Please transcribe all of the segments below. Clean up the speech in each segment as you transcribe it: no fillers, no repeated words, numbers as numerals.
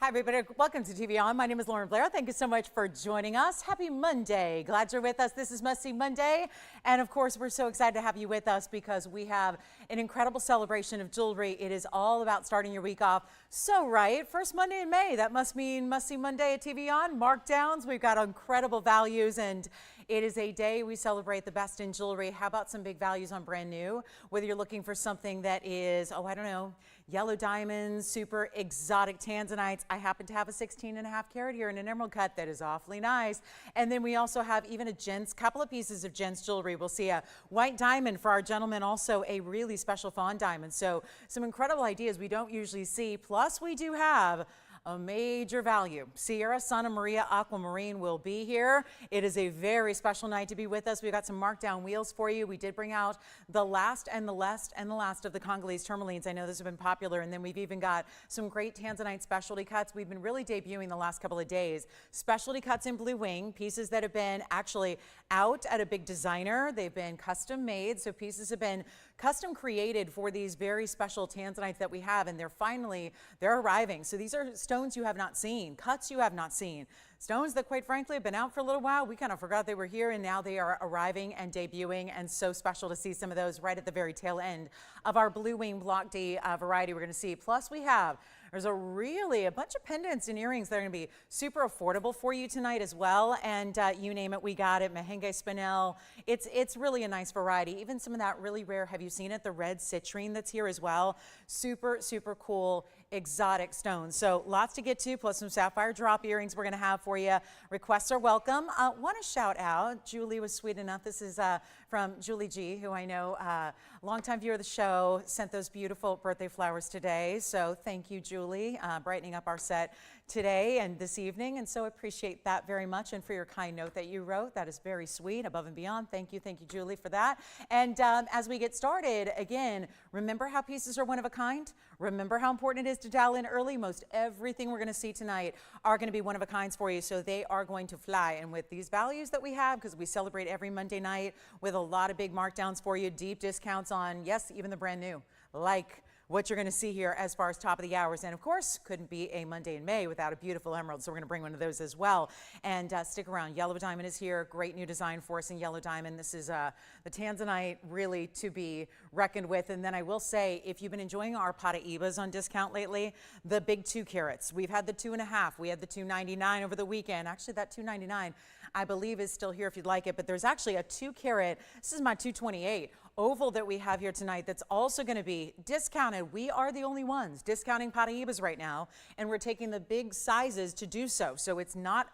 Hi, everybody. Welcome to TVON. My name is Blair. Thank you so much for joining us. Happy Monday. Glad you're with us. This is Must See Monday. And of course, we're so excited to have you with us because we have an incredible celebration of jewelry. It is all about starting your week off so right. First Monday in May. That must mean Must See Monday at TVON. Markdowns. We've got incredible values, and it is a day we celebrate the best in jewelry. How about some big values on brand new? Whether you're looking for something that is, oh, I don't know, yellow diamonds, super exotic tanzanites. I happen to have a 16.5 carat here in an emerald cut that is awfully nice. And then we also have even a gents, couple of pieces of gents jewelry. We'll see a white diamond for our gentlemen, also a really special fawn diamond. So some incredible ideas we don't usually see. Plus we do have a major value. Sierra Santa Maria Aquamarine will be here. It is a very special night to be with us. We've got some markdown wheels for you. We did bring out the last and the last of the Congolese tourmalines. I know those have been popular. And then we've even got some great Tanzanite specialty cuts. We've been really debuting the last couple of days. Specialty cuts in blue wing, pieces that have been actually out at a big designer. They've been custom made. So pieces have been custom created for these very special Tanzanites that we have. And they're arriving. So these are stones you have not seen, cuts you have not seen, stones that quite frankly have been out for a little while. We kind of forgot they were here, and now they are arriving and debuting, and so special to see some of those right at the very tail end of our blue wing block D variety we're going to see. Plus there's a bunch of pendants and earrings that are going to be super affordable for you tonight as well, and you name it, we got it. Mahenge spinel, it's really a nice variety. Even some of that really rare, have you seen it, the red citrine that's here as well. Super cool exotic stones. So lots to get to, plus some sapphire drop earrings we're going to have for you. Requests are welcome. Want to shout out, Julie was sweet enough. This is from Julie G, who I know, longtime viewer of the show, sent those beautiful birthday flowers today. So thank you, Julie, brightening up our set today and this evening, and so appreciate that very much, and for your kind note that you wrote. That is very sweet, above and beyond. Thank you, Julie, for that. And as we get started, again, remember how pieces are one of a kind. Remember how important it is to dial in early. Most everything we're going to see tonight are going to be one of a kinds for you, so they are going to fly. And with these values that we have, because we celebrate every Monday night with a lot of big markdowns for you, deep discounts on, yes, even the brand new, like what you're going to see here as far as top of the hours. And of course, couldn't be a Monday in May without a beautiful emerald, so we're going to bring one of those as well. And stick around. Yellow diamond is here. Great new design for us in yellow diamond. This is the Tanzanite, really to be reckoned with. And then I will say, if you've been enjoying our paraibas on discount lately, the big 2 carats. We've had the 2.5. We had the $2.99 over the weekend. Actually, that $2.99 I believe is still here if you'd like it, but there's actually a 2 carat, this is my 228 oval that we have here tonight that's also going to be discounted. We are the only ones discounting paraibas right now, and we're taking the big sizes to do so. So it's not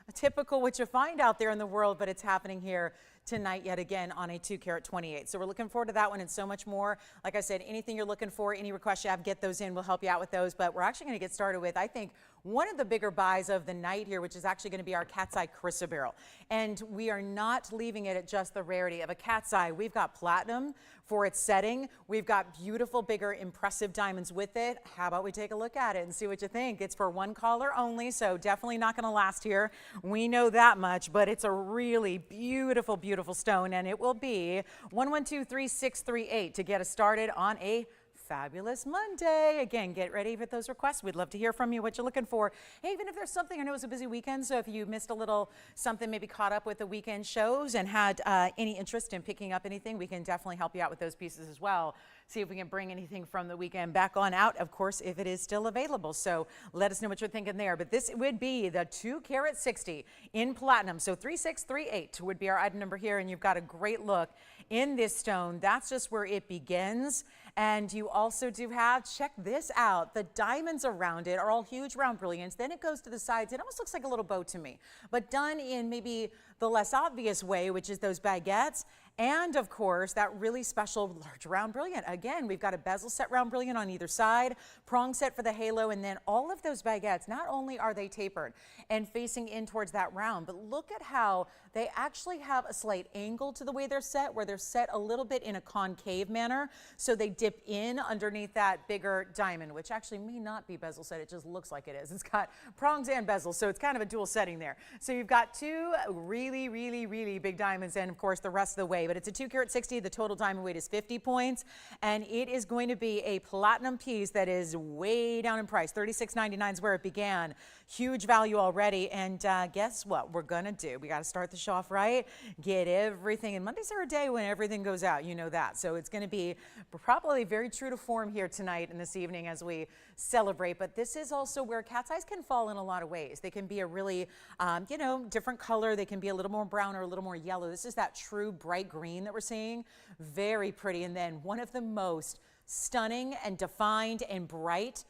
a typical what you find out there in the world, but it's happening here tonight yet again on a 2 carat 28. So we're looking forward to that one and so much more. Like I said, anything you're looking for, any requests you have, get those in. We'll help you out with those. But we're actually going to get started with, I think, one of the bigger buys of the night here, which is actually going to be our cat's eye chrysoberyl. And we are not leaving it at just the rarity of a cat's eye. We've got platinum for its setting. We've got beautiful, bigger, impressive diamonds with it. How about we take a look at it and see what you think? It's for one caller only, so definitely not going to last here. We know that much, but it's a really beautiful, beautiful stone, and it will be 1123638 to get us started on a fabulous Monday. Again, get ready for those requests. We'd love to hear from you, what you're looking for. Hey, even if there's something, I know it's a busy weekend, so if you missed a little something, maybe caught up with the weekend shows and had any interest in picking up anything, we can definitely help you out with those pieces as well. See if we can bring anything from the weekend back on out, of course, if it is still available. So let us know what you're thinking there. But this would be the 2 carat 60 in platinum. So 3638 would be our item number here, and you've got a great look in this stone. That's just where it begins. And you also do have, check this out, the diamonds around it are all huge round brilliants. Then it goes to the sides. It almost looks like a little bow to me, but done in maybe the less obvious way, which is those baguettes. And of course, that really special large round brilliant. Again, we've got a bezel set round brilliant on either side, prong set for the halo, and then all of those baguettes, not only are they tapered and facing in towards that round, but look at how they actually have a slight angle to the way they're set, where they're set a little bit in a concave manner. So they dip in underneath that bigger diamond, which actually may not be bezel set. It just looks like it is. It's got prongs and bezels, so it's kind of a dual setting there. So you've got 2 really, really, really big diamonds, and of course, the rest of the way way, but it's a 2 carat 60. The total diamond weight is 50 points, and it is going to be a platinum piece that is way down in price. $36.99 is where it began. Huge value already, and guess what we're gonna do? We got to start the show off right, get everything, and Mondays are a day when everything goes out, you know that. So it's going to be probably very true to form here tonight and this evening as we celebrate. But this is also where cat's eyes can fall in a lot of ways. They can be a really, you know, different color. They can be a little more brown or a little more yellow. This is that true bright green that we're seeing. Very pretty. And then one of the most stunning and defined and bright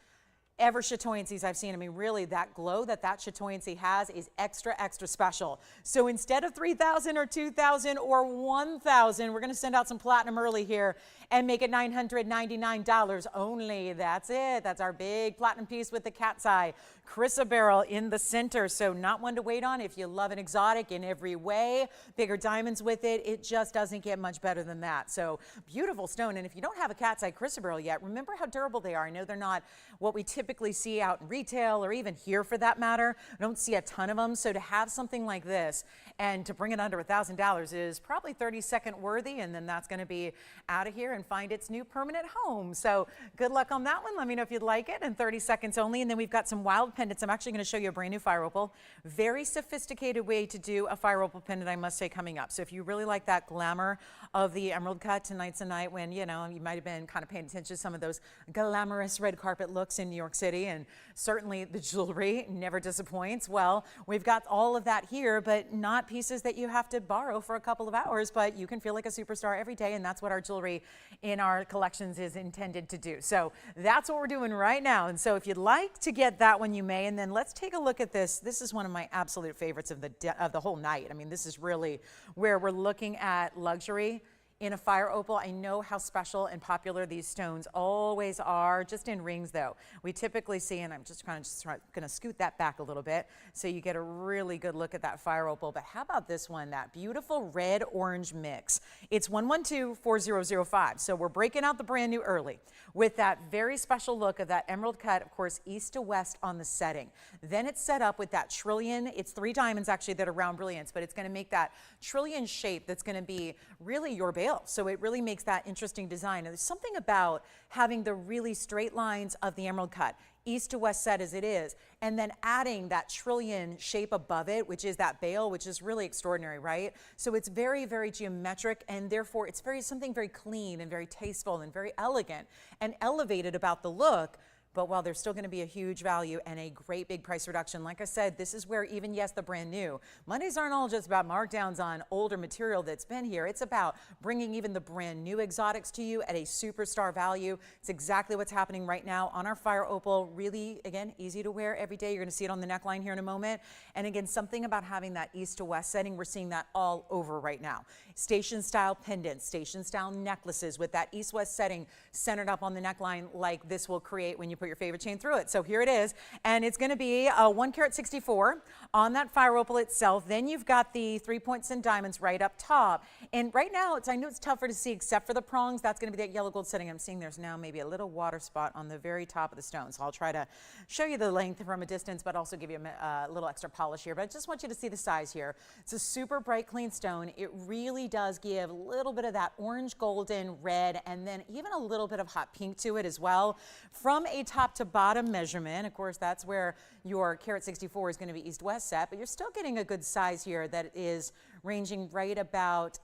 ever chatoyancies I've seen. I mean, really, that glow that chatoyancy has is extra, extra special. So instead of 3,000 or 2,000 or 1,000, we're going to send out some platinum early here and make it $999 only. That's it. That's our big platinum piece with the cat's eye chrysoberyl in the center. So not one to wait on if you love an exotic in every way. Bigger diamonds with it. It just doesn't get much better than that. So beautiful stone. And if you don't have a cat's eye chrysoberyl yet, remember how durable they are. I know they're not what we typically see out in retail or even here for that matter. I don't see a ton of them. So to have something like this and to bring it under $1,000 is probably 30-second worthy, and then that's going to be out of here and find its new permanent home. So good luck on that one. Let me know if you'd like it in 30 seconds only. And then we've got some wild pendants. I'm actually going to show you a brand new fire opal. Very sophisticated way to do a fire opal pendant, I must say, coming up. So if you really like that glamour of the emerald cut, tonight's a night when, you know, you might have been kind of paying attention to some of those glamorous red carpet looks in New York City, and certainly the jewelry never disappoints. Well, we've got all of that here, but not pieces that you have to borrow for a couple of hours, but you can feel like a superstar every day, and that's what our jewelry in our collections is intended to do. So that's what we're doing right now. And so if you'd like to get that one, you may. And then let's take a look at this. This is one of my absolute favorites of the whole night. I mean, this is really where we're looking at luxury in a fire opal. I know how special and popular these stones always are, just in rings though. We typically see, and I'm just going to scoot that back a little bit so you get a really good look at that fire opal. But how about this one, that beautiful red-orange mix? It's 1124005. So we're breaking out the brand new early with that very special look of that emerald cut, of course, east to west on the setting. Then it's set up with that trillion. It's 3 diamonds actually that are round brilliance, but it's going to make that trillion shape that's going to be really your bail. So it really makes that interesting design. And there's something about having the really straight lines of the emerald cut, east to west set as it is, and then adding that trillion shape above it, which is that bail, which is really extraordinary, right? So it's very, very geometric, and therefore it's something very clean and very tasteful and very elegant and elevated about the look. But while there's still going to be a huge value and a great big price reduction, like I said, this is where even, yes, the brand new. Mondays aren't all just about markdowns on older material that's been here. It's about bringing even the brand new exotics to you at a superstar value. It's exactly what's happening right now on our fire opal. Really, again, easy to wear every day. You're going to see it on the neckline here in a moment. And again, something about having that east to west setting, we're seeing that all over right now. Station style pendants, station style necklaces with that east-west setting centered up on the neckline like this will create when you put your favorite chain through it. So here it is, and it's going to be a 1 carat 64 on that fire opal itself. Then you've got the 3 points and diamonds right up top. And right now, I know it's tougher to see except for the prongs. That's going to be that yellow gold setting. I'm seeing there's now maybe a little water spot on the very top of the stone. So I'll try to show you the length from a distance, but also give you a little extra polish here. But I just want you to see the size here. It's a super bright, clean stone. It really does give a little bit of that orange, golden, red, and then even a little bit of hot pink to it as well. From a top to bottom measurement, of course, that's where your carat 64 is going to be east-west set, but you're still getting a good size here that is ranging right about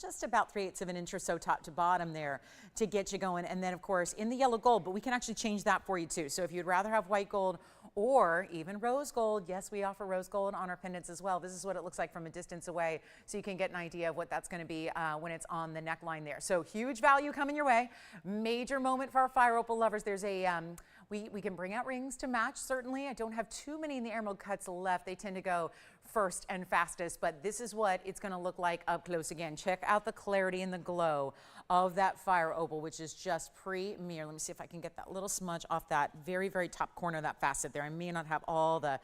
just about 3/8 of an inch or so top to bottom there to get you going. And then, of course, in the yellow gold, but we can actually change that for you too. So if you'd rather have white gold or even rose gold, yes, we offer rose gold on our pendants as well. This is what it looks like from a distance away, so you can get an idea of what that's going to be when it's on the neckline there. So huge value coming your way. Major moment for our fire opal lovers. There's a we can bring out rings to match, certainly. I don't have too many in the emerald cuts left. They tend to go first and fastest, but this is what it's going to look like up close. Again, check out the clarity and the glow of that fire opal, which is just premier. Let me see if I can get that little smudge off that very, very top corner of that facet there. I may not have all the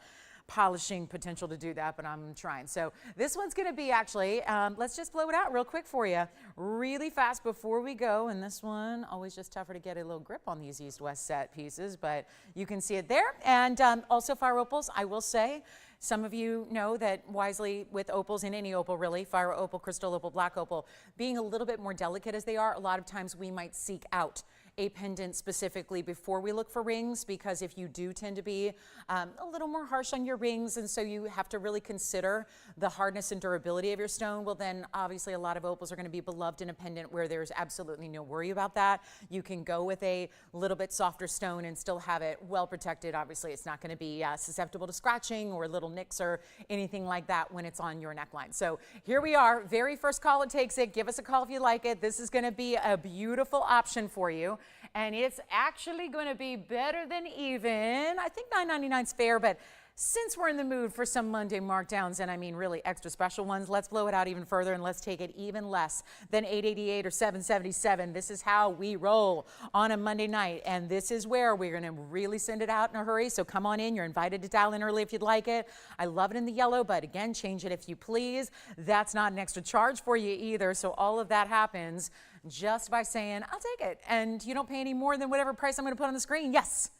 polishing potential to do that, but I'm trying. So this one's going to be actually, let's just blow it out real quick for you, really fast before we go. And this one, always just tougher to get a little grip on these east-west set pieces, but you can see it there. And also fire opals, I will say, Some of you know that wisely with opals, in any opal really, fire opal, crystal opal, black opal, being a little bit more delicate as they are, a lot of times we might seek out a pendant specifically before we look for rings, because if you do tend to be a little more harsh on your rings, and so you have to really consider the hardness and durability of your stone, well then obviously a lot of opals are going to be beloved in a pendant where there's absolutely no worry about that. You can go with a little bit softer stone and still have it well protected. Obviously it's not going to be susceptible to scratching or little nicks or anything like that when it's on your neckline. So here we are, very first call it takes it. Give us a call if you like it. This is going to be a beautiful option for you. And it's actually going to be better than even. I think $9.99 is fair, but since we're in the mood for some Monday markdowns, and I mean really extra special ones, let's blow it out even further and let's take it even less than $8.88 or $7.77. This is how we roll on a Monday night, and this is where we're going to really send it out in a hurry. So come on in. You're invited to dial in early if you'd like it. I love it in the yellow, but again, change it if you please. That's not an extra charge for you either. So all of that happens just by saying, I'll take it. And you don't pay any more than whatever price I'm going to put on the screen. Yes.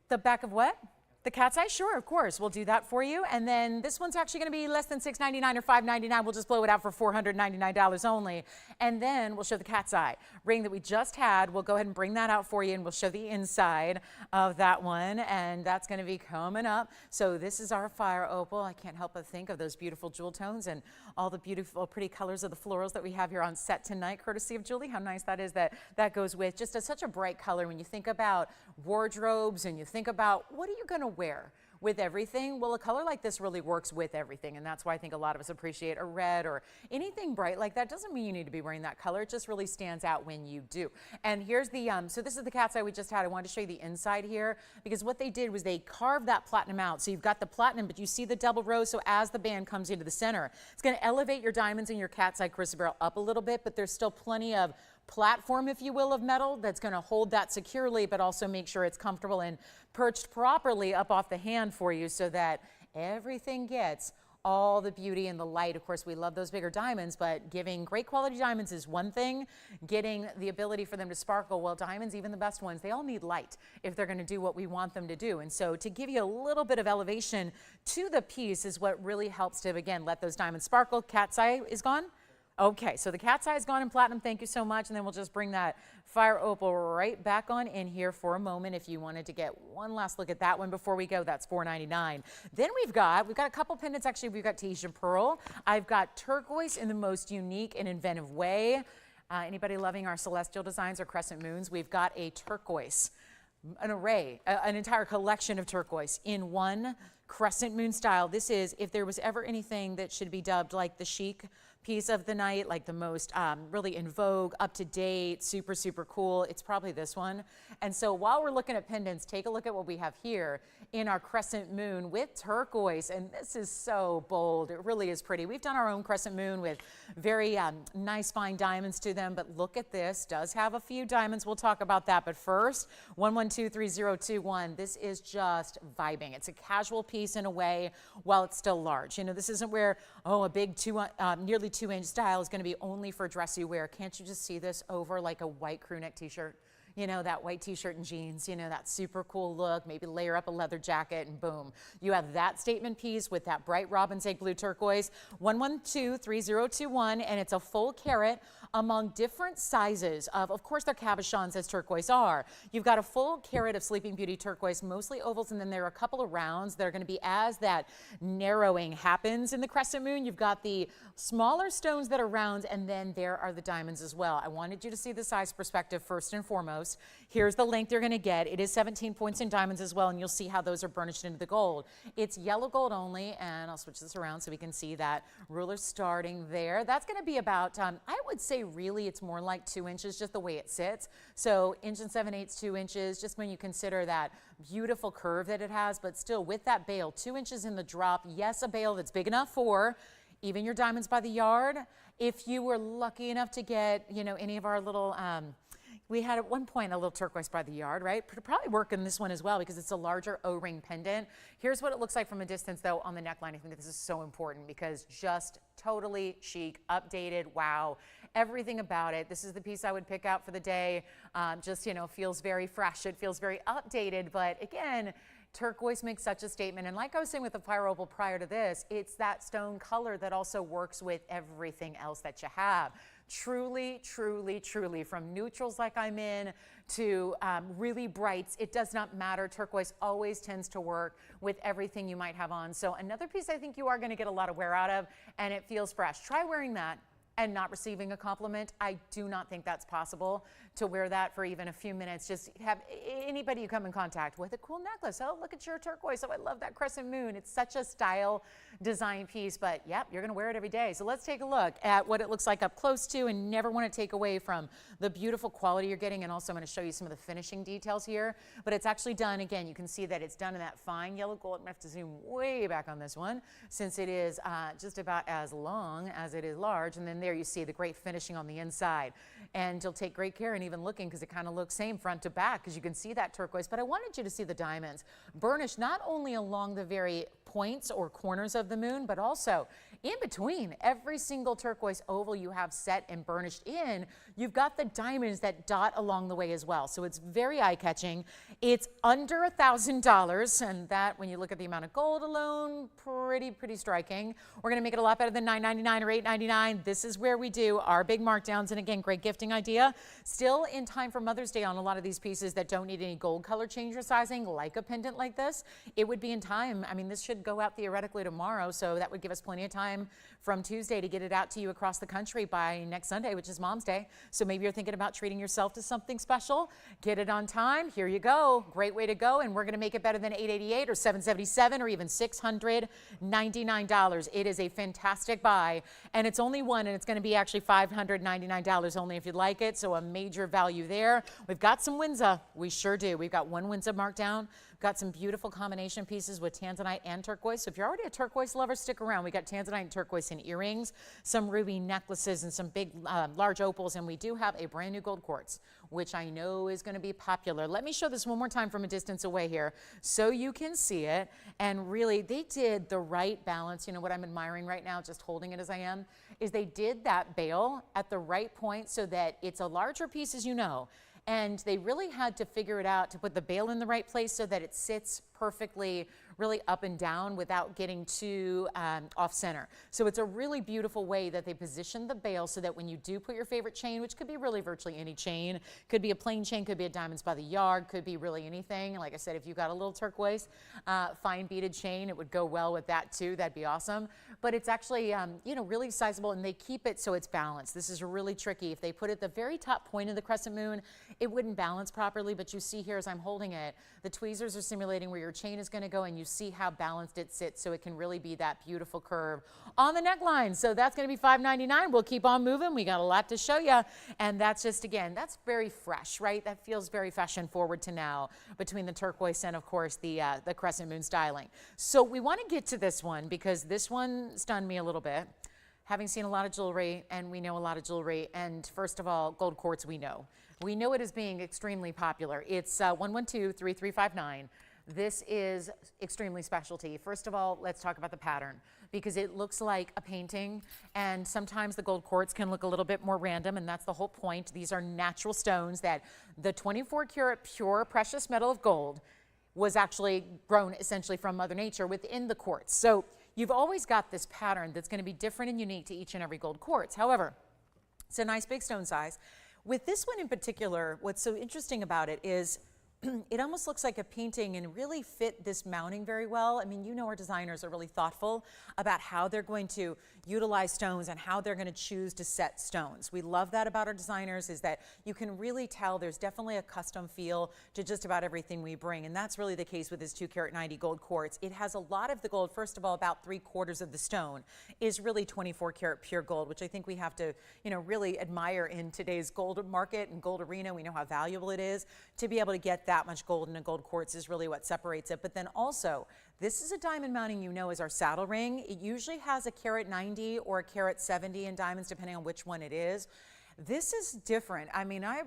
The back of what? The cat's eye? Sure, of course. We'll do that for you. And then this one's actually going to be less than $6.99 or $5.99. We'll just blow it out for $499 only. And then we'll show the cat's eye ring that we just had. We'll go ahead and bring that out for you, and we'll show the inside of that one. And that's going to be coming up. So this is our fire opal. I can't help but think of those beautiful jewel tones and all the beautiful, pretty colors of the florals that we have here on set tonight, courtesy of Julie. How nice that is that goes with just such a bright color. When you think about wardrobes and you think about what are you going to wear with everything, well, a color like this really works with everything, and that's why I think a lot of us appreciate a red or anything bright like that. Doesn't mean you need to be wearing that color. It just really stands out when you do. And here's the so this is the cat's eye we just had. I wanted to show you the inside here, because what they did was they carved that platinum out. So you've got the platinum, but you see the double row. So as the band comes into the center, it's going to elevate your diamonds and your cat's eye chrysoberyl up a little bit, but there's still plenty of platform, if you will, of metal that's going to hold that securely, but also make sure it's comfortable and perched properly up off the hand for you, so that everything gets all the beauty and the light. Of course, we love those bigger diamonds, but giving great quality diamonds is one thing. Getting the ability for them to sparkle, well, diamonds, even the best ones, they all need light if they're going to do what we want them to do. And so to give you a little bit of elevation to the piece is what really helps to, again, let those diamonds sparkle. Cat's eye is gone. Okay, so the cat's eye is gone in platinum. Thank you so much. And then we'll just bring that fire opal right back on in here for a moment. If you wanted to get one last look at that one before we go, that's $4.99. Then we've got a couple pendants. Actually, we've got Tahitian pearl. I've got turquoise in the most unique and inventive way. Anybody loving our celestial designs or crescent moons? We've got a turquoise, an array, an entire collection of turquoise in one crescent moon style. This is, if there was ever anything that should be dubbed like the chic piece of the night, like the most really in vogue, up to date, super, super cool, it's probably this one. And so while we're looking at pendants, take a look at what we have here in our crescent moon with turquoise. And this is so bold. It really is pretty. We've done our own crescent moon with very nice fine diamonds to them, but look at this. Does have a few diamonds. We'll talk about that. But first, 1123021. This is just vibing. It's a casual piece in a way while it's still large. You know, this isn't where, oh, a big nearly 2-inch style is going to be only for dress you wear. Can't you just see this over like a white crew neck t-shirt? You know, that white t-shirt and jeans, you know, that super cool look, maybe layer up a leather jacket and boom. You have that statement piece with that bright robin's egg blue turquoise, 1123021, and it's a full carat among different sizes of course, they're cabochons as turquoise are. You've got a full carat of Sleeping Beauty turquoise, mostly ovals, and then there are a couple of rounds that are going to be as that narrowing happens in the crescent moon. You've got the smaller stones that are round, and then there are the diamonds as well. I wanted you to see the size perspective first and foremost. Here's the length you're going to get. It is 17 points in diamonds as well, and you'll see how those are burnished into the gold. It's yellow gold only, and I'll switch this around so we can see that ruler starting there. That's going to be about, I would say really it's more like 2 inches, just the way it sits. So 1 7/8, 2 inches, just when you consider that beautiful curve that it has, but still with that bail, 2 inches in the drop. Yes, a bail that's big enough for even your diamonds by the yard. If you were lucky enough to get, you know, any of our little, we had at one point a little turquoise by the yard, right? Probably work in this one as well because it's a larger O-ring pendant. Here's what it looks like from a distance though on the neckline. I think this is so important because just totally chic, updated, wow, everything about it. This is the piece I would pick out for the day. Just, you know, feels very fresh. It feels very updated, but again, Turquoise makes such a statement. And like I was saying with the fire opal prior to this, it's that stone color that also works with everything else that you have. Truly, truly, truly, from neutrals like I'm in to really brights, it does not matter. Turquoise always tends to work with everything you might have on. So another piece I think you are going to get a lot of wear out of, and it feels fresh. Try wearing that and not receiving a compliment. I do not think that's possible to wear that for even a few minutes. Just have anybody you come in contact with a cool necklace. Oh, look at your turquoise. Oh, I love that crescent moon. It's such a style design piece, but yep, you're gonna wear it every day. So let's take a look at what it looks like up close to, and never wanna take away from the beautiful quality you're getting. And also I'm gonna show you some of the finishing details here, but it's actually done, again, you can see that it's done in that fine yellow gold. I'm gonna have to zoom way back on this one since it is just about as long as it is large. And then there you see the great finishing on the inside. And you'll take great care in even looking, because it kind of looks same front to back, because you can see that turquoise. But I wanted you to see the diamonds burnished not only along the very points or corners of the moon, but also in between every single turquoise oval you have set and burnished in, you've got the diamonds that dot along the way as well. So it's very eye-catching. It's under $1,000, and that, when you look at the amount of gold alone, pretty striking. We're gonna make it a lot better than $9.99 or $8.99. This is where we do our big markdowns, and again, great gifting idea. Still in time for Mother's Day on a lot of these pieces that don't need any gold color change or sizing, like a pendant like this. It would be in time. I mean, this should go out theoretically tomorrow, so that would give us plenty of time from Tuesday to get it out to you across the country by next Sunday, which is Mom's Day. So maybe you're thinking about treating yourself to something special. Get it on time. Here you go. Great way to go. And we're going to make it better than $888 or $777 or even $699. It is a fantastic buy, and it's only one, and it's going to be actually $599 only if you'd like it. So a major value there. We've got some Winza. We sure do. We've got one Winza marked down. Got some beautiful combination pieces with Tanzanite and turquoise. So if you're already a turquoise lover, stick around. We got Tanzanite and turquoise in earrings, some ruby necklaces, and some big, large opals. And we do have a brand new gold quartz, which I know is going to be popular. Let me show this one more time from a distance away here so you can see it. And really, they did the right balance. You know what I'm admiring right now, just holding it as I am, is they did that bail at the right point so that it's a larger piece, as you know. And they really had to figure it out to put the bail in the right place so that it sits perfectly, really up and down without getting too off center. So it's a really beautiful way that they positioned the bail so that when you do put your favorite chain, which could be really virtually any chain, could be a plain chain, could be a diamonds by the yard, could be really anything. Like I said, if you got a little turquoise fine beaded chain, it would go well with that too. That'd be awesome. But it's actually, you know, really sizable, and they keep it so it's balanced. This is really tricky. If they put it at the very top point of the crescent moon, it wouldn't balance properly. But you see here as I'm holding it, the tweezers are simulating where your chain is going to go, and you see how balanced it sits, so it can really be that beautiful curve on the neckline. So that's going to be $5.99. We'll keep on moving. We got a lot to show you, and that's just, again, that's very fresh, right? That feels very fashion forward to now between the turquoise and, of course, the crescent moon styling. So we want to get to this one because this one stunned me a little bit. Having seen a lot of jewelry, and we know a lot of jewelry, and first of all, gold quartz we know. We know it as being extremely popular. It's 112-3359. This is extremely specialty. First of all, let's talk about the pattern, because it looks like a painting, and sometimes the gold quartz can look a little bit more random, and that's the whole point. These are natural stones that the 24 karat pure precious metal of gold was actually grown essentially from Mother Nature within the quartz. So you've always got this pattern that's going to be different and unique to each and every gold quartz. However, it's a nice big stone size. With this one in particular, what's so interesting about it is it almost looks like a painting and really fit this mounting very well. I mean, you know, our designers are really thoughtful about how they're going to utilize stones and how they're going to choose to set stones. We love that about our designers, is that you can really tell there's definitely a custom feel to just about everything we bring. And that's really the case with this 2 karat 90 gold quartz. It has a lot of the gold. First of all, about 3/4 of the stone is really 24 karat pure gold, which I think we have to, you know, really admire in today's gold market and gold arena. We know how valuable it is to be able to get that much gold in a gold quartz is really what separates it. But then also, this is a diamond mounting, you know, as our saddle ring. It usually has a carat 90 or a carat 70 in diamonds, depending on which one it is. This is different. I mean, I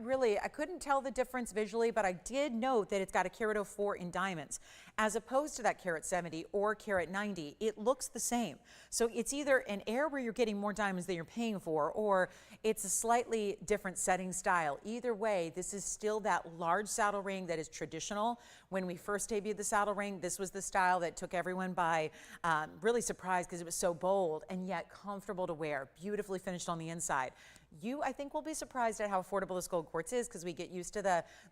couldn't tell the difference visually, but I did note that it's got a carat 04 in diamonds, as opposed to that carat 70 or carat 90. It looks the same. So it's either an air where you're getting more diamonds than you're paying for, or it's a slightly different setting style. Either way, this is still that large saddle ring that is traditional. When we first debuted the saddle ring, this was the style that took everyone by really surprised because it was so bold and yet comfortable to wear, beautifully finished on the inside. You, I think, will be surprised at how affordable this gold quartz is because we get used to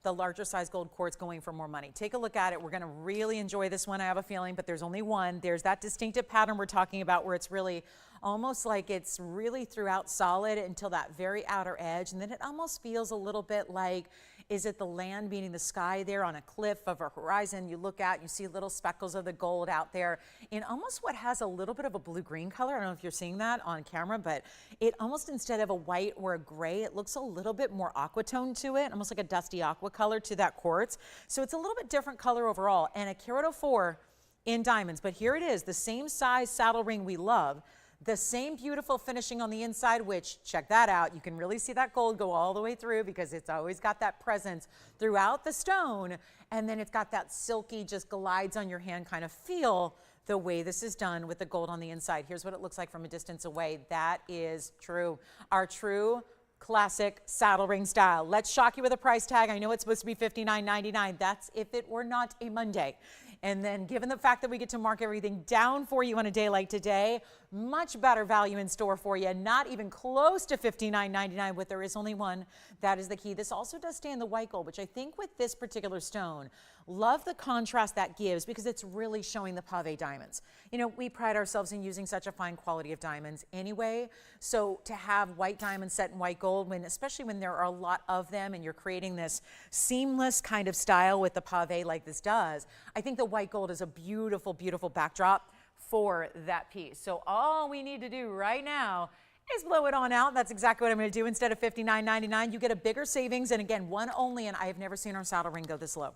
the larger size gold quartz going for more money. Take a look at it. We're going to really enjoy this one, I have a feeling, but there's only one. There's that distinctive pattern we're talking about where it's really almost like it's really throughout solid until that very outer edge, and then it almost feels a little bit like, is it the land meeting the sky there on a cliff of a horizon? You look out, you see little speckles of the gold out there in almost what has a little bit of a blue-green color. I don't know if you're seeing that on camera, but it almost, instead of a white or a gray, it looks a little bit more aqua tone to it, almost like a dusty aqua color to that quartz. So it's a little bit different color overall, and a carat 04 in diamonds. But here it is, the same size saddle ring we love, the same beautiful finishing on the inside, which, check that out, you can really see that gold go all the way through because it's always got that presence throughout the stone, and then it's got that silky, just glides on your hand kind of feel the way this is done with the gold on the inside. Here's what it looks like from a distance away. That is true. Our true classic saddle ring style. Let's shock you with a price tag. I know it's supposed to be $59.99. That's if it were not a Monday. And then given the fact that we get to mark everything down for you on a day like today, much better value in store for you, not even close to $59.99, but there is only one. That is the key. This also does stay in the white gold, which I think with this particular stone, love the contrast that gives because it's really showing the pave diamonds. You know, we pride ourselves in using such a fine quality of diamonds anyway. So to have white diamonds set in white gold, especially when there are a lot of them and you're creating this seamless kind of style with the pave like this does, I think the white gold is a beautiful, beautiful backdrop for that piece. So all we need to do right now is blow it on out. That's exactly what I'm going to do. Instead of $59.99, you get a bigger savings. And again, one only, and I have never seen our saddle ring go this low.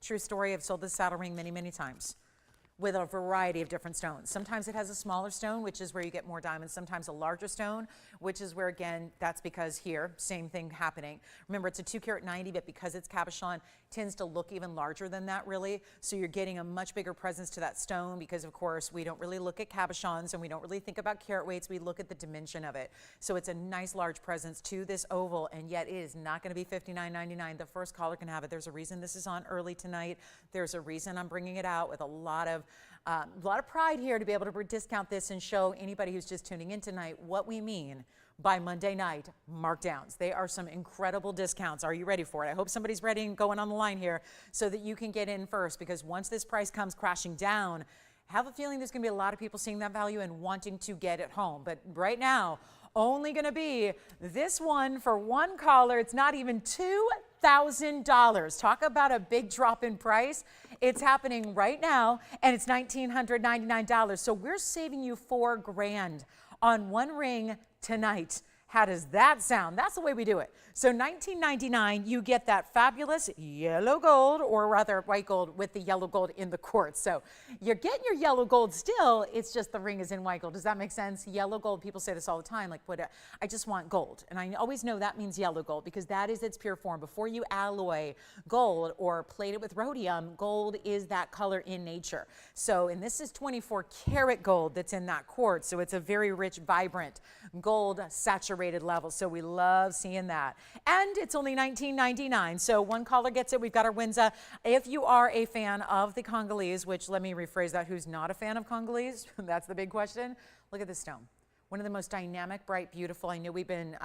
True story. I've sold this saddle ring many, many times with a variety of different stones. Sometimes it has a smaller stone, which is where you get more diamonds. Sometimes a larger stone, which is where, again, that's because here, same thing happening. Remember, it's a 2 carat 90, but because it's cabochon, tends to look even larger than that, really. So you're getting a much bigger presence to that stone because, of course, we don't really look at cabochons and we don't really think about carat weights. We look at the dimension of it. So it's a nice large presence to this oval, and yet it is not going to be $59.99. The first caller can have it. There's a reason this is on early tonight. There's a reason I'm bringing it out with a lot of pride here to be able to discount this and show anybody who's just tuning in tonight what we mean by Monday night markdowns. They are some incredible discounts. Are you ready for it? I hope somebody's ready and going on the line here so that you can get in first, because once this price comes crashing down, I have a feeling there's going to be a lot of people seeing that value and wanting to get it home. But right now, only going to be this one for one caller. It's not even $2,000. Talk about a big drop in price. It's happening right now, and it's $1,999. So we're saving you $4 grand on one ring tonight. How does that sound? That's the way we do it. So $19.99, you get that fabulous yellow gold, or rather white gold with the yellow gold in the quartz. So you're getting your yellow gold still, it's just the ring is in white gold. Does that make sense? Yellow gold, people say this all the time, like, I just want gold. And I always know that means yellow gold because that is its pure form. Before you alloy gold or plate it with rhodium, gold is that color in nature. So, and this is 24 karat gold that's in that quartz. So it's a very rich, vibrant gold saturated level. So we love seeing that. And it's only $19.99. So one caller gets it. We've got our Winza. If you are a fan of the Congolese, which let me rephrase that, who's not a fan of Congolese? That's the big question. Look at this stone. One of the most dynamic, bright, beautiful. I knew we've been,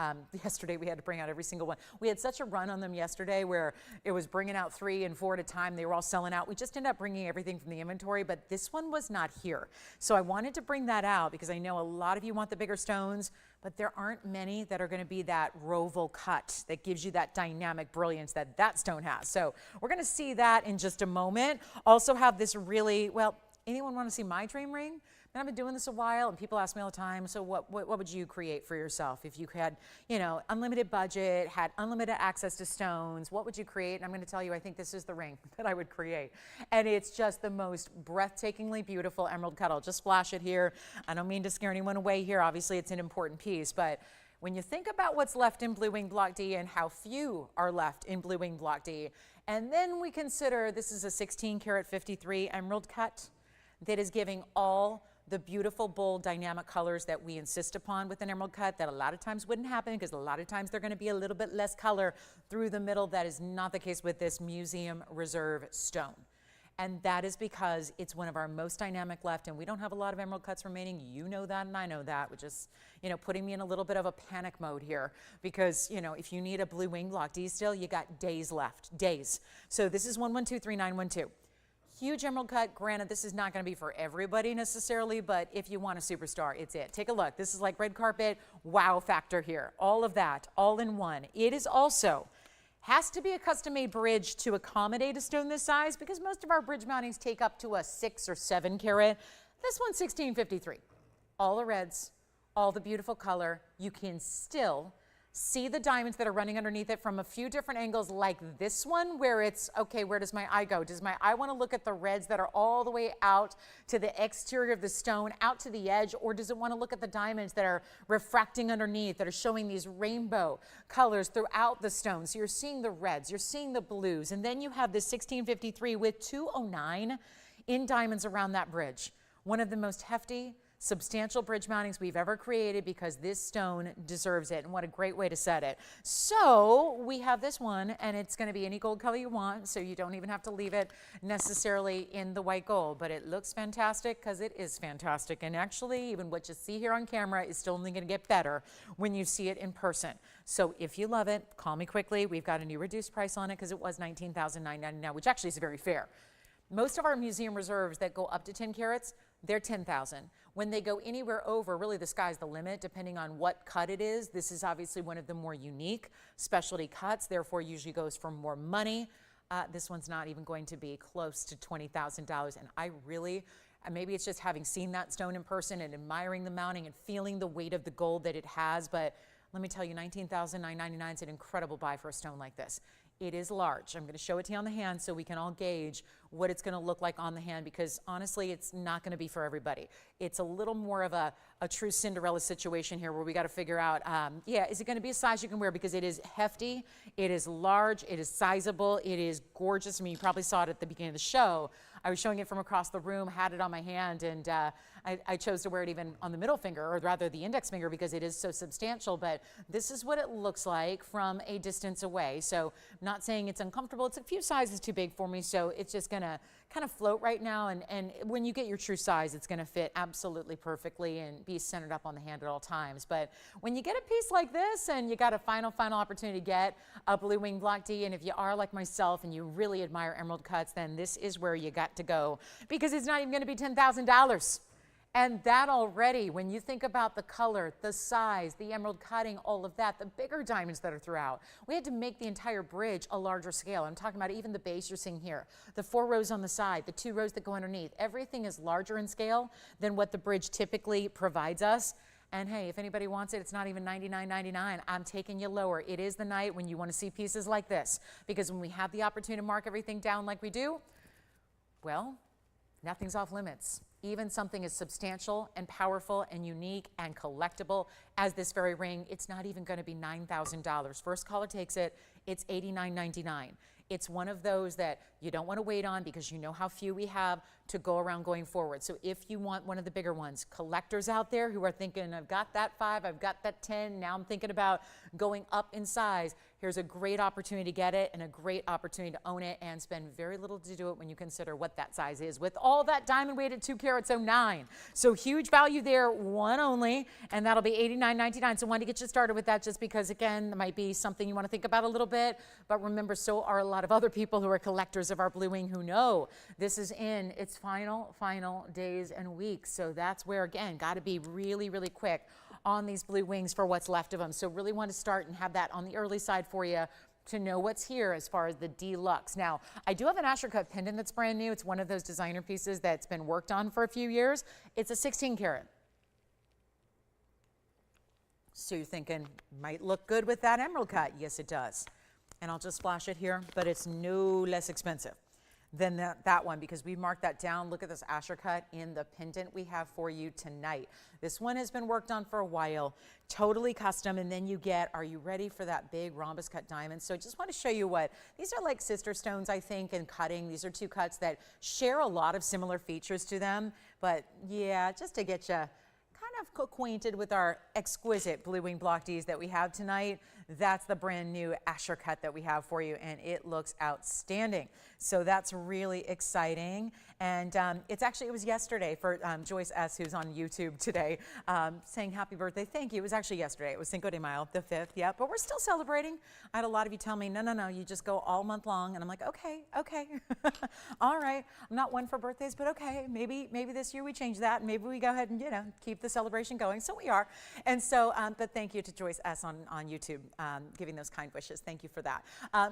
yesterday we had to bring out every single one. We had such a run on them yesterday where it was bringing out 3 and 4 at a time. They were all selling out. We just ended up bringing everything from the inventory, but this one was not here. So I wanted to bring that out because I know a lot of you want the bigger stones, but there aren't many that are going to be that roval cut that gives you that dynamic brilliance that that stone has. So we're going to see that in just a moment. Also have this really, well, anyone want to see my dream ring? And I've been doing this a while, and people ask me all the time, so what would you create for yourself if you had, you know, unlimited budget, had unlimited access to stones? What would you create? And I'm going to tell you, I think this is the ring that I would create. And it's just the most breathtakingly beautiful emerald cut. I'll just flash it here. I don't mean to scare anyone away here. Obviously, it's an important piece, but When you think about what's left in Blue Wing Block D and how few are left in Blue Wing Block D, and then we consider this is a 16 karat 53 emerald cut that is giving all the beautiful, bold, dynamic colors that we insist upon with an emerald cut that a lot of times wouldn't happen because a lot of times they're going to be a little bit less color through the middle. That is not the case with this museum reserve stone. And that is because it's one of our most dynamic left, and we don't have a lot of emerald cuts remaining. You know that, and I know that, which is, you know, putting me in a little bit of a panic mode here because, you know, if you need a Blue Wing Block D still, you got days left, days. So this is 1123,912. Huge emerald cut. Granted, this is not going to be for everybody necessarily, but if you want a superstar, it's it. Take a look. This is like red carpet, wow factor here. All of that, all in one. It is also, has to be a custom-made bridge to accommodate a stone this size because most of our bridge mountings take up to a 6 or 7 carat. This one's 1653. All the reds, all the beautiful color. You can still see the diamonds that are running underneath it from a few different angles like this one where it's, okay, where does my eye go? Does my eye want to look at the reds that are all the way out to the exterior of the stone, out to the edge, or does it want to look at the diamonds that are refracting underneath, that are showing these rainbow colors throughout the stone? So you're seeing the reds, you're seeing the blues, and then you have this 1653 with 209 in diamonds around that bridge. One of the most hefty, substantial bridge mountings we've ever created because this stone deserves it, and what a great way to set it. So we have this one, and it's going to be any gold color you want, so you don't even have to leave it necessarily in the white gold, but it looks fantastic because it is fantastic, and actually even what you see here on camera is still only going to get better when you see it in person. So if you love it, call me quickly. We've got a new reduced price on it because it was $19,999 now, which actually is very fair. Most of our museum reserves that go up to 10 carats, they're $10,000. When they go anywhere over, really the sky's the limit depending on what cut it is. This is obviously one of the more unique specialty cuts, therefore usually goes for more money. This one's not even going to be close to $20,000. And I really, maybe it's just having seen that stone in person and admiring the mounting and feeling the weight of the gold that it has, but let me tell you, $19,999 is an incredible buy for a stone like this. It is large. I'm going to show it to you on the hand so we can all gauge what it's going to look like on the hand because honestly, it's not going to be for everybody. It's a little more of a true Cinderella situation here where we got to figure out, yeah, is it going to be a size you can wear because it is hefty, it is large, it is sizable, it is gorgeous. I mean, you probably saw it at the beginning of the show. I was showing it from across the room, had it on my hand, and I chose to wear it even on the middle finger, or rather the index finger, because it is so substantial, but this is what it looks like from a distance away. So I'm not saying it's uncomfortable. It's a few sizes too big for me, so it's just going to kind of float right now, and when you get your true size, it's going to fit absolutely perfectly and be centered up on the hand at all times. But when you get a piece like this and you got a final opportunity to get a Blue Wing Block D, and if you are like myself and you really admire emerald cuts, then this is where you got to go because it's not even going to be $10,000. And that already, when you think about the color, the size, the emerald cutting, all of that, the bigger diamonds that are throughout, we had to make the entire bridge a larger scale. I'm talking about even the base you're seeing here, the 4 rows on the side, the 2 rows that go underneath. Everything is larger in scale than what the bridge typically provides us. And hey, if anybody wants it, it's not even $99.99. I'm taking you lower. It is the night when you want to see pieces like this, because when we have the opportunity to mark everything down like we do, well, nothing's off limits. Even something as substantial and powerful and unique and collectible as this very ring, it's not even going to be $9,000. First caller takes it, it's $89.99. It's one of those that you don't want to wait on because you know how few we have to go around going forward. So if you want one of the bigger ones, collectors out there who are thinking, I've got that 5, I've got that 10, now I'm thinking about going up in size, here's a great opportunity to get it and a great opportunity to own it and spend very little to do it when you consider what that size is with all that diamond weight at 2 carats 09. So huge value there, one only, and that'll be $89.99. So I wanted to get you started with that just because, again, that might be something you want to think about a little bit, but remember, so are a lot of other people who are collectors of our Blue Wing who know this is in its final days and weeks. So that's where, again, got to be really, really quick on these Blue Wings for what's left of them. So really want to start and have that on the early side for you to know what's here as far as the deluxe. Now, I do have an Asscher cut pendant that's brand new. It's one of those designer pieces that's been worked on for a few years. It's a 16 karat. So you're thinking, might look good with that emerald cut. Yes, it does. And I'll just flash it here, but it's no less expensive. than that one, because we marked that down. Look at this Asscher cut in the pendant we have for you tonight. This one has been worked on for a while, totally custom, and then you get, are you ready for that big rhombus cut diamond? So I just want to show you what, these are like sister stones, I think, in cutting. These are two cuts that share a lot of similar features to them, but yeah, just to get you kind of acquainted with our exquisite blue wing block Ds that we have tonight. That's the brand new Asscher cut that we have for you, and it looks outstanding. So that's really exciting. And it was yesterday for Joyce S., who's on YouTube today, saying happy birthday. Thank you. It was actually yesterday. It was Cinco de Mayo, the 5th. Yeah, but we're still celebrating. I had a lot of you tell me, no, you just go all month long. And I'm like, okay. All right. I'm not one for birthdays, but okay. Maybe this year we change that. Maybe we go ahead and, keep the celebration going. So we are. And so, but thank you to Joyce S. on YouTube, giving those kind wishes. Thank you for that.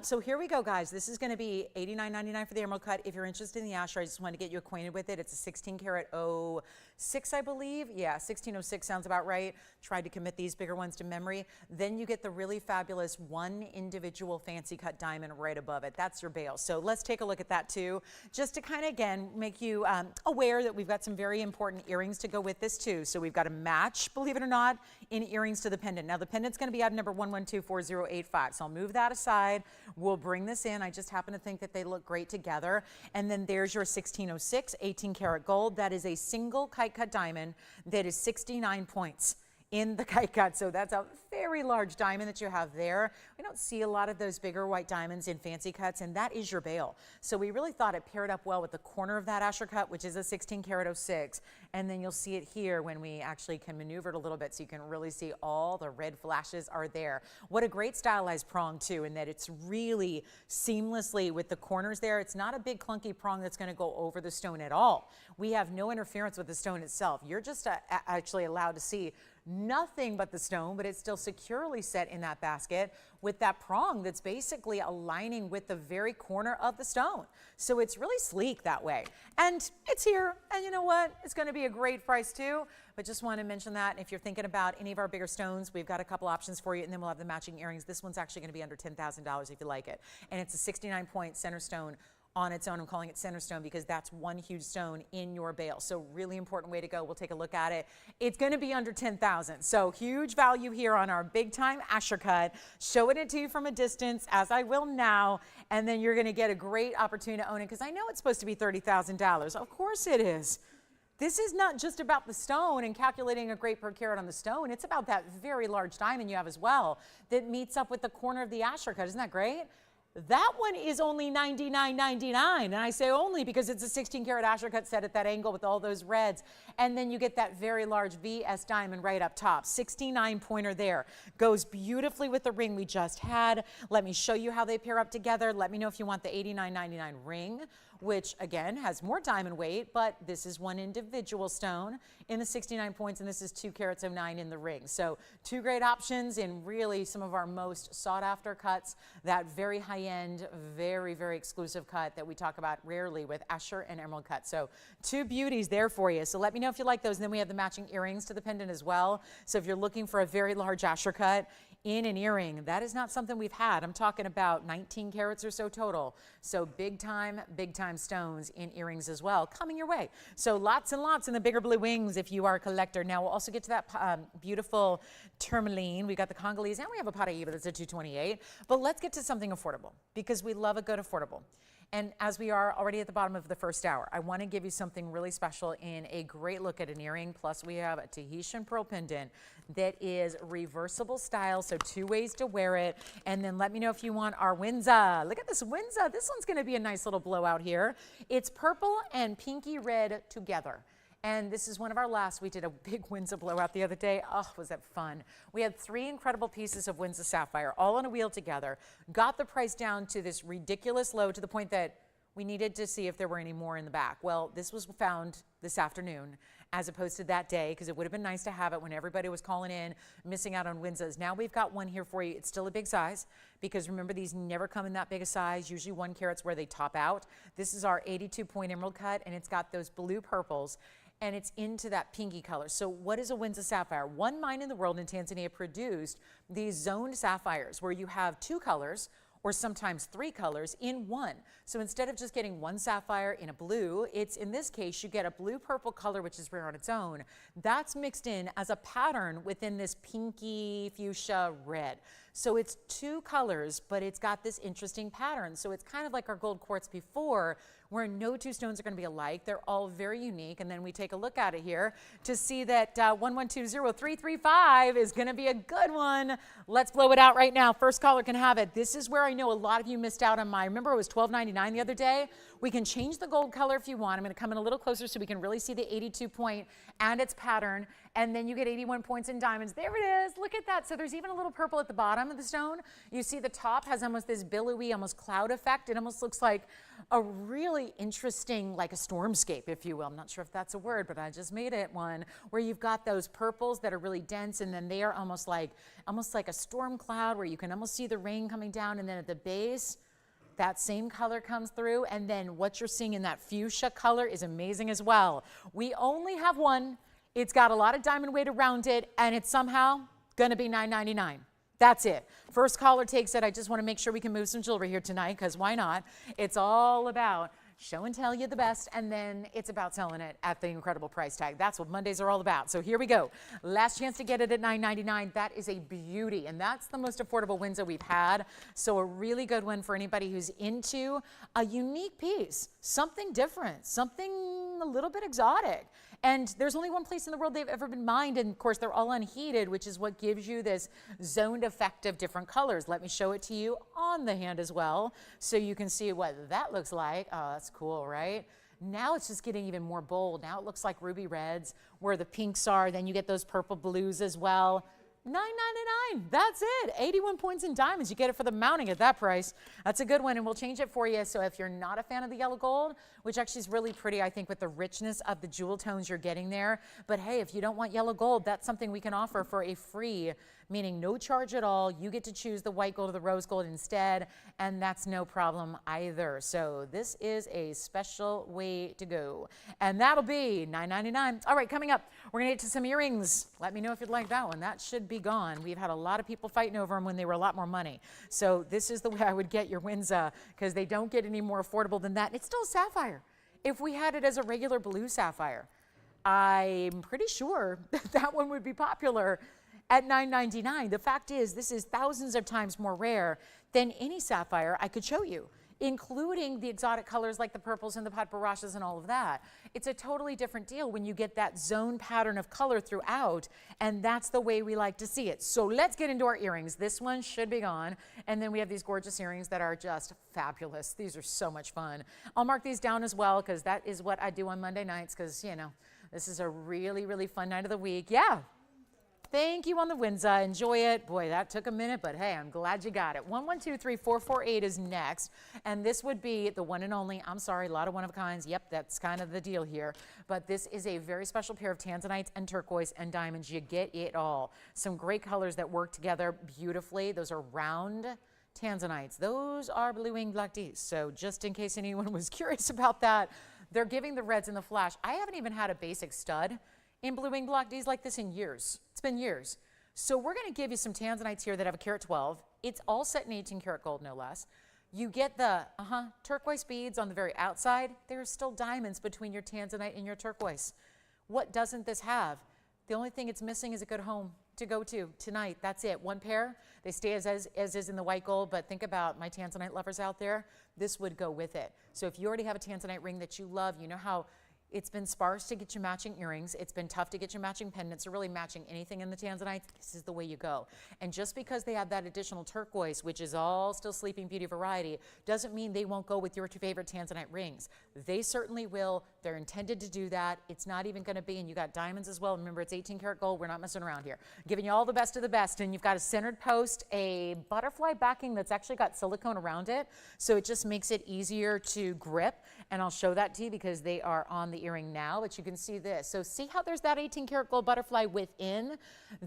So here we go, guys. This is going to be $89.99 for the emerald cut. If you're interested in the Asscher, I just want to get you acquainted with it. It's a 16 karat 06, I believe. Yeah, 1606 sounds about right. Tried to commit these bigger ones to memory. Then you get the really fabulous one individual fancy cut diamond right above it. That's your bail. So let's take a look at that too, just to kind of, again, make you aware that we've got some very important earrings to go with this too. So we've got a match, believe it or not, in earrings to the pendant. Now the pendant's going to be item number 1124085. So I'll move that aside. We'll bring this in. I just happen to think that they look great together. And then there's your 1606 18 karat gold. That is a single kite cut diamond that is 69 points in the kite cut. So that's a very large diamond that you have there. We don't see a lot of those bigger white diamonds in fancy cuts, and that is your bail. So we really thought it paired up well with the corner of that Asscher cut, which is a 16 karat 06. And then you'll see it here when we actually can maneuver it a little bit, so you can really see all the red flashes are there. What a great stylized prong too, in that it's really seamlessly with the corners there. It's not a big clunky prong that's going to go over the stone at all. We have no interference with the stone itself. You're just actually allowed to see nothing but the stone, but it's still securely set in that basket with that prong that's basically aligning with the very corner of the stone. So it's really sleek that way. And it's here, and you know what? It's going to be a great price too, but just want to mention that. And if you're thinking about any of our bigger stones, we've got a couple options for you, and then we'll have the matching earrings. This one's actually going to be under $10,000 if you like it. And it's a 69 point center stone on its own. I'm calling it center stone because that's one huge stone in your bail. So really important way to go. We'll take a look at it. It's going to be under 10,000. So huge value here on our big time Asscher cut. Showing it to you from a distance, as I will now, and then you're going to get a great opportunity to own it, because I know it's supposed to be $30,000. Of course it is. This is not just about the stone and calculating a grade per carat on the stone. It's about that very large diamond you have as well that meets up with the corner of the Asscher cut. Isn't that great? That one is only $99.99, and I say only because it's a 16 karat Asscher cut set at that angle with all those reds. And then you get that very large VS diamond right up top. 69 pointer there. Goes beautifully with the ring we just had. Let me show you how they pair up together. Let me know if you want the $89.99 ring, which again has more diamond weight, but this is one individual stone in the 69 points, and this is 2 carats 09 in the ring. So two great options in really some of our most sought after cuts, that very high end, very, very exclusive cut that we talk about rarely with Asscher and emerald cut. So two beauties there for you. So let me know if you like those. And then we have the matching earrings to the pendant as well. So if you're looking for a very large Asscher cut in an earring, that is not something we've had. I'm talking about 19 carats or so total. So big time stones in earrings as well coming your way. So lots and lots in the bigger blue wings if you are a collector. Now we'll also get to that beautiful tourmaline. We got the Congolese, and we have a paraiba that's a 228. But let's get to something affordable, because we love a good affordable. And as we are already at the bottom of the first hour, I want to give you something really special in a great look at an earring. Plus we have a Tahitian pearl pendant that is reversible style, so two ways to wear it. And then let me know if you want our Winza. Look at this Winza. This one's going to be a nice little blowout here. It's purple and pinky red together. And this is one of our last. We did a big Winza blowout the other day. Oh, was that fun. We had 3 incredible pieces of Winza sapphire all on a wheel together. Got the price down to this ridiculous low, to the point that we needed to see if there were any more in the back. Well, this was found this afternoon as opposed to that day, because it would have been nice to have it when everybody was calling in, missing out on Winzas. Now we've got one here for you. It's still a big size, because remember, these never come in that big a size. Usually 1 carat's where they top out. This is our 82 point emerald cut, and it's got those blue purples, and it's into that pinky color. So what is a Winza sapphire? One mine in the world in Tanzania produced these zoned sapphires where you have 2 colors, or sometimes 3 colors in one. So instead of just getting one sapphire in a blue, it's in this case, you get a blue purple color, which is rare on its own. That's mixed in as a pattern within this pinky fuchsia red. So it's 2 colors, but it's got this interesting pattern. So it's kind of like our gold quartz before, where no 2 stones are going to be alike. They're all very unique. And then we take a look at it here to see that 1120-335 is going to be a good one. Let's blow it out right now. First caller can have it. This is where I know a lot of you missed out on my, remember it was $12.99 the other day? We can change the gold color if you want. I'm going to come in a little closer so we can really see the 82 point and its pattern. And then you get 81 points in diamonds. There it is. Look at that. So there's even a little purple at the bottom of the stone. You see the top has almost this billowy, almost cloud effect. It almost looks like a really interesting, like a stormscape, if you will. I'm not sure if that's a word, but I just made it one, where you've got those purples that are really dense, and then they are almost like a storm cloud where you can almost see the rain coming down, and then at the base, that same color comes through, and then what you're seeing in that fuchsia color is amazing as well. We only have one. It's got a lot of diamond weight around it, and it's somehow going to be $9.99. That's it. First caller takes it. I just want to make sure we can move some jewelry here tonight, because why not? It's all about show and tell you the best, and then it's about selling it at the incredible price tag. That's what Mondays are all about. So here we go. Last chance to get it at $9.99. That is a beauty, and that's the most affordable Winza we've had. So a really good one for anybody who's into a unique piece, something different, something a little bit exotic. And there's only one place in the world they've ever been mined, and of course they're all unheated, which is what gives you this zoned effect of different colors. Let me show it to you on the hand as well, so you can see what that looks like. Oh, that's cool, right? Now it's just getting even more bold. Now it looks like ruby reds where the pinks are. Then you get those purple blues as well. $9.99. That's it. 81 points in diamonds. You get it for the mounting at that price. That's a good one, and we'll change it for you. So if you're not a fan of the yellow gold, which actually is really pretty, I think, with the richness of the jewel tones you're getting there. But hey, if you don't want yellow gold, that's something we can offer for a free, meaning no charge at all. You get to choose the white gold or the rose gold instead, and that's no problem either. So this is a special way to go, and that'll be $9.99. All right, coming up, we're gonna get to some earrings. Let me know if you'd like that one. That should be gone. We've had a lot of people fighting over them when they were a lot more money. So this is the way I would get your Winza, because they don't get any more affordable than that. It's still a sapphire. If we had it as a regular blue sapphire, I'm pretty sure that one would be popular at $9.99. The fact is, this is thousands of times more rare than any sapphire I could show you, including the exotic colors like the purples and the patbarashas and all of that. It's a totally different deal when you get that zone pattern of color throughout, and that's the way we like to see it. So let's get into our earrings. This one should be gone, and then we have these gorgeous earrings that are just fabulous. These are so much fun. I'll mark these down as well, because that is what I do on Monday nights, because, you know, this is a really, really fun night of the week. Yeah. Thank you on the Winza. Enjoy it. Boy, that took a minute, but hey, I'm glad you got it. 1123-448 is next, and this would be the one and only, I'm sorry, a lot of one of a kinds. Yep, that's kind of the deal here. But this is a very special pair of Tanzanites and turquoise and diamonds. You get it all. Some great colors that work together beautifully. Those are round Tanzanites. Those are blue-winged black Ds. So just in case anyone was curious about that, they're giving the reds in the flash. I haven't even had a basic stud in blue-winged block Ds like this in years. It's been years. So we're going to give you some Tanzanites here that have a carat 12. It's all set in 18 karat gold, no less. You get the turquoise beads on the very outside. There's still diamonds between your Tanzanite and your turquoise. What doesn't this have? The only thing it's missing is a good home to go to tonight. That's it. One pair. They stay as is in the white gold, but think about my Tanzanite lovers out there. This would go with it. So if you already have a Tanzanite ring that you love, you know how it's been sparse to get you matching earrings. It's been tough to get you matching pendants, or really matching anything in the Tanzanite. This is the way you go. And just because they have that additional turquoise, which is all still Sleeping Beauty variety, doesn't mean they won't go with your two favorite Tanzanite rings. They certainly will. They're intended to do that. It's not even going to be, and you got diamonds as well. Remember, it's 18 karat gold. We're not messing around here. Giving you all the best of the best. And you've got a centered post, a butterfly backing that's actually got silicone around it. So it just makes it easier to grip. And I'll show that to you because they are on the earring now, but you can see this. So see how there's that 18 karat gold butterfly within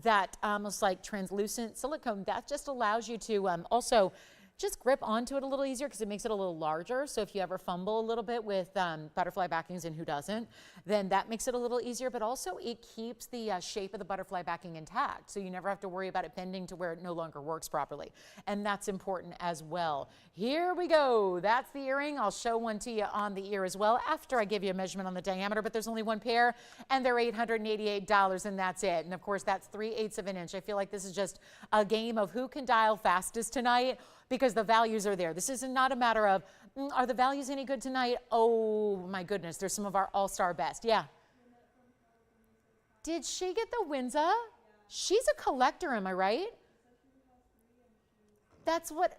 that almost like translucent silicone. That just allows you to also just grip onto it a little easier because it makes it a little larger. So if you ever fumble a little bit with butterfly backings, and who doesn't, then that makes it a little easier, but also it keeps the shape of the butterfly backing intact. So you never have to worry about it bending to where it no longer works properly. And that's important as well. Here we go. That's the earring. I'll show one to you on the ear as well after I give you a measurement on the diameter, but there's only one pair and they're $888 and that's it. And of course that's 3/8 of an inch. I feel like this is just a game of who can dial fastest tonight, because the values are there. This is not a matter of, are the values any good tonight? Oh my goodness, there's some of our all-star best. Yeah. Did she get the Winza? She's a collector, am I right? That's what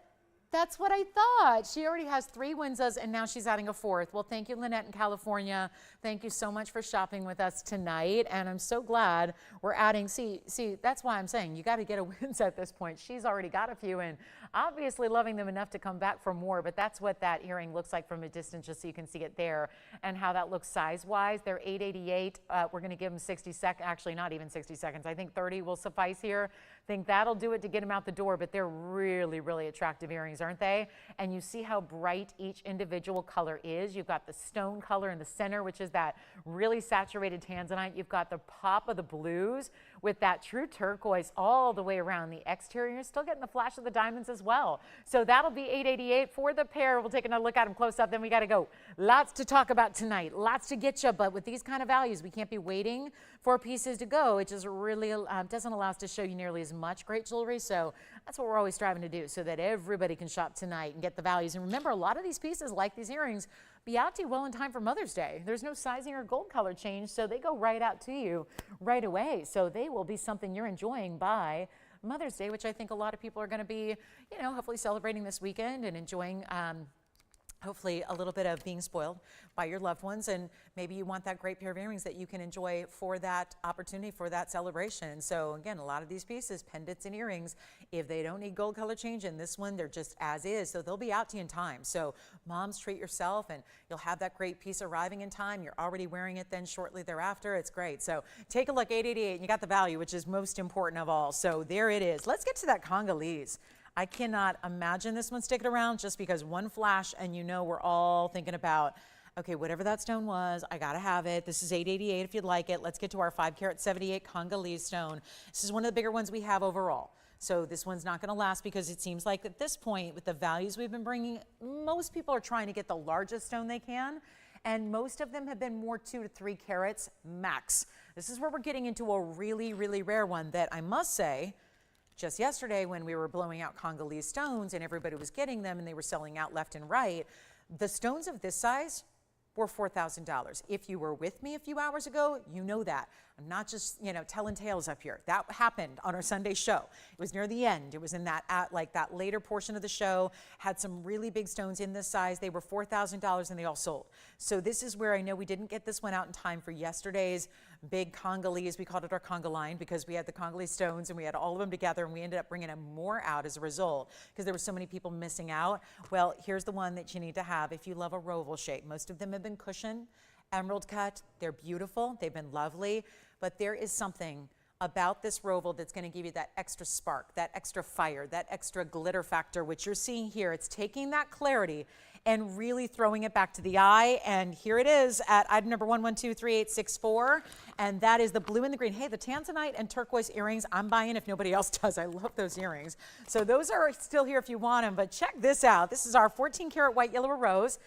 I thought. She already has 3 Winzas and now she's adding a 4th. Well, thank you, Lynette in California. Thank you so much for shopping with us tonight. And I'm so glad we're adding, see, that's why I'm saying you got to get a Winza at this point. She's already got a few and obviously loving them enough to come back for more, but that's what that earring looks like from a distance, just so you can see it there and how that looks size-wise. They're $888. We're going to give them 60 seconds, actually not even 60 seconds. I think 30 will suffice here. I think that'll do it to get them out the door, but they're really, really attractive earrings, aren't they? And you see how bright each individual color is. You've got the stone color in the center, which is that really saturated Tanzanite. You've got the pop of the blues with that true turquoise all the way around the exterior. You're still getting the flash of the diamonds as well. So that'll be $888 for the pair. We'll take another look at them close up, then we got to go. Lots to talk about tonight, lots to get you, but with these kind of values, we can't be waiting for pieces to go. It just really doesn't allow us to show you nearly as much great jewelry. So that's what we're always striving to do, so that everybody can shop tonight and get the values. And remember, a lot of these pieces, like these earrings, be out to you well in time for Mother's Day. There's no sizing or gold color change, so they go right out to you right away. So they will be something you're enjoying by Mother's Day, which I think a lot of people are going to be, hopefully celebrating this weekend and enjoying hopefully a little bit of being spoiled by your loved ones, and maybe you want that great pair of earrings that you can enjoy for that opportunity, for that celebration. So again, a lot of these pieces, pendants and earrings, if they don't need gold color change in this one, they're just as is, so they'll be out to you in time. So moms, treat yourself and you'll have that great piece arriving in time. You're already wearing it then shortly thereafter. It's great. So take a look, $888, and you got the value, which is most important of all. So there it is. Let's get to that Congolese. I cannot imagine this one sticking around, just because one flash and we're all thinking about, okay, whatever that stone was, I gotta have it. This is $888 if you'd like it. Let's get to our 5-carat 78 Congolese stone. This is one of the bigger ones we have overall. So this one's not gonna last, because it seems like at this point, with the values we've been bringing, most people are trying to get the largest stone they can. And most of them have been more 2 to 3 carats max. This is where we're getting into a really, really rare one that I must say, just yesterday when we were blowing out Congolese stones and everybody was getting them and they were selling out left and right, the stones of this size were $4,000. If you were with me a few hours ago, you know that. I'm not just, telling tales up here. That happened on our Sunday show. It was near the end. It was in that, that later portion of the show, had some really big stones in this size. They were $4,000 and they all sold. So this is where I know we didn't get this one out in time for yesterday's big Congolese. We called it our Congo line because we had the Congolese stones and we had all of them together, and we ended up bringing more out as a result because there were so many people missing out. Well, here's the one that you need to have if you love a roval shape. Most of them have been cushion, emerald cut. They're beautiful. They've been lovely. But there is something about this roval that's going to give you that extra spark, that extra fire, that extra glitter factor, which you're seeing here. It's taking that clarity and really throwing it back to the eye. And here it is at item number 11238664. And that is the blue and the green. Hey, the Tanzanite and turquoise earrings, I'm buying if nobody else does. I love those earrings. So those are still here if you want them. But check this out. This is our 14-karat white, yellow, or rose.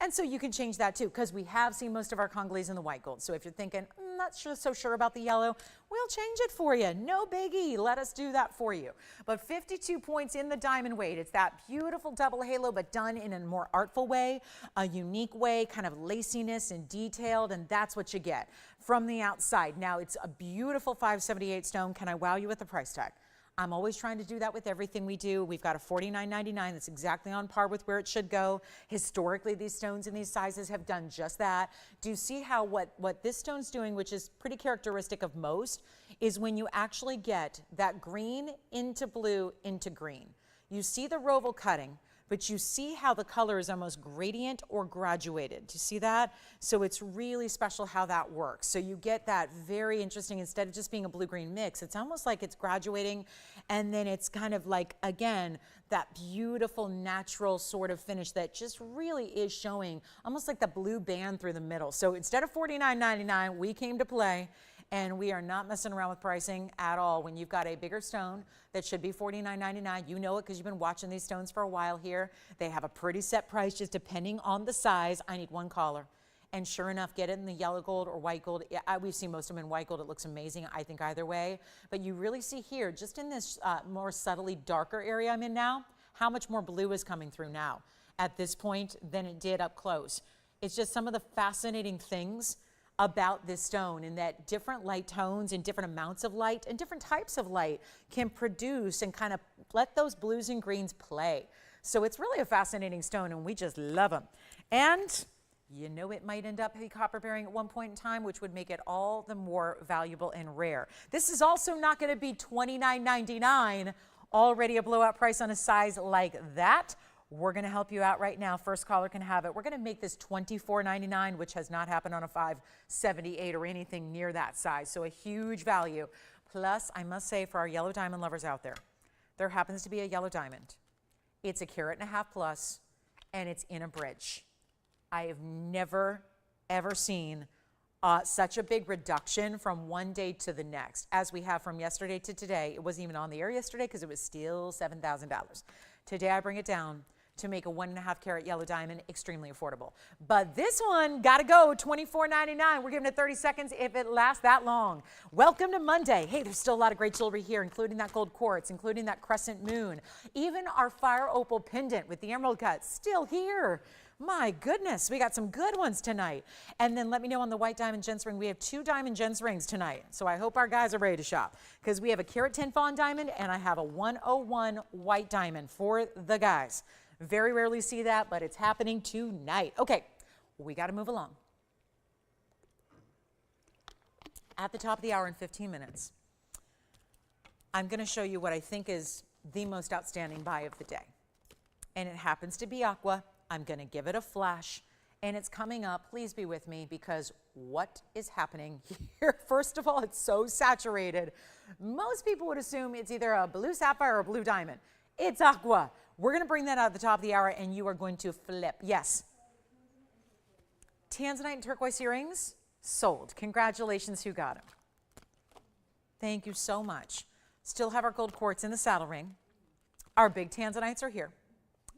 And so you can change that too, because we have seen most of our Congolese in the white gold. So if you're thinking, I'm not so sure about the yellow, we'll change it for you. No biggie. Let us do that for you. But 52 points in the diamond weight. It's that beautiful double halo, but done in a more artful way, a unique way, kind of laciness and detailed, and that's what you get from the outside. Now, it's a beautiful 578 stone. Can I wow you with the price tag? I'm always trying to do that with everything we do. We've got a $49.99 that's exactly on par with where it should go. Historically, these stones in these sizes have done just that. Do you see how what this stone's doing, which is pretty characteristic of most, is when you actually get that green into blue into green. You see the roval cutting. but you see how the color is almost gradient or graduated. Do you see that? So it's really special how that works. So you get that very interesting, instead of just being a blue-green mix, it's almost like it's graduating, and then it's kind of like, again, that beautiful natural sort of finish that just really is showing almost like the blue band through the middle. So instead of $49.99, we came to play, and we are not messing around with pricing at all. When you've got a bigger stone that should be $49.99, you know it because you've been watching these stones for a while here. They have a pretty set price just depending on the size. I need one caller. And sure enough, get it in the yellow gold or white gold. We've seen most of them in white gold. It looks amazing, I think, either way. But you really see here, just in this more subtly darker area I'm in now, how much more blue is coming through now at this point than it did up close. It's just some of the fascinating things about this stone, in that different light tones and different amounts of light and different types of light can produce and kind of let those blues and greens play. So it's really a fascinating stone, and we just love them. And you know it might end up copper bearing at one point in time, which would make it all the more valuable and rare. This is also not going to be $29.99, already a blowout price on a size like that. We're going to help you out right now. First caller can have it. We're going to make this $24.99, which has not happened on a 578 or anything near that size. So a huge value. Plus, I must say, for our yellow diamond lovers out there, there happens to be a yellow diamond. It's 1.5 carats plus, and it's in a bridge. I have never, ever seen such a big reduction from one day to the next as we have from yesterday to today. It wasn't even on the air yesterday because it was still $7,000. Today I bring it down to make a 1.5 carat yellow diamond extremely affordable. But this one got to go $24.99. We're giving it 30 seconds if it lasts that long. Welcome to Monday. Hey, there's still a lot of great jewelry here, including that gold quartz, including that crescent moon, even our fire opal pendant with the emerald cut still here. My goodness, we got some good ones tonight. And then let me know on the white diamond gents ring. We have 2 diamond gents rings tonight. So I hope our guys are ready to shop, because we have a carat 10 fawn diamond and I have a 101 white diamond for the guys. Very rarely see that, but it's happening tonight. Okay, we got to move along. At the top of the hour in 15 minutes, I'm going to show you what I think is the most outstanding buy of the day. And it happens to be aqua. I'm going to give it a flash, and it's coming up. Please be with me, because what is happening here? First of all, it's so saturated. Most people would assume it's either a blue sapphire or a blue diamond. It's aqua. We're going to bring that out at the top of the hour, and you are going to flip. Yes. Tanzanite and turquoise earrings sold. Congratulations, who got them? Thank you so much. Still have our gold quartz in the saddle ring. Our big Tanzanites are here.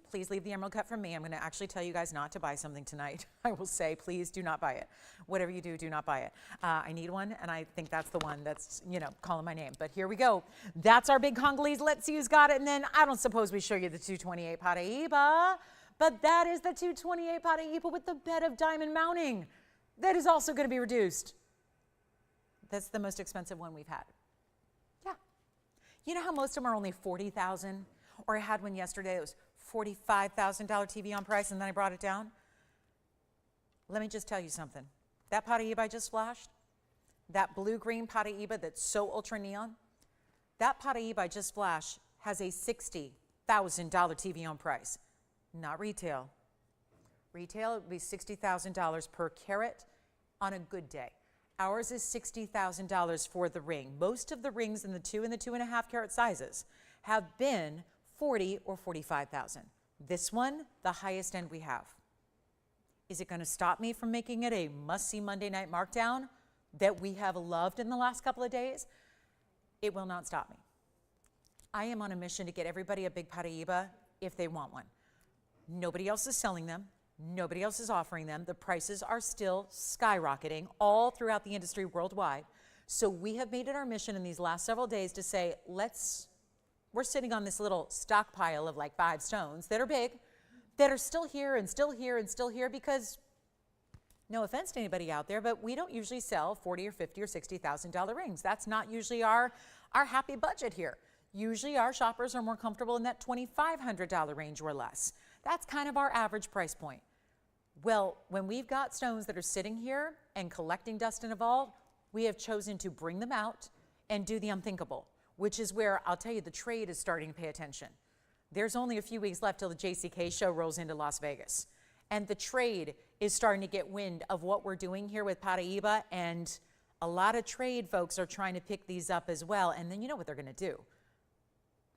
Please leave the emerald cut from me. I'm going to actually tell you guys not to buy something tonight. I will say, please do not buy it. Whatever you do, do not buy it. I need one, and I think that's the one that's, you know, calling my name. But here we go. That's our big Congolese. Let's see who's got it. And then I don't suppose we show you the 228 paraiba, but that is the 228 paraiba with the bed of diamond mounting. That is also going to be reduced. That's the most expensive one we've had. Yeah. You know how most of them are only $40,000? Or I had one yesterday that was $45,000 TVON price, and then I brought it down. Let me just tell you something. That paraiba I just flashed, that blue-green paraiba that's so ultra neon, that paraiba I just flashed has a $60,000 TVON price, not retail. Retail would be $60,000 per carat on a good day. Ours is $60,000 for the ring. Most of the rings in the 2 and the 2.5 carat sizes have been $40,000 or $45,000. This one, the highest end we have. Is it going to stop me from making it a must-see Monday night markdown that we have loved in the last couple of days? It will not stop me. I am on a mission to get everybody a big paraiba if they want one. Nobody else is selling them. Nobody else is offering them. The prices are still skyrocketing all throughout the industry worldwide. So we have made it our mission in these last several days to say, we're sitting on this little stockpile of like 5 stones that are big, that are still here and still here and still here, because no offense to anybody out there, but we don't usually sell $40,000 or $50,000 or $60,000 rings. That's not usually our happy budget here. Usually our shoppers are more comfortable in that $2,500 range or less. That's kind of our average price point. Well, when we've got stones that are sitting here and collecting dust and evolve, we have chosen to bring them out and do the unthinkable, which is where I'll tell you the trade is starting to pay attention. There's only a few weeks left till the JCK show rolls into Las Vegas. And the trade is starting to get wind of what we're doing here with paraiba, and a lot of trade folks are trying to pick these up as well. And then you know what they're going to do.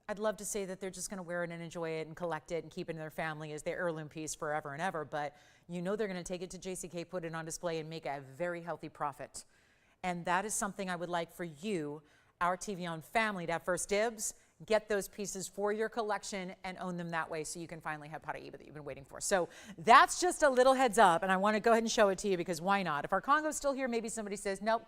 I'd love to say that they're just going to wear it and enjoy it and collect it and keep it in their family as their heirloom piece forever and ever. But you know they're going to take it to JCK, put it on display, and make a very healthy profit. And that is something I would like for you, our TVON family, to have first dibs, get those pieces for your collection and own them that way so you can finally have paraiba that you've been waiting for. So that's just a little heads up, and I want to go ahead and show it to you because why not? If our Congo's still here, maybe somebody says, nope,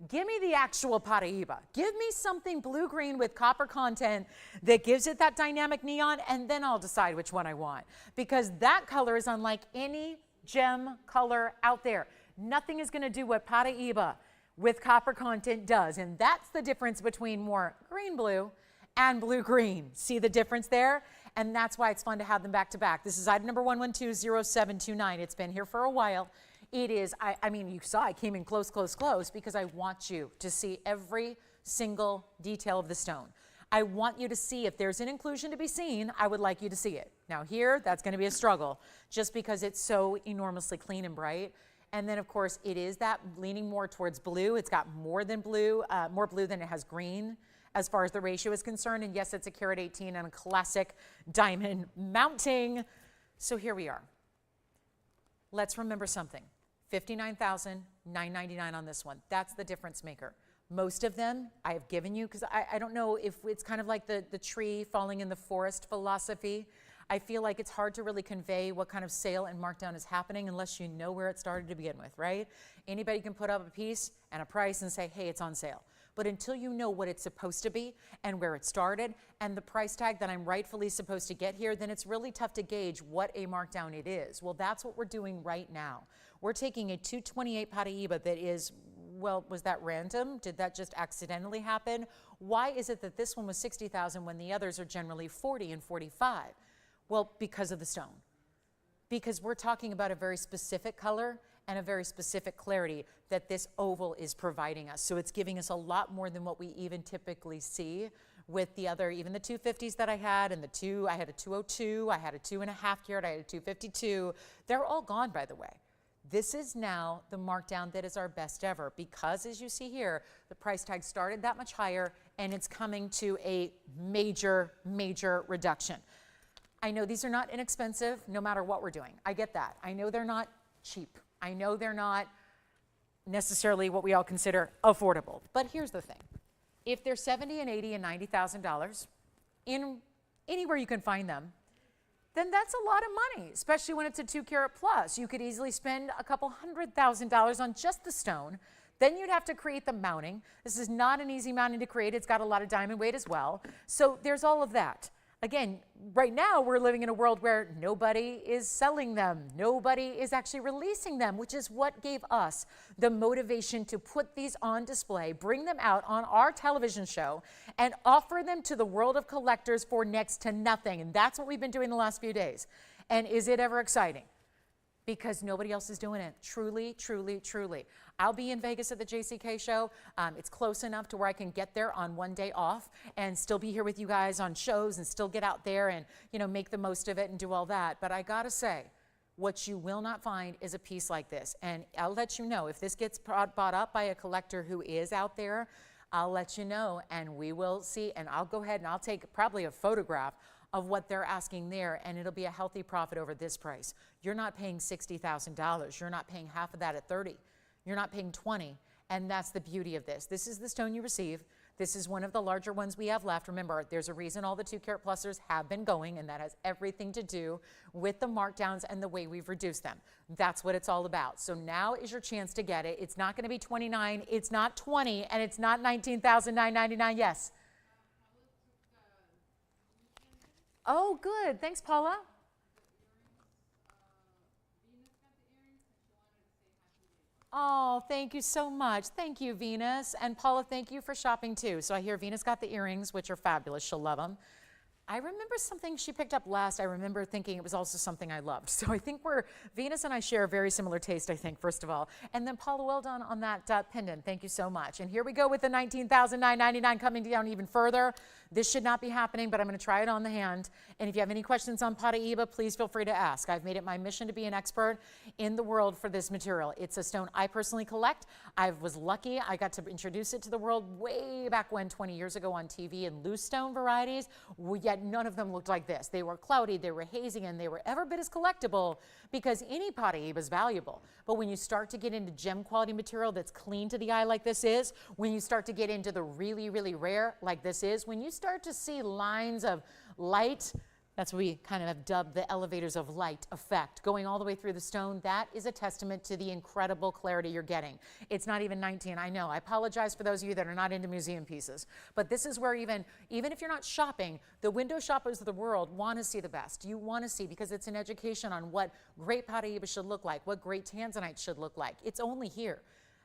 give me the actual paraiba. Give me something blue-green with copper content that gives it that dynamic neon, and then I'll decide which one I want. Because that color is unlike any gem color out there. Nothing is going to do what paraiba with copper content does, and that's the difference between more green-blue and blue-green. See the difference there? And that's why it's fun to have them back-to-back. This is item number 1120729. It's been here for a while. It is, I mean, you saw I came in close, close, close because I want you to see every single detail of the stone. I want you to see if there's an inclusion to be seen, I would like you to see it. Now here, that's going to be a struggle just because it's so enormously clean and bright. And then, of course, it is that leaning more towards blue. It's got more blue than it has green as far as the ratio is concerned. And yes, it's a carat 18 and a classic diamond mounting. So here we are. Let's remember something. $59,999 on this one. That's the difference maker. Most of them I have given you because I don't know if it's kind of like the tree falling in the forest philosophy. I feel like it's hard to really convey what kind of sale and markdown is happening unless you know where it started to begin with, right? Anybody can put up a piece and a price and say, hey, it's on sale. But until you know what it's supposed to be and where it started and the price tag that I'm rightfully supposed to get here, then it's really tough to gauge what a markdown it is. Well, that's what we're doing right now. We're taking a 228 paraiba that is, well, was that random? Did that just accidentally happen? Why is it that this one was 60,000 when the others are generally 40 and 45? Well, because of the stone. Because we're talking about a very specific color and a very specific clarity that this oval is providing us. So it's giving us a lot more than what we even typically see with the other, even the 250s that I had, and I had a 202, I had a 2.5 carat, I had a 252. They're all gone, by the way. This is now the markdown that is our best ever because, as you see here, the price tag started that much higher and it's coming to a major, major reduction. I know these are not inexpensive no matter what we're doing. I get that. I know they're not cheap. I know they're not necessarily what we all consider affordable. But here's the thing. If they're $70,000 and $80,000 and $90,000 in anywhere you can find them, then that's a lot of money, especially when it's a 2 carat plus. You could easily spend a couple $100,000 on just the stone. Then you'd have to create the mounting. This is not an easy mounting to create. It's got a lot of diamond weight as well. So there's all of that. Again, right now we're living in a world where nobody is selling them. Nobody is actually releasing them, which is what gave us the motivation to put these on display, bring them out on our television show, and offer them to the world of collectors for next to nothing. And that's what we've been doing the last few days. And is it ever exciting? Because nobody else is doing it. Truly, truly, truly. I'll be in Vegas at the JCK show. It's close enough to where I can get there on one day off and still be here with you guys on shows and still get out there and, you know, make the most of it and do all that. But I gotta say, what you will not find is a piece like this. And I'll let you know if this gets bought up by a collector who is out there, I'll let you know and we will see. And I'll go ahead and I'll take probably a photograph of what they're asking there, and it'll be a healthy profit over this price. You're not paying $60,000. You're not paying half of that at 30. You're not paying 20, and that's the beauty of this. This is the stone you receive. This is one of the larger ones we have left. Remember, there's a reason all the 2 carat plusers have been going, and that has everything to do with the markdowns and the way we've reduced them. That's what it's all about. So now is your chance to get it. It's not going to be 29, it's not 20, and it's not $19,999. Yes. Oh, good. Thanks, Paula. Oh, thank you so much. Thank you, Venus. And Paula, thank you for shopping too. So I hear Venus got the earrings, which are fabulous. She'll love them. I remember something she picked up last. I remember thinking it was also something I loved. So I think Venus and I share a very similar taste, I think, first of all. And then Paula, well done on that pendant. Thank you so much. And here we go with the $19,999 coming down even further. This should not be happening, but I'm going to try it on the hand. And if you have any questions on paraiba, please feel free to ask. I've made it my mission to be an expert in the world for this material. It's a stone I personally collect. I was lucky. I got to introduce it to the world way back when, 20 years ago on TV, in loose stone varieties, yet none of them looked like this. They were cloudy, they were hazy, and they were every bit as collectible because any paraiba is valuable. But when you start to get into gem quality material that's clean to the eye like this is, when you start to get into the really, really rare like this is, when you start to see lines of light, that's what we kind of have dubbed the elevators of light effect going all the way through the stone. That is a testament to the incredible clarity you're getting. It's not even 19, I know. I apologize for those of you that are not into museum pieces. But this is where even if you're not shopping, the window shoppers of the world want to see the best. You want to see, because it's an education on what great paraiba should look like, what great Tanzanite should look like. It's only here.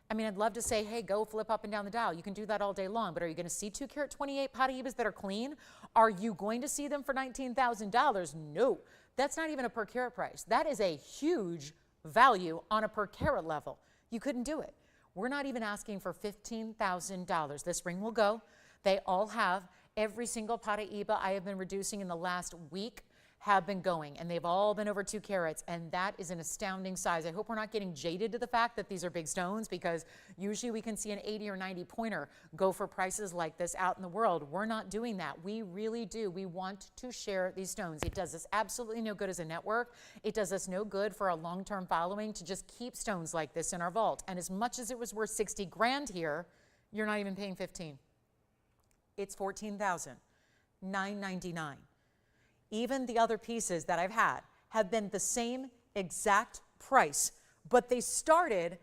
I mean, I'd love to say, hey, go flip up and down the dial. You can do that all day long, but are you going to see 2 carat 28 paraibas that are clean? Are you going to see them for $19,000? No, that's not even a per carat price. That is a huge value on a per carat level. You couldn't do it. We're not even asking for $15,000. This ring will go. They all have. Every single paraiba I have been reducing in the last week have been going, and they've all been over 2 carats, and that is an astounding size. I hope we're not getting jaded to the fact that these are big stones, because usually we can see an 80 or 90 pointer go for prices like this out in the world. We're not doing that. We really do. We want to share these stones. It does us absolutely no good as a network. It does us no good for a long-term following to just keep stones like this in our vault. And as much as it was worth 60 grand here, you're not even paying 15. It's $14,999. Even the other pieces that I've had have been the same exact price, but they started,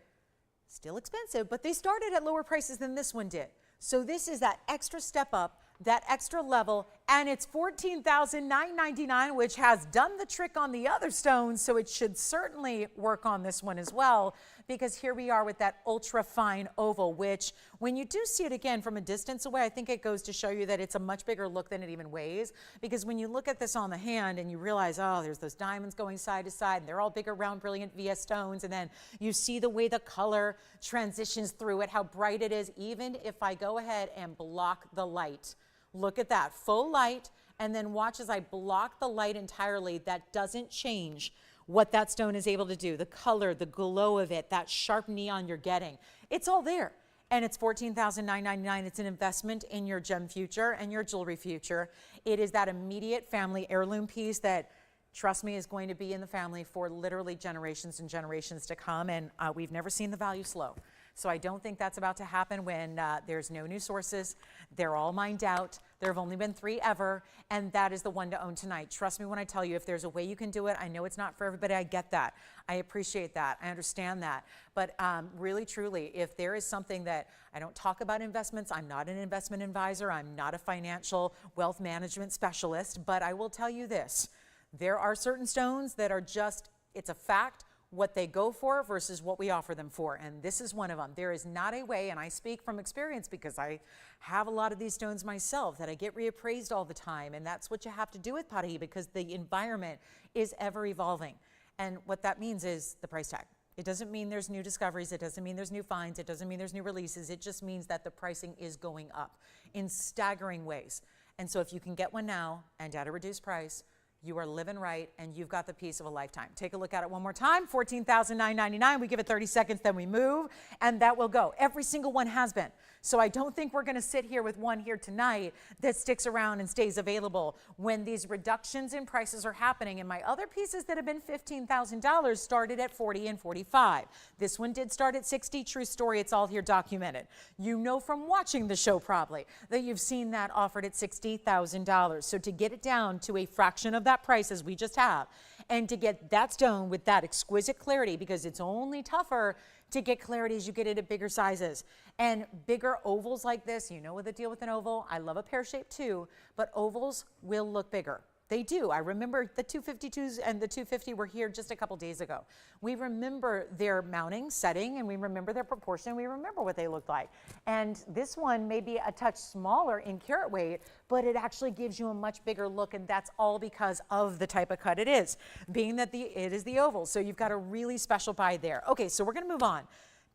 still expensive, but they started at lower prices than this one did. So this is that extra step up, that extra level, and it's $14,999, which has done the trick on the other stones, so it should certainly work on this one as well, because here we are with that ultra fine oval, which when you do see it again from a distance away, I think it goes to show you that it's a much bigger look than it even weighs, because when you look at this on the hand and you realize, oh, there's those diamonds going side to side, and they're all bigger, round, brilliant VS stones, and then you see the way the color transitions through it, how bright it is. Even if I go ahead and block the light, look at that, full light, and then watch as I block the light entirely. That doesn't change what that stone is able to do. The color, the glow of it, that sharp neon you're getting, it's all there. And it's $14,999. It's an investment in your gem future and your jewelry future. It is that immediate family heirloom piece that, trust me, is going to be in the family for literally generations and generations to come. And we've never seen the value slow. So I don't think that's about to happen when there's no new sources. They're all mined out. There have only been 3 ever, and that is the one to own tonight. Trust me when I tell you, if there's a way you can do it, I know it's not for everybody. I get that. I appreciate that. I understand that. But really, truly, if there is something that I don't talk about investments, I'm not an investment advisor. I'm not a financial wealth management specialist, but I will tell you this. There are certain stones that are just, it's a fact, what they go for versus what we offer them for, and this is one of them. There is not a way, and I speak from experience because I have a lot of these stones myself, that I get reappraised all the time, and that's what you have to do with paraiba, because the environment is ever evolving, and what that means is the price tag. It doesn't mean there's new discoveries, it doesn't mean there's new finds, it doesn't mean there's new releases, it just means that the pricing is going up in staggering ways. And so if you can get one now and at a reduced price, you are living right, and you've got the piece of a lifetime. Take a look at it one more time. $14,999. We give it 30 seconds, then we move, and that will go. Every single one has been. So I don't think we're going to sit here with one here tonight that sticks around and stays available when these reductions in prices are happening. And my other pieces that have been $15,000 started at $40 and $45. This one did start at $60. True story. It's all here documented. You know from watching the show probably that you've seen that offered at $60,000. So to get it down to a fraction of that price as we just have, and to get that stone with that exquisite clarity, because it's only tougher to get clarity as you get into bigger sizes and bigger ovals like this. You know what the deal with an oval. I love a pear shape too, but ovals will look bigger. They do. I remember the 252s and the 250 were here just a couple days ago. We remember their mounting, setting, and we remember their proportion. We remember what they looked like. And this one may be a touch smaller in carat weight, but it actually gives you a much bigger look, and that's all because of the type of cut it is, being that it is the oval. So you've got a really special buy there. Okay, so we're going to move on.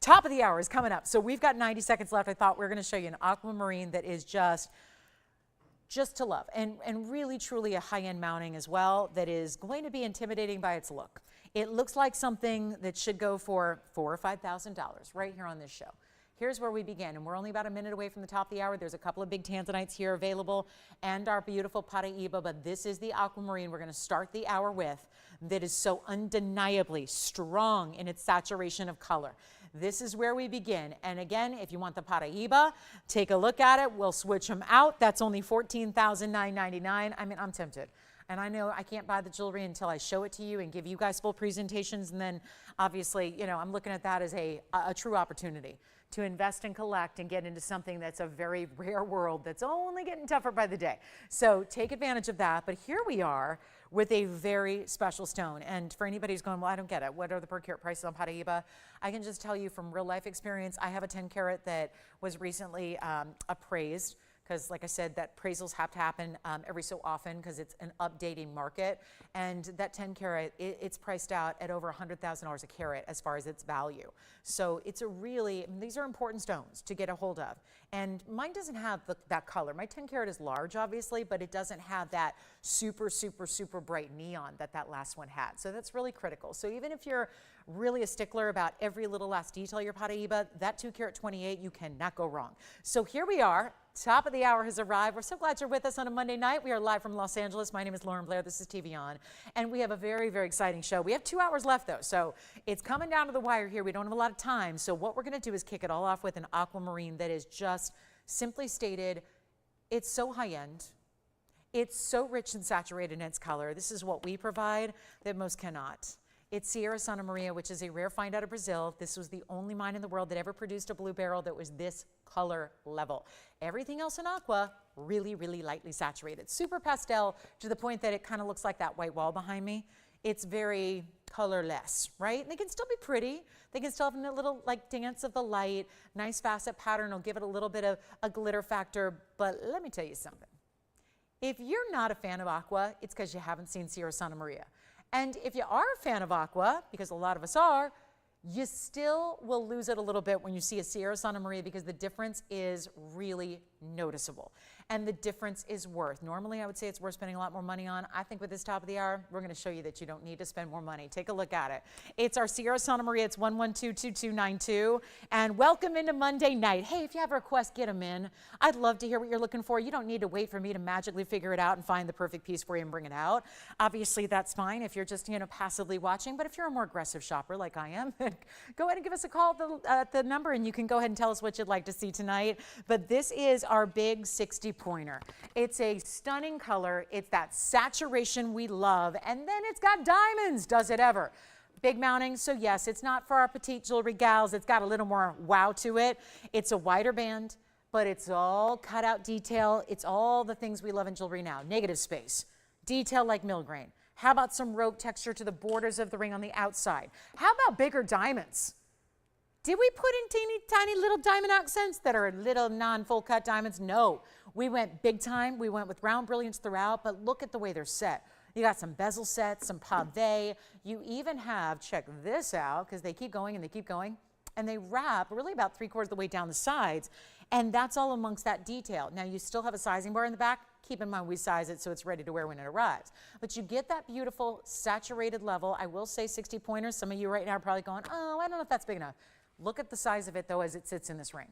Top of the hour is coming up. So we've got 90 seconds left. I thought we were going to show you an aquamarine that is just just to love, and really truly a high-end mounting as well that is going to be intimidating by its look. It looks like something that should go for $4,000 or $5,000 right here on this show. Here's where we begin, and we're only about a minute away from the top of the hour. There's a couple of big Tanzanites here available and our beautiful paraiba, but this is the aquamarine we're going to start the hour with that is so undeniably strong in its saturation of color. This is where we begin. And again, if you want the paraiba, take a look at it. We'll switch them out. That's only $14,999. I mean, I'm tempted. And I know I can't buy the jewelry until I show it to you and give you guys full presentations. And then obviously, you know, I'm looking at that as a true opportunity to invest and collect and get into something that's a very rare world that's only getting tougher by the day. So take advantage of that. But here we are with a very special stone. And for anybody who's going, well, I don't get it. What are the per carat prices on paraiba? I can just tell you from real life experience, I have a 10 carat that was recently appraised. Because like I said, that appraisals have to happen every so often because it's an updating market. And that 10 carat, it's priced out at over $100,000 a carat as far as its value. So it's a really, I mean, these are important stones to get a hold of. And mine doesn't have that color. My 10 carat is large, obviously, but it doesn't have that super, super, super bright neon that last one had. So that's really critical. So even if you're really a stickler about every little last detail of your paraiba, that 2 carat 28, you cannot go wrong. So here we are. Top of the hour has arrived. We're so glad you're with us on a Monday night. We are live from Los Angeles. My name is Lauren Blair. This is TVON. And we have a very, very exciting show. We have 2 hours left, though. So it's coming down to the wire here. We don't have a lot of time. So what we're going to do is kick it all off with an aquamarine that is just simply stated, it's so high-end. It's so rich and saturated in its color. This is what we provide that most cannot. It's Sierra Santa Maria, which is a rare find out of Brazil. This was the only mine in the world that ever produced a blue beryl that was this color level. Everything else in aqua, really, really lightly saturated. Super pastel to the point that it kind of looks like that white wall behind me. It's very colorless, right? And they can still be pretty. They can still have a little like dance of the light. Nice facet pattern will give it a little bit of a glitter factor. But let me tell you something. If you're not a fan of aqua, it's because you haven't seen Sierra Santa Maria. And if you are a fan of aqua, because a lot of us are, you still will lose it a little bit when you see a Sierra Santa Maria because the difference is really noticeable. And the difference is worth. Normally, I would say it's worth spending a lot more money on. I think with this top of the hour, we're going to show you that you don't need to spend more money. Take a look at it. It's our Sierra Santa Maria. It's 1122292. And welcome into Monday night. Hey, if you have a request, get them in. I'd love to hear what you're looking for. You don't need to wait for me to magically figure it out and find the perfect piece for you and bring it out. Obviously, that's fine if you're just, you know, passively watching. But if you're a more aggressive shopper like I am, go ahead and give us a call at the number, and you can go ahead and tell us what you'd like to see tonight. But this is our big 60 pointer. It's a stunning color. It's that saturation we love. And then it's got diamonds. Does it ever? Big mounting. So yes, it's not for our petite jewelry gals. It's got a little more wow to it. It's a wider band, but it's all cut out detail. It's all the things we love in jewelry now. Negative space, detail like mill grain. How about some rope texture to the borders of the ring on the outside? How about bigger diamonds? Did we put in teeny tiny little diamond accents that are little non-full cut diamonds? No. We went big time. We went with round brilliance throughout, but look at the way they're set. You got some bezel sets, some pave. You even have, check this out, because they keep going and they keep going, and they wrap really about 3/4 of the way down the sides, and that's all amongst that detail. Now, you still have a sizing bar in the back. Keep in mind, we size it so it's ready to wear when it arrives. But you get that beautiful saturated level. I will say 60 pointers. Some of you right now are probably going, oh, I don't know if that's big enough. Look at the size of it, though, as it sits in this ring.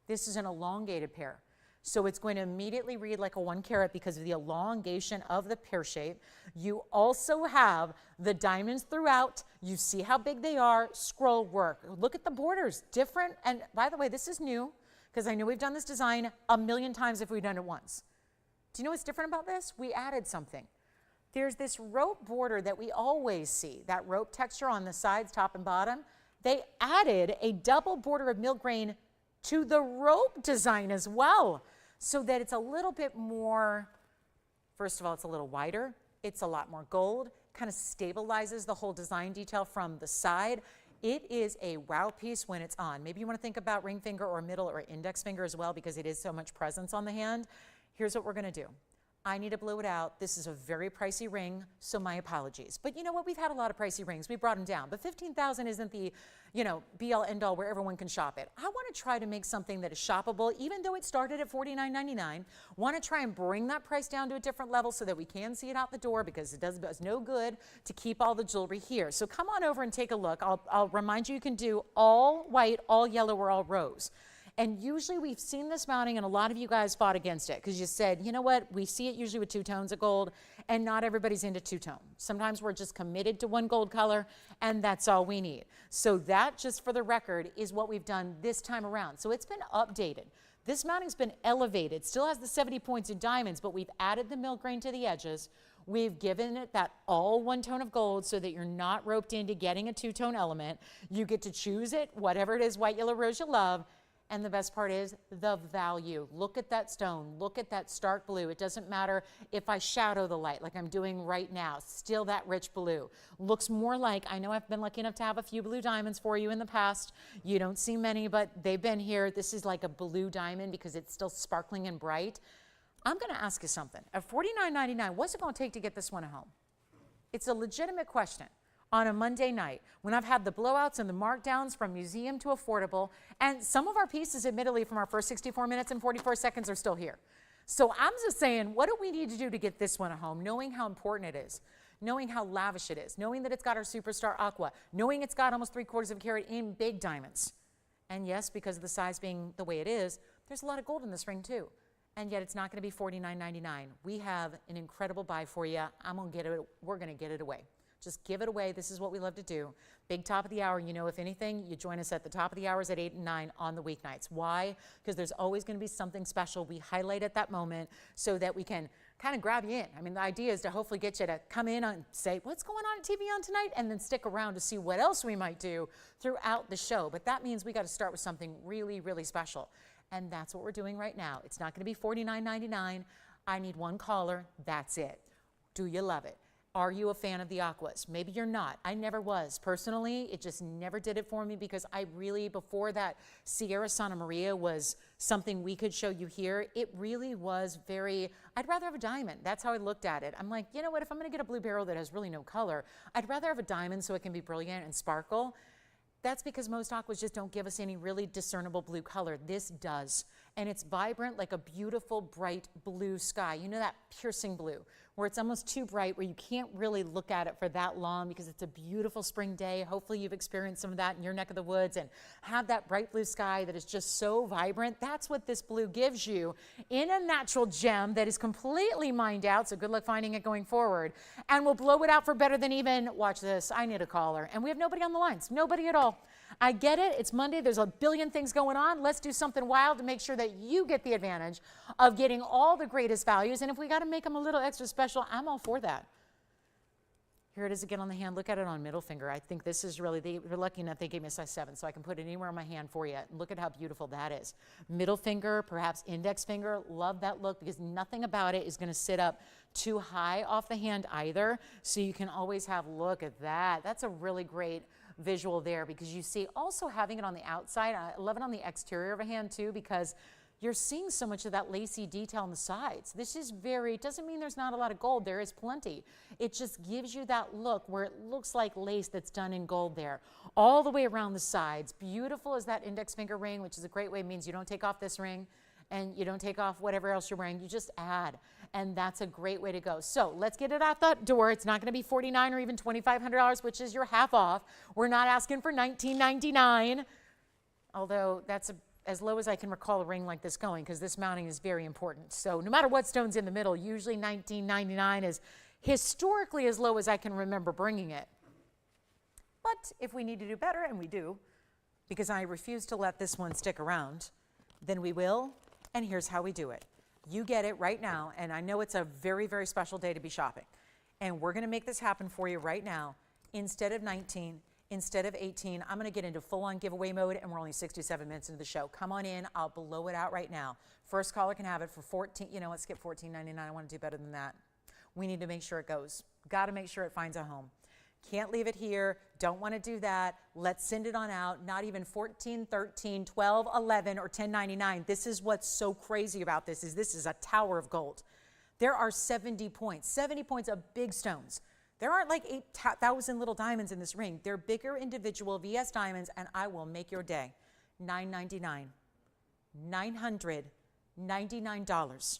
This is an elongated pair. So it's going to immediately read like a 1 carat because of the elongation of the pear shape. You also have the diamonds throughout. You see how big they are. Scroll work. Look at the borders. Different. And by the way, this is new because I know we've done this design a million times if we've done it once. Do you know what's different about this? We added something. There's this rope border that we always see, that rope texture on the sides, top and bottom. They added a double border of mill grain to the rope design as well, so that it's a little bit more, first of all, it's a little wider. It's a lot more gold, kind of stabilizes the whole design detail from the side. It is a wow piece when it's on. Maybe you want to think about ring finger or middle or index finger as well because it is so much presence on the hand. Here's what we're going to do. I need to blow it out. This is a very pricey ring, so my apologies. But you know what? We've had a lot of pricey rings. We brought them down. But $15,000 isn't the, be-all, end-all where everyone can shop it. I want to try to make something that is shoppable, even though it started at $49.99. Want to try and bring that price down to a different level so that we can see it out the door, because it does no good to keep all the jewelry here. So come on over and take a look. I'll remind you, you can do all white, all yellow, or all rose. And usually we've seen this mounting, and a lot of you guys fought against it because you said, you know what, we see it usually with 2 tones of gold, and not everybody's into 2-tone. Sometimes we're just committed to one gold color, and that's all we need. So that, just for the record, is what we've done this time around. So it's been updated. This mounting's been elevated, still has the 70 points in diamonds, but we've added the mill grain to the edges. We've given it that all 1 tone of gold so that you're not roped into getting a 2-tone element. You get to choose it, whatever it is, white, yellow, rose you love. And the best part is the value. Look at that stone. Look at that stark blue. It doesn't matter if I shadow the light like I'm doing right now. Still that rich blue. Looks more like, I know I've been lucky enough to have a few blue diamonds for you in the past. You don't see many, but they've been here. This is like a blue diamond because it's still sparkling and bright. I'm going to ask you something. At $49.99, what's it going to take to get this one at home? It's a legitimate question. On a Monday night, when I've had the blowouts and the markdowns from museum to affordable, and some of our pieces, admittedly, from our first 64 minutes and 44 seconds are still here. So I'm just saying, what do we need to do to get this one at home, knowing how important it is, knowing how lavish it is, knowing that it's got our superstar aqua, knowing it's got almost 3/4 of a carat in big diamonds. And yes, because of the size being the way it is, there's a lot of gold in this ring too. And yet it's not going to be $49.99. We have an incredible buy for you. We're going to get it away. Just give it away. This is what we love to do. Big top of the hour. You know, if anything, you join us at the top of the hours at 8 and 9 on the weeknights. Why? Because there's always going to be something special we highlight at that moment so that we can kind of grab you in. I mean, the idea is to hopefully get you to come in and say, what's going on at TVON tonight? And then stick around to see what else we might do throughout the show. But that means we got to start with something really, really special. And that's what we're doing right now. It's not going to be $49.99. I need 1 caller. That's it. Do you love it? Are you a fan of the aquas? Maybe you're not. I never was. Personally, it just never did it for me because I really, before that Sierra Santa Maria was something we could show you here, it really was very, I'd rather have a diamond. That's how I looked at it. I'm like, you know what, if I'm gonna get a blue barrel that has really no color, I'd rather have a diamond so it can be brilliant and sparkle. That's because most aquas just don't give us any really discernible blue color. This does. And it's vibrant like a beautiful, bright blue sky. You know that piercing blue, where it's almost too bright, where you can't really look at it for that long because it's a beautiful spring day. Hopefully you've experienced some of that in your neck of the woods and have that bright blue sky that is just so vibrant. That's what this blue gives you in a natural gem that is completely mined out. So good luck finding it going forward. And we'll blow it out for better than even, watch this, I need a caller. And we have nobody on the lines, nobody at all. I get it. It's Monday. There's a billion things going on. Let's do something wild to make sure that you get the advantage of getting all the greatest values. And if we got to make them a little extra special, I'm all for that. Here it is again on the hand. Look at it on middle finger. I think this is really, they're lucky enough they gave me a size 7, so I can put it anywhere on my hand for you. Look at how beautiful that is. Middle finger, perhaps index finger. Love that look because nothing about it is going to sit up too high off the hand either. So you can always have, look at that. That's a really great visual there because you see also having it on the outside. I love it on the exterior of a hand too because you're seeing so much of that lacy detail on the sides. This is it doesn't mean there's not a lot of gold. There is plenty. It just gives you that look where it looks like lace that's done in gold there. All the way around the sides. Beautiful as that index finger ring, which is a great way. It means you don't take off this ring and you don't take off whatever else you're wearing. You just add. And that's a great way to go. So let's get it out that door. It's not going to be $4,900 or even $2,500, which is your half off. We're not asking for $19.99, although that's as low as I can recall a ring like this going because this mounting is very important. So no matter what stone's in the middle, usually $19.99 is historically as low as I can remember bringing it. But if we need to do better, and we do, because I refuse to let this one stick around, then we will, and here's how we do it. You get it right now, and I know it's a very, very special day to be shopping. And we're gonna make this happen for you right now. Instead of 19, instead of 18, I'm gonna get into full-on giveaway mode, and we're only 67 minutes into the show. Come on in, I'll blow it out right now. First caller can have it for 14, you know what, skip $14.99, I wanna do better than that. We need to make sure it goes. Gotta make sure it finds a home. Can't leave it here, don't wanna do that. Let's send it on out, not even 14, 13, 12, 11, or $10.99. This is what's so crazy about this is a tower of gold. There are 70 points of big stones. There aren't like 8,000 little diamonds in this ring. They're bigger individual VS diamonds, and I will make your day. $999. $999.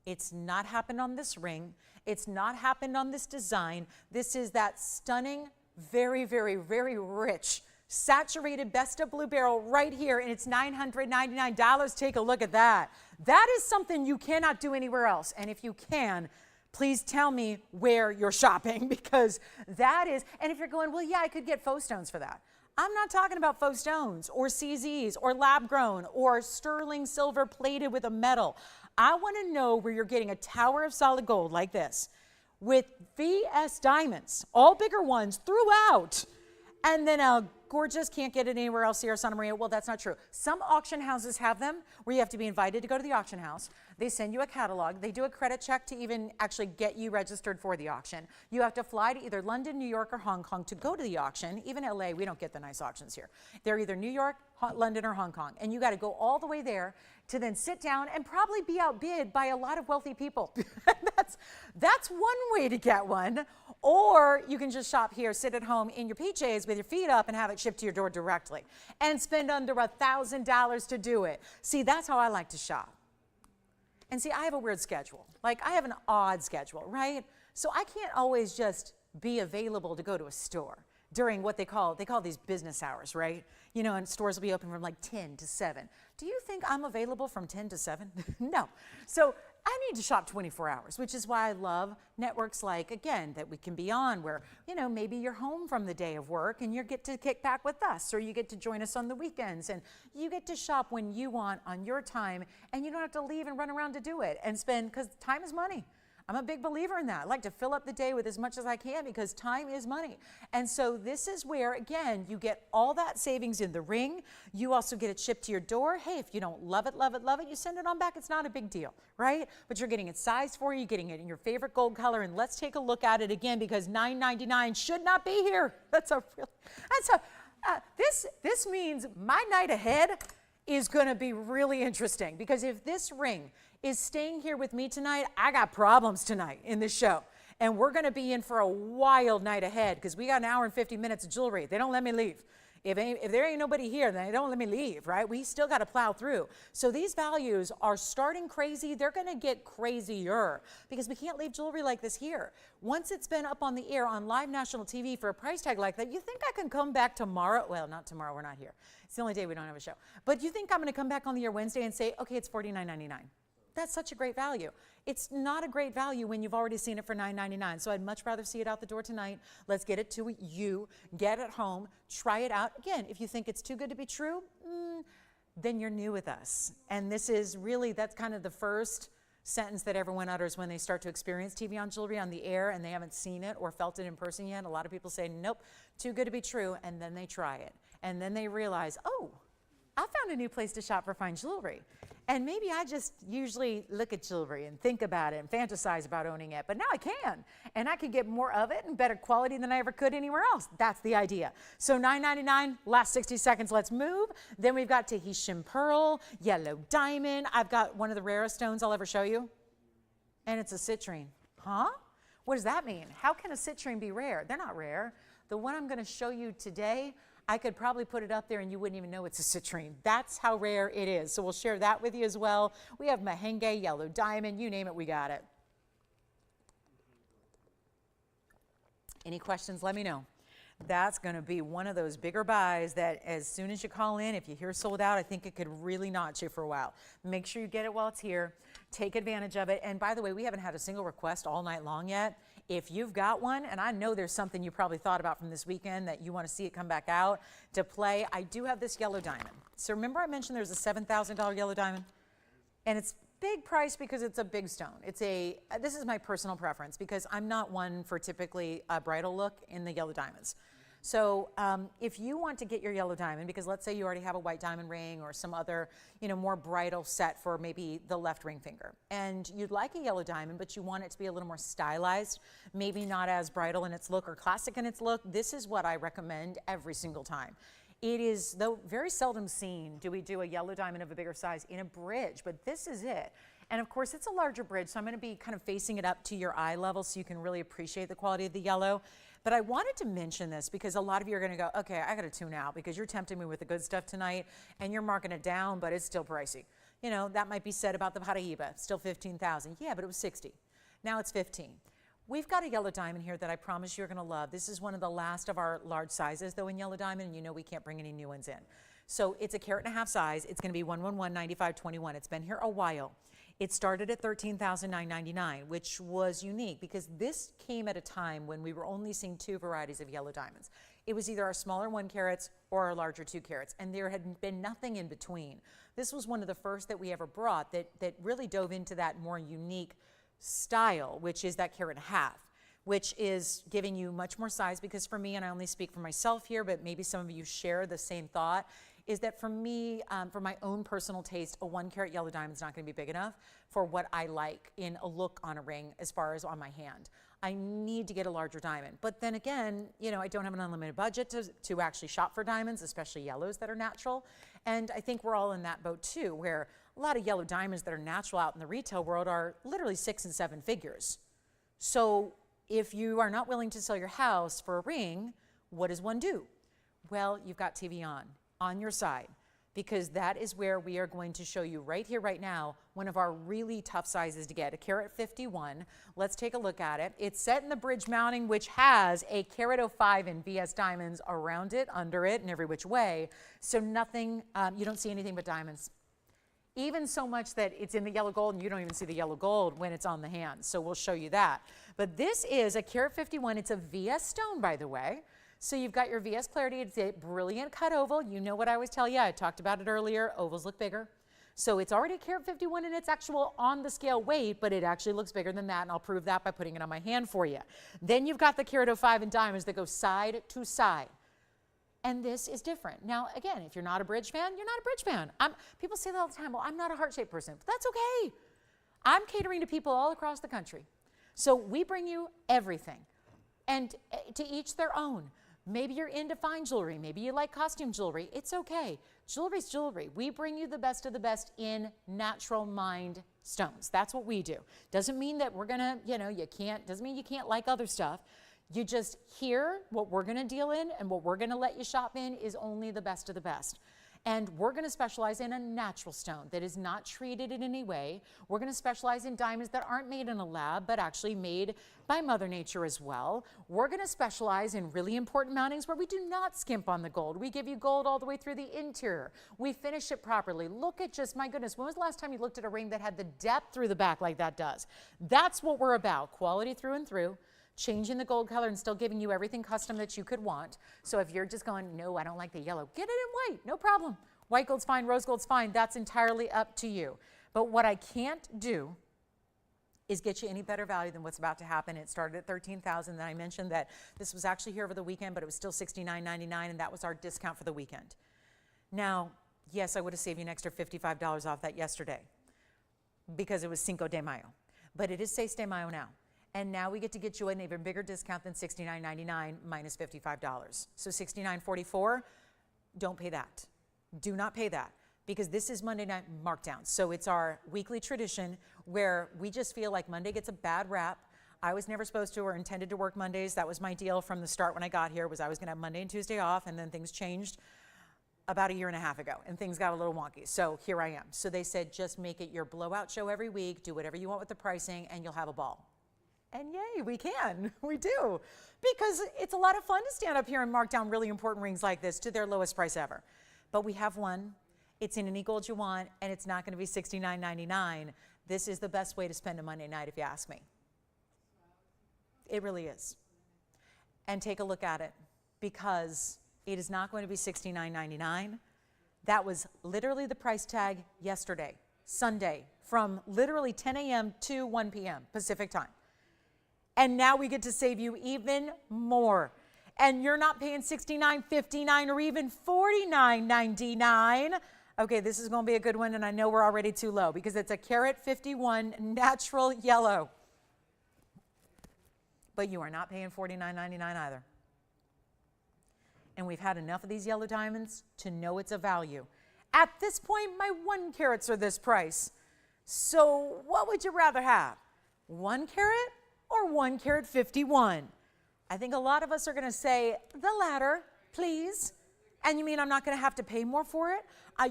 It's not happened on this ring. It's not happened on this design. This is that stunning, very, very, very rich, saturated best of blue beryl right here, and it's $999. Take a look at that. That is something you cannot do anywhere else. And if you can, please tell me where you're shopping, because that is, and if you're going, well, yeah, I could get faux stones for that. I'm not talking about faux stones or CZs or lab grown or sterling silver plated with a metal. I want to know where you're getting a tower of solid gold like this with VS diamonds, all bigger ones throughout, and then a gorgeous, can't get it anywhere else here, Santa Maria. Well, that's not true. Some auction houses have them where you have to be invited to go to the auction house. They send you a catalog. They do a credit check to even actually get you registered for the auction. You have to fly to either London, New York, or Hong Kong to go to the auction. Even LA, we don't get the nice auctions here. They're either New York, London, or Hong Kong. And you got to go all the way there to then sit down and probably be outbid by a lot of wealthy people. That's one way to get one. Or you can just shop here, sit at home in your PJs with your feet up and have it shipped to your door directly and spend under $1,000 to do it. See, that's how I like to shop. And see, I have a weird schedule. Like, I have an odd schedule, right? So I can't always just be available to go to a store during what they call these business hours, right? You know, and stores will be open from like 10 to 7. Do you think I'm available from 10 to 7? No. So I need to shop 24 hours, which is why I love networks like, again, that we can be on where, you know, maybe you're home from the day of work and you get to kick back with us, or you get to join us on the weekends and you get to shop when you want on your time, and you don't have to leave and run around to do it and spend, because time is money. I'm a big believer in that. I like to fill up the day with as much as I can because time is money. And so this is where, again, you get all that savings in the ring. You also get it shipped to your door. Hey, if you don't love it, you send it on back. It's not a big deal, right? But you're getting it sized for you, getting it in your favorite gold color. And let's take a look at it again, because $999 should not be here. This means my night ahead is going to be really interesting, because if this ring is staying here with me tonight, I got problems tonight in this show. And we're going to be in for a wild night ahead, because we got an hour and 50 minutes of jewelry. They don't let me leave. If there ain't nobody here, then they don't let me leave, right? We still got to plow through. So these values are starting crazy. They're going to get crazier, because we can't leave jewelry like this here. Once it's been up on the air on live national TV for a price tag like that, you think I can come back tomorrow? Well, not tomorrow. We're not here. It's the only day we don't have a show. But you think I'm going to come back on the air Wednesday and say, okay, it's $49.99. That's such a great value. It's not a great value when you've already seen it for $9.99. So I'd much rather see it out the door tonight. Let's get it to you, get it home, try it out. Again, if you think it's too good to be true, then you're new with us. And this is really, that's kind of the first sentence that everyone utters when they start to experience TVON jewelry on the air and they haven't seen it or felt it in person yet. A lot of people say, nope, too good to be true, and then they try it. And then they realize, oh, I found a new place to shop for fine jewelry. And maybe I just usually look at jewelry and think about it and fantasize about owning it, but now I can. And I can get more of it and better quality than I ever could anywhere else. That's the idea. So $9.99, last 60 seconds, let's move. Then we've got Tahitian pearl, yellow diamond. I've got one of the rarest stones I'll ever show you. And it's a citrine. Huh? What does that mean? How can a citrine be rare? They're not rare. The one I'm going to show you today, I could probably put it up there and you wouldn't even know it's a citrine. That's how rare it is. So we'll share that with you as well. We have mahenge, yellow diamond, you name it, we got it. Any questions, let me know. That's going to be one of those bigger buys that as soon as you call in, if you hear sold out, I think it could really notch you for a while. Make sure you get it while it's here. Take advantage of it. And by the way, we haven't had a single request all night long yet. If you've got one, and I know there's something you probably thought about from this weekend that you want to see it come back out to play, I do have this yellow diamond. So remember I mentioned there's a $7,000 yellow diamond? And it's big price because it's a big stone. This is my personal preference because I'm not one for typically a bridal look in the yellow diamonds. So if you want to get your yellow diamond, because let's say you already have a white diamond ring or some other, more bridal set for maybe the left ring finger, and you'd like a yellow diamond, but you want it to be a little more stylized, maybe not as bridal in its look or classic in its look, this is what I recommend every single time. It is, though very seldom seen, do we do a yellow diamond of a bigger size in a bridge, but this is it. And of course, it's a larger bridge, so I'm going to be kind of facing it up to your eye level so you can really appreciate the quality of the yellow. But I wanted to mention this because a lot of you are going to go, okay, I got to tune out because you're tempting me with the good stuff tonight and you're marking it down, but it's still pricey. You know, that might be said about the paraiba, still 15,000. Yeah, but it was 60. Now it's 15. We've got a yellow diamond here that I promise you're going to love. This is one of the last of our large sizes, though, in yellow diamond, and you know we can't bring any new ones in. So it's a 1.5 carat size. It's going to be 111-9521. It's been here a while. It started at $13,999, which was unique because this came at a time when we were only seeing 2 varieties of yellow diamonds. It was either our smaller 1 carats or our larger 2 carats, and there had been nothing in between. This was one of the first that we ever brought that really dove into that more unique style, which is that 1.5 carat, which is giving you much more size, because for me, and I only speak for myself here, but maybe some of you share the same thought, is that for me, for my own personal taste, a 1 carat yellow diamond is not going to be big enough for what I like in a look on a ring as far as on my hand. I need to get a larger diamond. But then again, you know, I don't have an unlimited budget to actually shop for diamonds, especially yellows that are natural. And I think we're all in that boat too, where a lot of yellow diamonds that are natural out in the retail world are literally 6 and 7 figures. So if you are not willing to sell your house for a ring, what does one do? Well, you've got TVON on your side, because that is where we are going to show you right here, right now, one of our really tough sizes to get, a 1.51 carat. Let's take a look at it. It's set in the bridge mounting, which has a 1.05 carat in VS diamonds around it, under it, and every which way. So nothing, you don't see anything but diamonds. Even so much that it's in the yellow gold and you don't even see the yellow gold when it's on the hand. So we'll show you that. But this is a 1.51 carat. It's a VS stone, by the way. So you've got your VS clarity. It's a brilliant cut oval. You know what I always tell you. I talked about it earlier. Ovals look bigger. So it's already a 1.51 carat in its actual on the scale weight, but it actually looks bigger than that. And I'll prove that by putting it on my hand for you. Then you've got the 1.05 carat in diamonds that go side to side. And this is different. Now, again, if you're not a bridge fan, you're not a bridge fan. People say that all the time. Well, I'm not a heart-shaped person, but that's okay. I'm catering to people all across the country. So we bring you everything, and to each their own. Maybe you're into fine jewelry. Maybe you like costume jewelry. It's okay. Jewelry's jewelry. We bring you the best of the best in natural mined stones. That's what we do. Doesn't mean that we're gonna, doesn't mean you can't like other stuff. You just hear what we're going to deal in, and what we're going to let you shop in is only the best of the best. And we're going to specialize in a natural stone that is not treated in any way. We're going to specialize in diamonds that aren't made in a lab, but actually made by Mother Nature as well. We're going to specialize in really important mountings where we do not skimp on the gold. We give you gold all the way through the interior. We finish it properly. Look at just, my goodness, when was the last time you looked at a ring that had the depth through the back like that does? That's what we're about, quality through and through. Changing the gold color and still giving you everything custom that you could want. So if you're just going, no, I don't like the yellow, get it in white, no problem. White gold's fine, rose gold's fine. That's entirely up to you. But what I can't do is get you any better value than what's about to happen. It started at $13,000. Then I mentioned that this was actually here over the weekend, but it was still $69.99, and that was our discount for the weekend. Now, yes, I would have saved you an extra $55 off that yesterday because it was Cinco de Mayo. But it is Seis de Mayo now. And now we get to get you an even bigger discount than $69.99 minus $55. So $69.44, don't pay that. Do not pay that, because this is Monday night markdown. So it's our weekly tradition where we just feel like Monday gets a bad rap. I was never supposed to or intended to work Mondays. That was my deal from the start when I got here, was I was going to have Monday and Tuesday off, and then things changed about 1.5 years ago, and things got a little wonky. So here I am. So they said, just make it your blowout show every week, do whatever you want with the pricing, and you'll have a ball. And yay, we can, we do. Because it's a lot of fun to stand up here and mark down really important rings like this to their lowest price ever. But we have one, it's in any gold you want, and it's not gonna be $69.99. This is the best way to spend a Monday night, if you ask me. It really is. And take a look at it, because it is not going to be $69.99. That was literally the price tag yesterday, Sunday, from literally 10 a.m. to 1 p.m. Pacific time. And now we get to save you even more. And you're not paying $69.59 or even $49.99. Okay, this is going to be a good one, and I know we're already too low because it's a 1.51 carat natural yellow. But you are not paying $49.99 either. And we've had enough of these yellow diamonds to know it's a value. At this point, my 1 carats are this price. So what would you rather have? 1 carat or 1 carat 51? I think a lot of us are going to say the latter, please. And you mean I'm not going to have to pay more for it?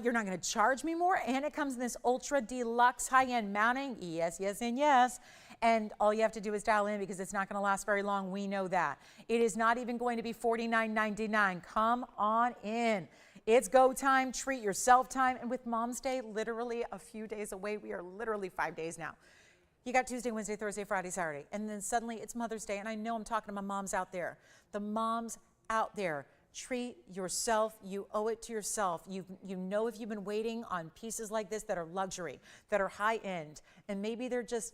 You're not going to charge me more? And it comes in this ultra deluxe high-end mounting? Yes, yes, and yes. And all you have to do is dial in because it's not going to last very long. We know that. It is not even going to be $49.99. Come on in. It's go time, treat yourself time. And with Mom's Day literally a few days away, we are literally 5 days now. You got Tuesday, Wednesday, Thursday, Friday, Saturday, and then suddenly it's Mother's Day. And I know I'm talking to my moms out there. The moms out there, treat yourself. You owe it to yourself. You know if you've been waiting on pieces like this that are luxury, that are high end, and maybe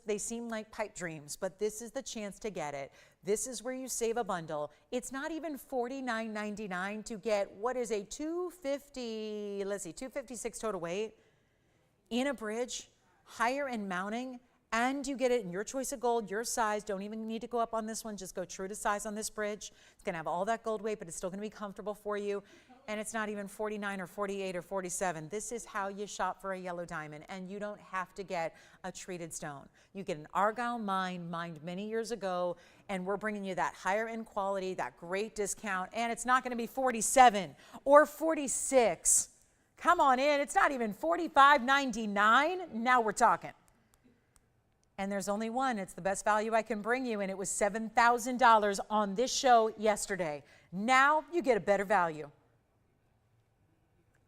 they seem like pipe dreams, but this is the chance to get it. This is where you save a bundle. It's not even $49.99 to get what is a 256 total weight in a bridge, higher end mounting. And you get it in your choice of gold, your size. Don't even need to go up on this one. Just go true to size on this bridge. It's going to have all that gold weight, but it's still going to be comfortable for you. And it's not even 49 or 48 or 47. This is how you shop for a yellow diamond. And you don't have to get a treated stone. You get an Argyle mine, mined many years ago, and we're bringing you that higher end quality, that great discount. And it's not going to be 47 or 46. Come on in. It's not even $45.99. Now we're talking. And there's only one. It's the best value I can bring you, and it was $7,000 on this show yesterday. Now you get a better value.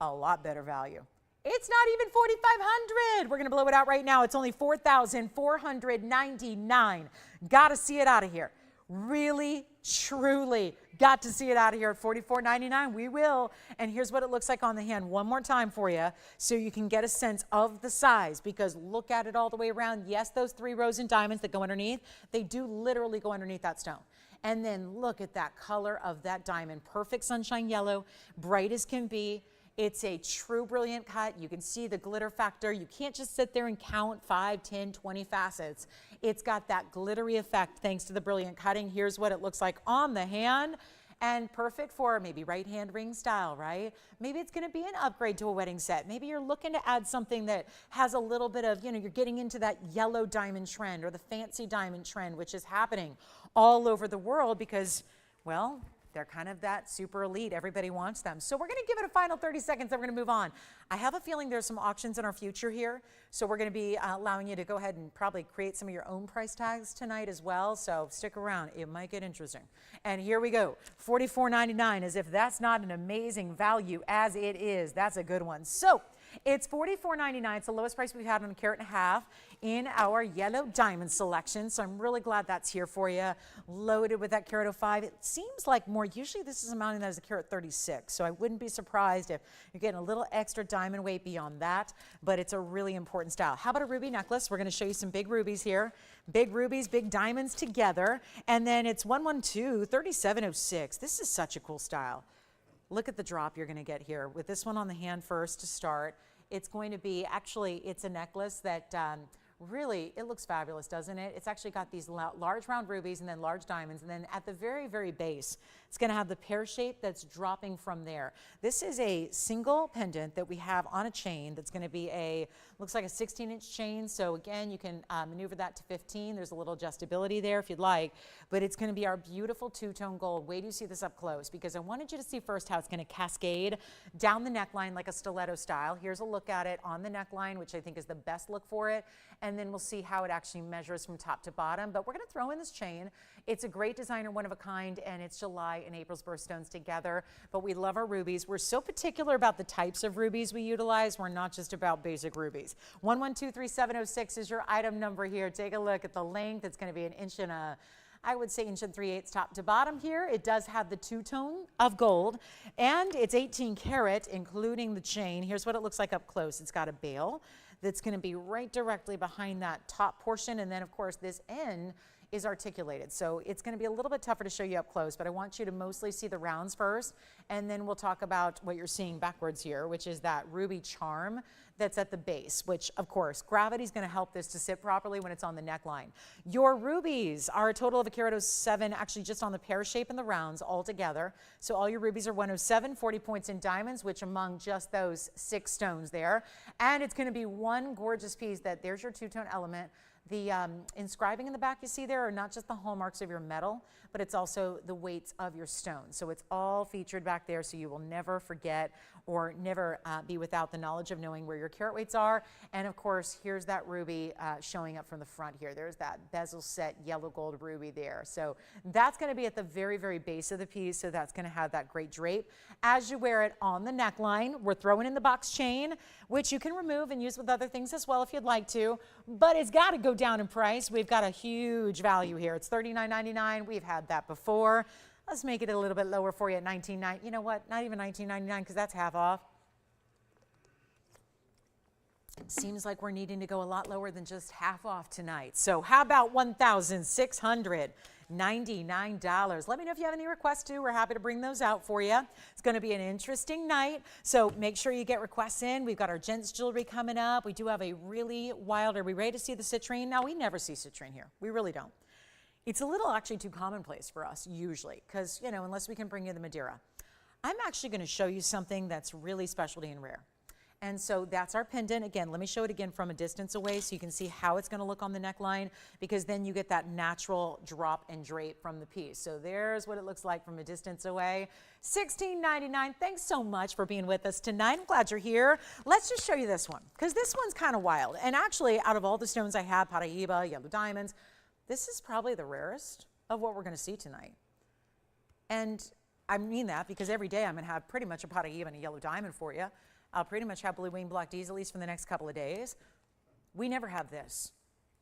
A lot better value. It's not even $4,500. We're going to blow it out right now. It's only $4,499. Got to see it out of here. Really, truly got to see it out of here at $44.99. We will. And here's what it looks like on the hand one more time for you so you can get a sense of the size, because look at it all the way around. Yes, those 3 rows in diamonds that go underneath, they do literally go underneath that stone. And then look at that color of that diamond. Perfect sunshine yellow, bright as can be. It's a true brilliant cut. You can see the glitter factor. You can't just sit there and count 5, 10, 20 facets. It's got that glittery effect thanks to the brilliant cutting. Here's what it looks like on the hand. And perfect for maybe right hand ring style, right? Maybe it's going to be an upgrade to a wedding set. Maybe you're looking to add something that has a little bit of, you're getting into that yellow diamond trend or the fancy diamond trend, which is happening all over the world because, well, they're kind of that super elite. Everybody wants them. So we're going to give it a final 30 seconds. Then we're going to move on. I have a feeling there's some auctions in our future here. So we're going to be allowing you to go ahead and probably create some of your own price tags tonight as well. So stick around. It might get interesting. And here we go. $44.99, as if that's not an amazing value as it is. That's a good one. So it's $44.99. It's the lowest price we've had on a carat and a half in our yellow diamond selection. So I'm really glad that's here for you. Loaded with that carat 05. It seems like more. Usually this is a mounting that is a carat 36. So I wouldn't be surprised if you're getting a little extra diamond weight beyond that. But it's a really important style. How about a ruby necklace? We're going to show you some big rubies here. Big rubies, big diamonds together. And then it's 112, 3706. This is such a cool style. Look at the drop you're going to get here. With this one on the hand first to start, it's going to be, actually, it's a necklace that really, it looks fabulous, doesn't it? It's actually got these large round rubies and then large diamonds. And then at the very, very base, it's going to have the pear shape that's dropping from there. This is a single pendant that we have on a chain that's going to be looks like a 16-inch chain. So again, you can maneuver that to 15. There's a little adjustability there if you'd like. But it's going to be our beautiful two-tone gold. Wait till you see this up close, because I wanted you to see first how it's going to cascade down the neckline like a stiletto style. Here's a look at it on the neckline, which I think is the best look for it. And then we'll see how it actually measures from top to bottom. But we're going to throw in this chain. It's a great designer, one of a kind, and it's July and April's birthstones together. But we love our rubies. We're so particular about the types of rubies we utilize. We're not just about basic rubies. 1123-706 is your item number here. Take a look at the length. It's going to be an inch and I would say 1 3/8 top to bottom here. It does have the two-tone of gold, and it's 18 karat, including the chain. Here's what it looks like up close. It's got a bail that's going to be right directly behind that top portion, and then, of course, this end is articulated. So it's going to be a little bit tougher to show you up close, but I want you to mostly see the rounds first, and then we'll talk about what you're seeing backwards here, which is that ruby charm that's at the base, which of course gravity is going to help this to sit properly when it's on the neckline. Your rubies are a total of 1.07 actually just on the pear shape and the rounds all together. So all your rubies are 107, 40 points in diamonds, which among just those 6 stones there. And it's going to be one gorgeous piece that there's your two-tone element. The inscribing in the back you see there are not just the hallmarks of your metal, but it's also the weights of your stone. So it's all featured back there, so you will never forget or never be without the knowledge of knowing where your carat weights are. And of course, here's that ruby showing up from the front here. There's that bezel set yellow gold ruby there. So that's going to be at the very, very base of the piece. So that's going to have that great drape. As you wear it on the neckline, we're throwing in the box chain, which you can remove and use with other things as well if you'd like to. But it's got to go down in price. We've got a huge value here. It's $39.99. We've had that before. Let's make it a little bit lower for you at $19.99. You know what? Not even $19.99 because that's half off. Seems like we're needing to go a lot lower than just half off tonight. So how about $1,699? Let me know if you have any requests too. We're happy to bring those out for you. It's going to be an interesting night. So make sure you get requests in. We've got our gents jewelry coming up. We do have a really wild, are we ready to see the citrine? Now, we never see citrine here. We really don't. It's a little actually too commonplace for us usually because, you know, unless we can bring you the Madeira. I'm actually going to show you something that's really specialty and rare. And so that's our pendant. Again, let me show it again from a distance away so you can see how it's going to look on the neckline, because then you get that natural drop and drape from the piece. So there's what it looks like from a distance away. $16.99. Thanks so much for being with us tonight. I'm glad you're here. Let's just show you this one because this one's kind of wild. And actually, out of all the stones I have, paraiba, yellow diamonds, this is probably the rarest of what we're going to see tonight. And I mean that because every day I'm going to have pretty much a paraiba and a yellow diamond for you. I'll pretty much have blue wing block Ds at least for the next couple of days. We never have this.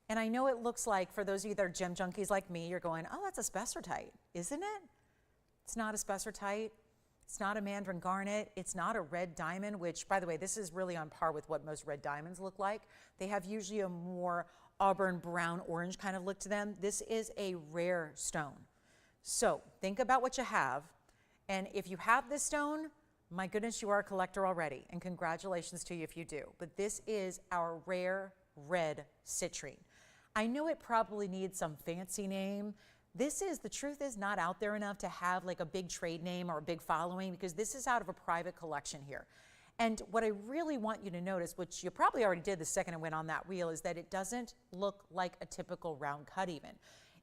And I know it looks like, for those of you that are gem junkies like me, you're going, oh, that's a spessartite, isn't it? It's not a spessartite. It's not a mandarin garnet. It's not a red diamond, which, by the way, this is really on par with what most red diamonds look like. They have usually a more auburn, brown, orange kind of look to them. This is a rare stone. So think about what you have. And if you have this stone, my goodness, you are a collector already. And congratulations to you if you do. But this is our rare red citrine. I know it probably needs some fancy name. This is, the truth is, not out there enough to have like a big trade name or a big following, because this is out of a private collection here. And what I really want you to notice, which you probably already did the second I went on that wheel, is that it doesn't look like a typical round cut even.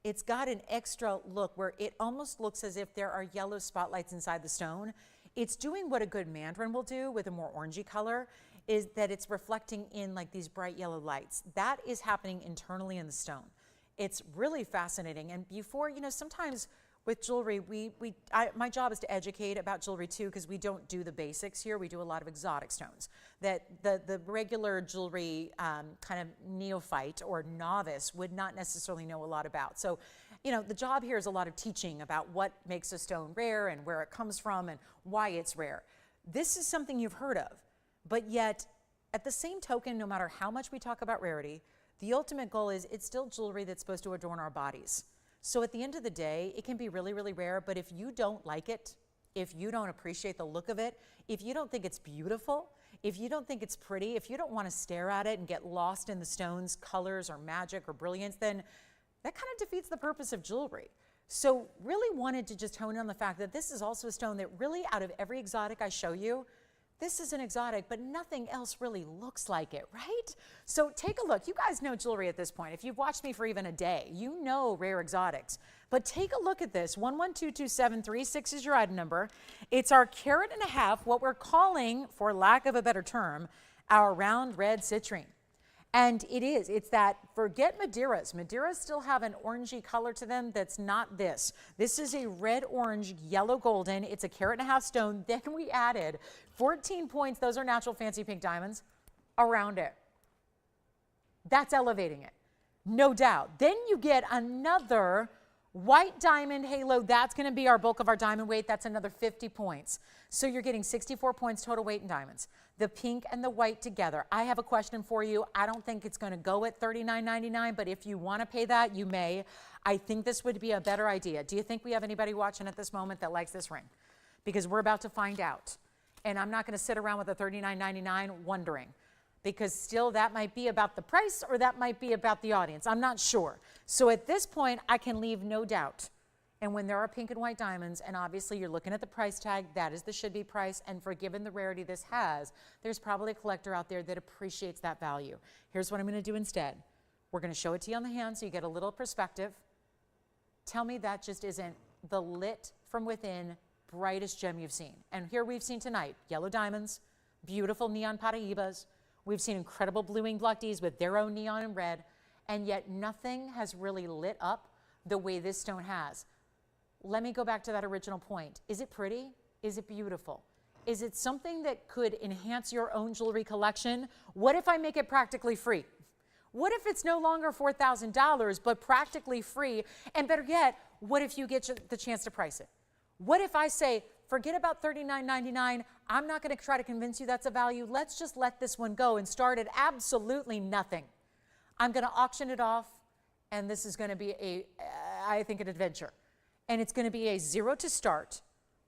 It's got an extra look where it almost looks as if there are yellow spotlights inside the stone. It's doing what a good mandarin will do with a more orangey color, is that it's reflecting in like these bright yellow lights. That is happening internally in the stone. It's really fascinating. And before, you know, sometimes with jewelry, my job is to educate about jewelry too, because we don't do the basics here. We do a lot of exotic stones that the regular jewelry kind of neophyte or novice would not necessarily know a lot about. So, you know, the job here is a lot of teaching about what makes a stone rare and where it comes from and why it's rare. This is something you've heard of, but yet at the same token, no matter how much we talk about rarity, the ultimate goal is it's still jewelry that's supposed to adorn our bodies. So at the end of the day, it can be really, really rare, but if you don't like it, if you don't appreciate the look of it, if you don't think it's beautiful, if you don't think it's pretty, if you don't want to stare at it and get lost in the stone's colors or magic or brilliance, then that kind of defeats the purpose of jewelry. So really wanted to just hone in on the fact that this is also a stone that really, out of every exotic I show you, this is an exotic, but nothing else really looks like it, right? So take a look. You guys know jewelry at this point. If you've watched me for even a day, you know rare exotics. But take a look at this. 112273, is your item number. It's our carat and a half, what we're calling, for lack of a better term, our round red citrine. And it is, it's that, forget Madeiras. Madeiras still have an orangey color to them that's not this. This is a red, orange, yellow, golden. It's a carat and a half stone. Then we added 14 points, those are natural fancy pink diamonds, around it. That's elevating it, no doubt. Then you get another White diamond halo, that's going to be our bulk of our diamond weight. That's another 50 points. So you're getting 64 points total weight in diamonds. The pink and the white together. I have a question for you. I don't think it's going to go at $39.99, but if you want to pay that, you may. I think this would be a better idea. Do you think we have anybody watching at this moment that likes this ring? Because we're about to find out. And I'm not going to sit around with a $39.99 wondering, because still that might be about the price or that might be about the audience. I'm not sure. So at this point, I can leave no doubt. And when there are pink and white diamonds, and obviously you're looking at the price tag, that is the should-be price, and for given the rarity this has, there's probably a collector out there that appreciates that value. Here's what I'm going to do instead. We're going to show it to you on the hand so you get a little perspective. Tell me that just isn't the lit from within brightest gem you've seen. And here we've seen tonight yellow diamonds, beautiful neon paraibas. We've seen incredible blue winged block Ds with their own neon and red, and yet nothing has really lit up the way this stone has. Let me go back to that original point. Is it pretty? Is it beautiful? Is it something that could enhance your own jewelry collection? What if I make it practically free? What if it's no longer $4,000, but practically free? And better yet, what if you get the chance to price it? What if I say, forget about $39.99. I'm not going to try to convince you that's a value. Let's just let this one go and start at absolutely nothing. I'm going to auction it off, and this is going to be I think, an adventure. And it's going to be a zero to start,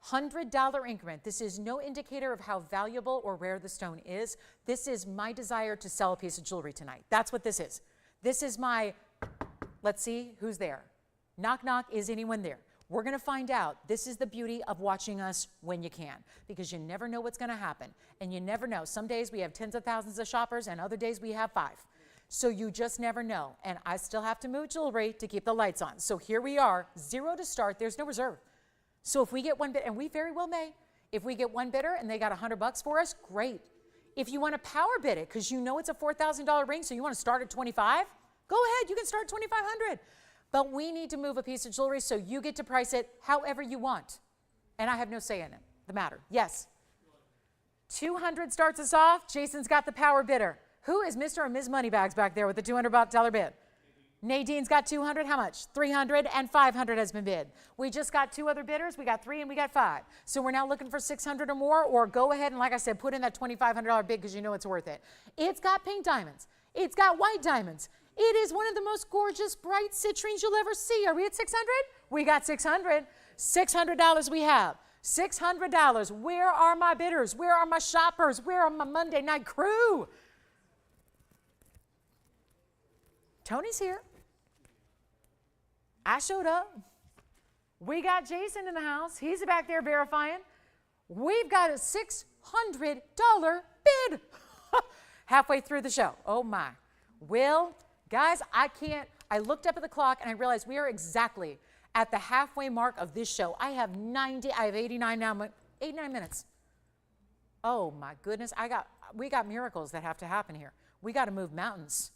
$100 increment. This is no indicator of how valuable or rare the stone is. This is my desire to sell a piece of jewelry tonight. That's what this is. This is my, let's see who's there. Knock, knock, is anyone there? We're going to find out. This is the beauty of watching us when you can, because you never know what's going to happen. And you never know. Some days we have tens of thousands of shoppers, and other days we have 5. So you just never know. And I still have to move jewelry to keep the lights on. So here we are, zero to start. There's no reserve. So if we get one bid, and we very well may, if we get one bidder and they got $100 for us, great. If you want to power bid it because you know it's a $4,000 ring, so you want to start at 25, go ahead. You can start 2,500. But we need to move a piece of jewelry, so you get to price it however you want. And I have no say in it, the matter. Yes. 200 starts us off. Jason's got the power bidder. Who is Mr. or Ms. Moneybags back there with the $200 bid? Nadine's got 200. How much? 300, and 500 has been bid. We just got 2 other bidders. We got 3 and we got 5. So we're now looking for 600 or more, or go ahead and, like I said, put in that $2,500 bid because you know it's worth it. It's got pink diamonds. It's got white diamonds. It is one of the most gorgeous, bright citrines you'll ever see. Are we at 600? We got 600. $600 we have. $600. Where are my bidders? Where are my shoppers? Where are my Monday night crew? Tony's here. I showed up. We got Jason in the house. He's back there verifying. We've got a $600 bid halfway through the show. Oh my. Well, guys, I looked up at the clock and I realized we are exactly at the halfway mark of this show. I have 89 now, 89 minutes. Oh my goodness. We got miracles that have to happen here. We got to move mountains.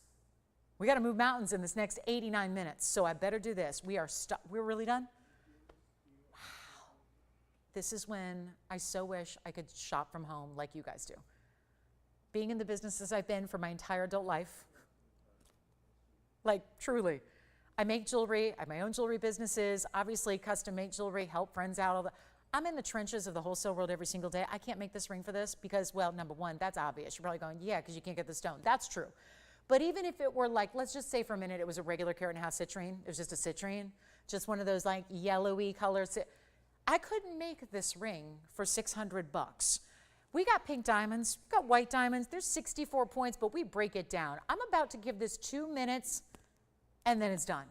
We got to move mountains in this next 89 minutes. So I better do this. We're really done? Wow. This is when I so wish I could shop from home like you guys do. Being in the businesses I've been for my entire adult life, like truly. I make jewelry, I have my own jewelry businesses, obviously custom make jewelry, help friends out. All that. I'm in the trenches of the wholesale world every single day. I can't make this ring for this because, well, number one, that's obvious. You're probably going, yeah, because you can't get the stone. That's true. But even if it were like, let's just say for a minute it was a regular carat and a half citrine. It was just a citrine, just one of those like yellowy colors. I couldn't make this ring for $600. We got pink diamonds, we got white diamonds. There's 64 points, but we break it down. I'm about to give this 2 minutes and then it's done.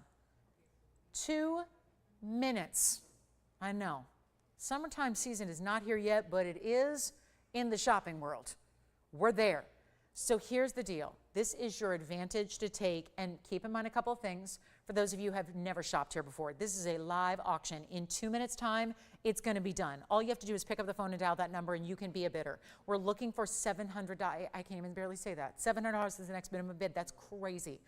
2 minutes. I know. Summertime season is not here yet, but it is in the shopping world. We're there. So here's the deal. This is your advantage to take, and keep in mind a couple of things. For those of you who have never shopped here before, this is a live auction. In 2 minutes time, it's going to be done. All you have to do is pick up the phone and dial that number and you can be a bidder. We're looking for $700. I can't even barely say that. $700 is the next minimum bid. That's crazy.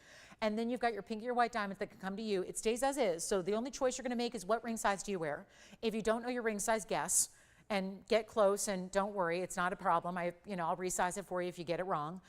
And then you've got your pink or your white diamonds that can come to you. It stays as is. So the only choice you're going to make is what ring size do you wear. If you don't know your ring size, guess. and get close, and don't worry, it's not a problem. I'll resize it for you if you get it wrong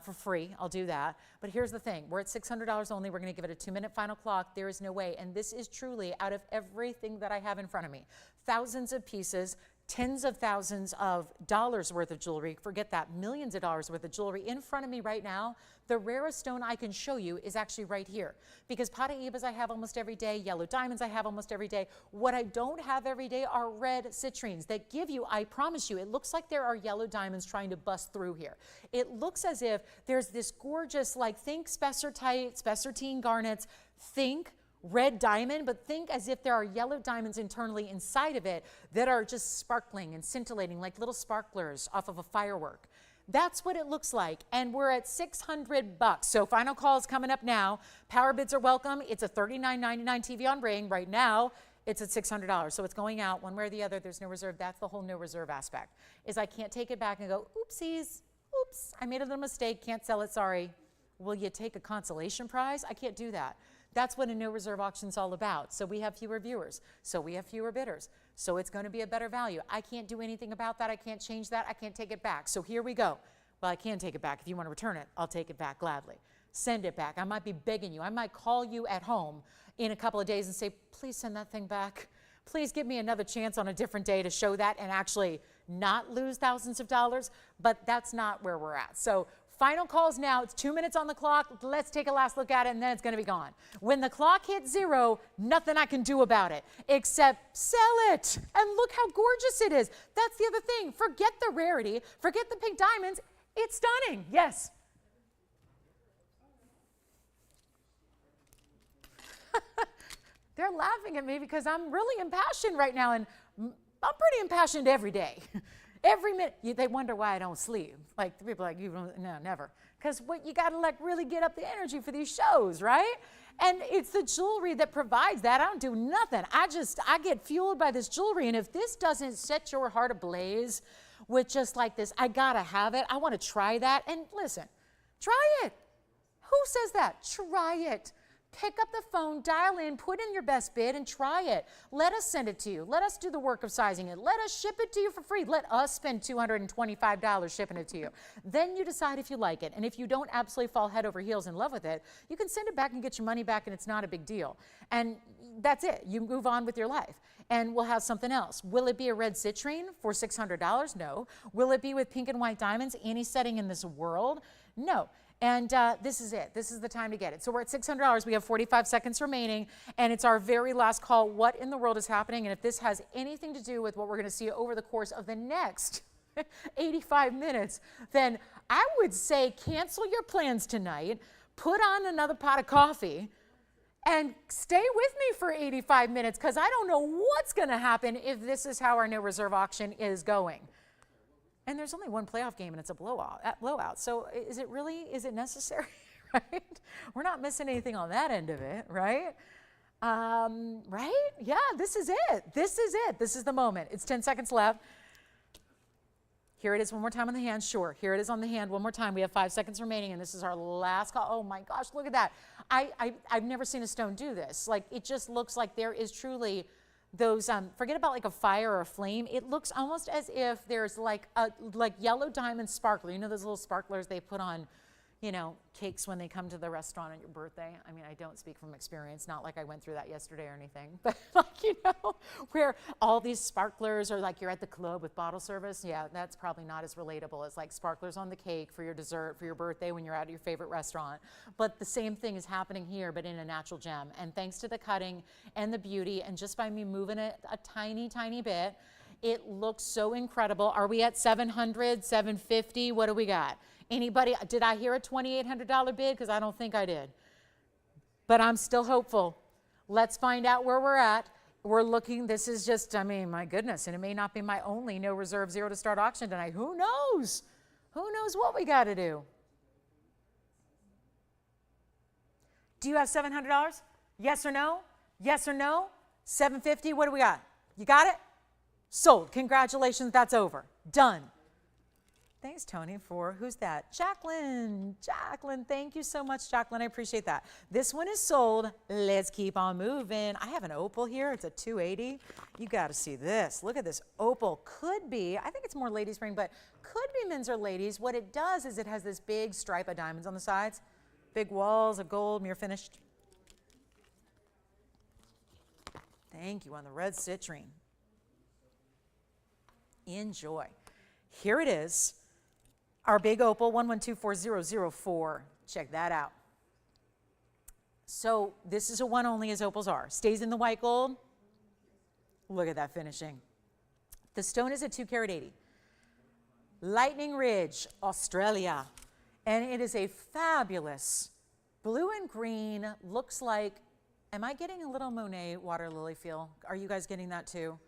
for free. I'll do that. But here's the thing. We're at $600 only. We're going to give it a 2-minute final clock. There is no way. And this is truly, out of everything that I have in front of me, thousands of pieces, tens of thousands of dollars worth of jewelry, forget that, millions of dollars worth of jewelry in front of me right now. The rarest stone I can show you is actually right here, because paraibas I have almost every day, yellow diamonds I have almost every day. What I don't have every day are red citrines that give you, I promise you, it looks like there are yellow diamonds trying to bust through here. It looks as if there's this gorgeous, like, think spessartite, spessartine garnets, think red diamond, but think as if there are yellow diamonds internally inside of it that are just sparkling and scintillating like little sparklers off of a firework. That's what it looks like, and we're at $600. So final call is coming up now. Power bids are welcome. It's a $39.99 TVON ring. Right now, it's at $600. So it's going out one way or the other. There's no reserve. That's the whole no reserve aspect, is I can't take it back and go, oopsies, oops, I made a little mistake, can't sell it, sorry. Will you take a consolation prize? I can't do that. That's what a no reserve auction is all about. So we have fewer viewers, so we have fewer bidders, so it's going to be a better value. I can't do anything about that. I can't change that. I can't take it back. So here we go. Well, I can take it back. If you want to return it, I'll take it back gladly. Send it back. I might be begging you. I might call you at home in a couple of days and say, please send that thing back. Please give me another chance on a different day to show that and actually not lose thousands of dollars. But that's not where we're at. So final calls now. It's 2 minutes on the clock. Let's take a last look at it, and then it's going to be gone. When the clock hits 0, nothing I can do about it except sell it. And look how gorgeous it is. That's the other thing. Forget the rarity. Forget the pink diamonds. It's stunning. Yes. They're laughing at me because I'm really impassioned right now, and I'm pretty impassioned every day. Every minute. They wonder why I don't sleep. Like, the people are like, you don't, no, never. Because you got to, like, really get up the energy for these shows, right? And it's the jewelry that provides that. I don't do nothing. I get fueled by this jewelry. And if this doesn't set your heart ablaze with just like this, I got to have it. I want to try that. And listen, try it. Who says that? Try it. Pick up the phone, dial in, put in your best bid, and try it. Let us send it to you. Let us do the work of sizing it. Let us ship it to you for free. Let us spend $225 shipping it to you. Then you decide if you like it. And if you don't absolutely fall head over heels in love with it, you can send it back and get your money back, and it's not a big deal. And that's it. You move on with your life. And we'll have something else. Will it be a red citrine for $600? No. Will it be with pink and white diamonds, any setting in this world? No. And this is it. This is the time to get it. So we're at $600. We have 45 seconds remaining, and it's our very last call. What in the world is happening? And if this has anything to do with what we're going to see over the course of the next 85 minutes, then I would say cancel your plans tonight, put on another pot of coffee, and stay with me for 85 minutes, because I don't know what's going to happen if this is how our no reserve auction is going. And there's only one playoff game, and it's a blowout. So is it necessary, right? We're not missing anything on that end of it, right? Right? Yeah, this is it. This is it. This is the moment. It's 10 seconds left. Here it is one more time on the hand. Sure. Here it is on the hand one more time. We have 5 seconds remaining, and this is our last call. Oh, my gosh, look at that. I've never seen a stone do this. Like, it just looks like there is truly those, forget about like a fire or a flame. It looks almost as if there's like yellow diamond sparkler. You know those little sparklers they put on, you know, cakes when they come to the restaurant on your birthday? I mean, I don't speak from experience, not like I went through that yesterday or anything, but like, you know, where all these sparklers are like you're at the club with bottle service. Yeah, that's probably not as relatable as like sparklers on the cake for your dessert, for your birthday when you're at your favorite restaurant. But the same thing is happening here, but in a natural gem. And thanks to the cutting and the beauty, and just by me moving it a tiny, tiny bit, it looks so incredible. Are we at 700, 750? What do we got? Anybody, did I hear a $2,800 bid? Because I don't think I did. But I'm still hopeful. Let's find out where we're at. We're looking, this is just, I mean, my goodness, and it may not be my only no reserve zero to start auction tonight. Who knows? Who knows what we got to do? Do you have $700? Yes or no? Yes or no? 750, what do we got? You got it? Sold. Congratulations, that's over. Done. Thanks, Tony, for, who's that? Jacqueline. Jacqueline, thank you so much, Jacqueline. I appreciate that. This one is sold. Let's keep on moving. I have an opal here. It's a 280. You got to see this. Look at this opal. Could be, I think it's more ladies ring, but could be men's or ladies. What it does is it has this big stripe of diamonds on the sides, big walls of gold, mirror finished. Thank you on the red citrine. Enjoy. Here it is. Our big opal, 1124004. Check that out. So this is a one only, as opals are. Stays in the white gold. Look at that finishing. The stone is a 2 carat 80. Lightning Ridge, Australia. And it is a fabulous blue and green. Looks like, am I getting a little Monet water lily feel? Are you guys getting that too?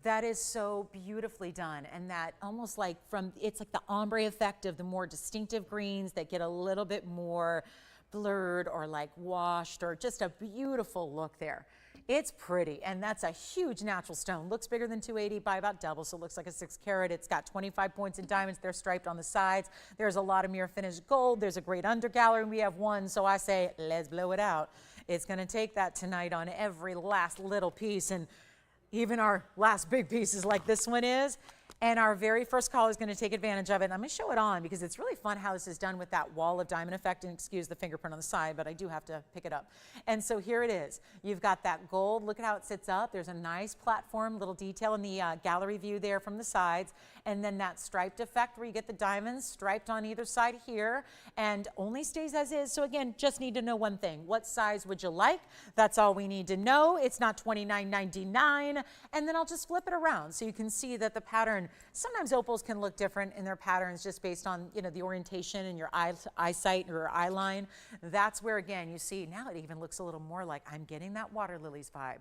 That is so beautifully done, and that almost like it's like the ombre effect of the more distinctive greens that get a little bit more blurred or like washed, or just a beautiful look there. It's pretty, and that's a huge natural stone. Looks bigger than 280 by about double, so it looks like a 6 carat. It's got 25 points in diamonds. They're striped on the sides. There's a lot of mirror finished gold. There's a great undergallery, and we have one, so I say, let's blow it out. It's gonna take that tonight on every last little piece, and even our last big pieces like this one is. And our very first caller is going to take advantage of it. And I'm going to show it on because it's really fun how this is done with that wall of diamond effect. And excuse the fingerprint on the side, but I do have to pick it up. And so here it is. You've got that gold. Look at how it sits up. There's a nice platform, little detail in the gallery view there from the sides. And then that striped effect where you get the diamonds striped on either side here, and only stays as is. So again, just need to know one thing. What size would you like? That's all we need to know. It's not $29.99. And then I'll just flip it around so you can see that the pattern, sometimes opals can look different in their patterns just based on, you know, the orientation and your eyesight or eye line. That's where, again, you see now it even looks a little more like I'm getting that water lilies vibe.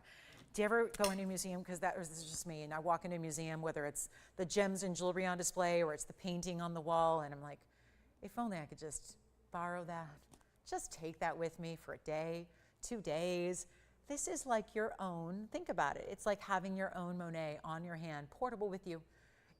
Do you ever go into a museum, because this is just me, and I walk into a museum, whether it's the gems and jewelry on display or it's the painting on the wall, and I'm like, if only I could just borrow that. Just take that with me for a day, 2 days. This is like your own, think about it. It's like having your own Monet on your hand, portable with you.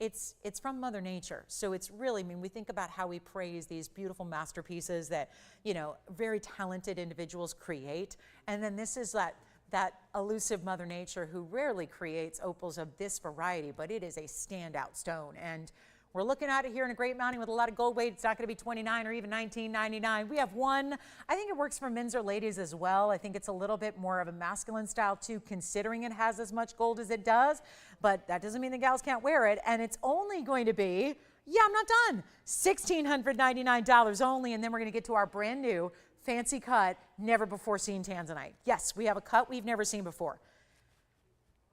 It's from Mother Nature. So it's really, I mean, we think about how we praise these beautiful masterpieces that, you know, very talented individuals create. And then this is that elusive Mother Nature who rarely creates opals of this variety, but it is a standout stone. And we're looking at it here in a great mounting with a lot of gold weight. It's not going to be $29 or even $19.99. We have one. I think it works for men's or ladies as well. I think it's a little bit more of a masculine style too, considering it has as much gold as it does. But that doesn't mean the gals can't wear it. And it's only going to be, yeah, I'm not done, $1,699 only. And then we're going to get to our brand new fancy cut, never before seen Tanzanite. Yes, we have a cut we've never seen before.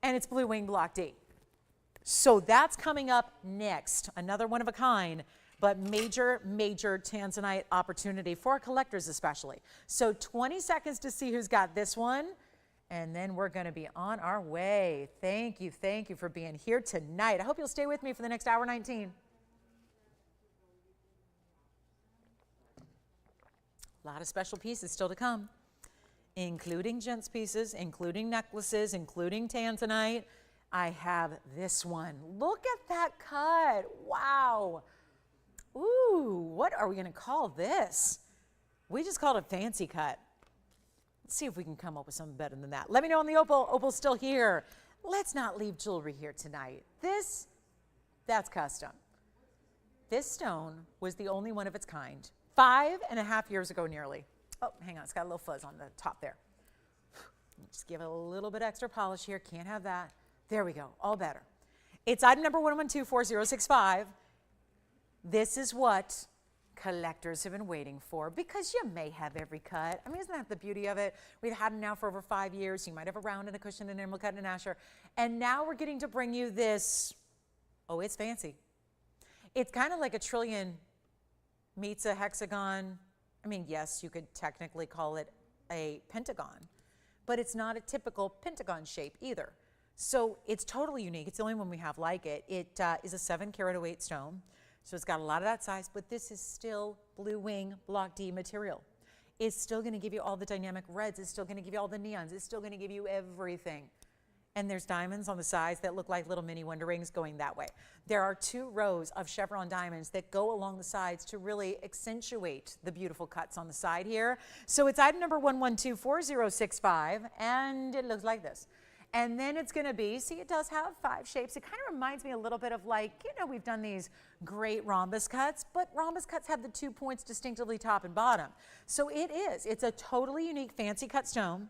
And it's Blue Wing Block D. So that's coming up next. Another one of a kind, but major, major Tanzanite opportunity for our collectors especially. So 20 seconds to see who's got this one, and then we're going to be on our way. Thank you for being here tonight. I hope you'll stay with me for the next hour 19. A lot of special pieces still to come, including gents pieces, including necklaces, including Tanzanite. I have this one. Look at that cut. Wow. Ooh, what are we going to call this? We just called it a fancy cut. Let's see if we can come up with something better than that. Let me know on the opal. Opal's still here. Let's not leave jewelry here tonight. That's custom. This stone was the only one of its kind. 5.5 years ago nearly. Oh, hang on, it's got a little fuzz on the top there. Just give it a little bit extra polish here. Can't have that. There we go, all better. It's item number 1124065. This is what collectors have been waiting for, because you may have every cut. I mean, isn't that the beauty of it? We've had them now for over 5 years. You might have a round and a cushion and an emerald cut and an Asscher. And now we're getting to bring you this. Oh, it's fancy. It's kind of like a trillion meets a hexagon. I mean, yes, you could technically call it a pentagon, but it's not a typical pentagon shape either. So it's totally unique. It's the only one we have like it. It is a 7 carat 08 stone. So it's got a lot of that size, but this is still Blue Wing Block D material. It's still going to give you all the dynamic reds. It's still going to give you all the neons. It's still going to give you everything. and there's diamonds on the sides that look like little mini wonder rings going that way. There are 2 rows of chevron diamonds that go along the sides to really accentuate the beautiful cuts on the side here. So it's item number 1124065, and it looks like this. And then it's going to be, see, it does have 5 shapes. It kind of reminds me a little bit of, like, you know, we've done these great rhombus cuts, but rhombus cuts have the 2 points distinctively top and bottom. So it's a totally unique fancy cut stone.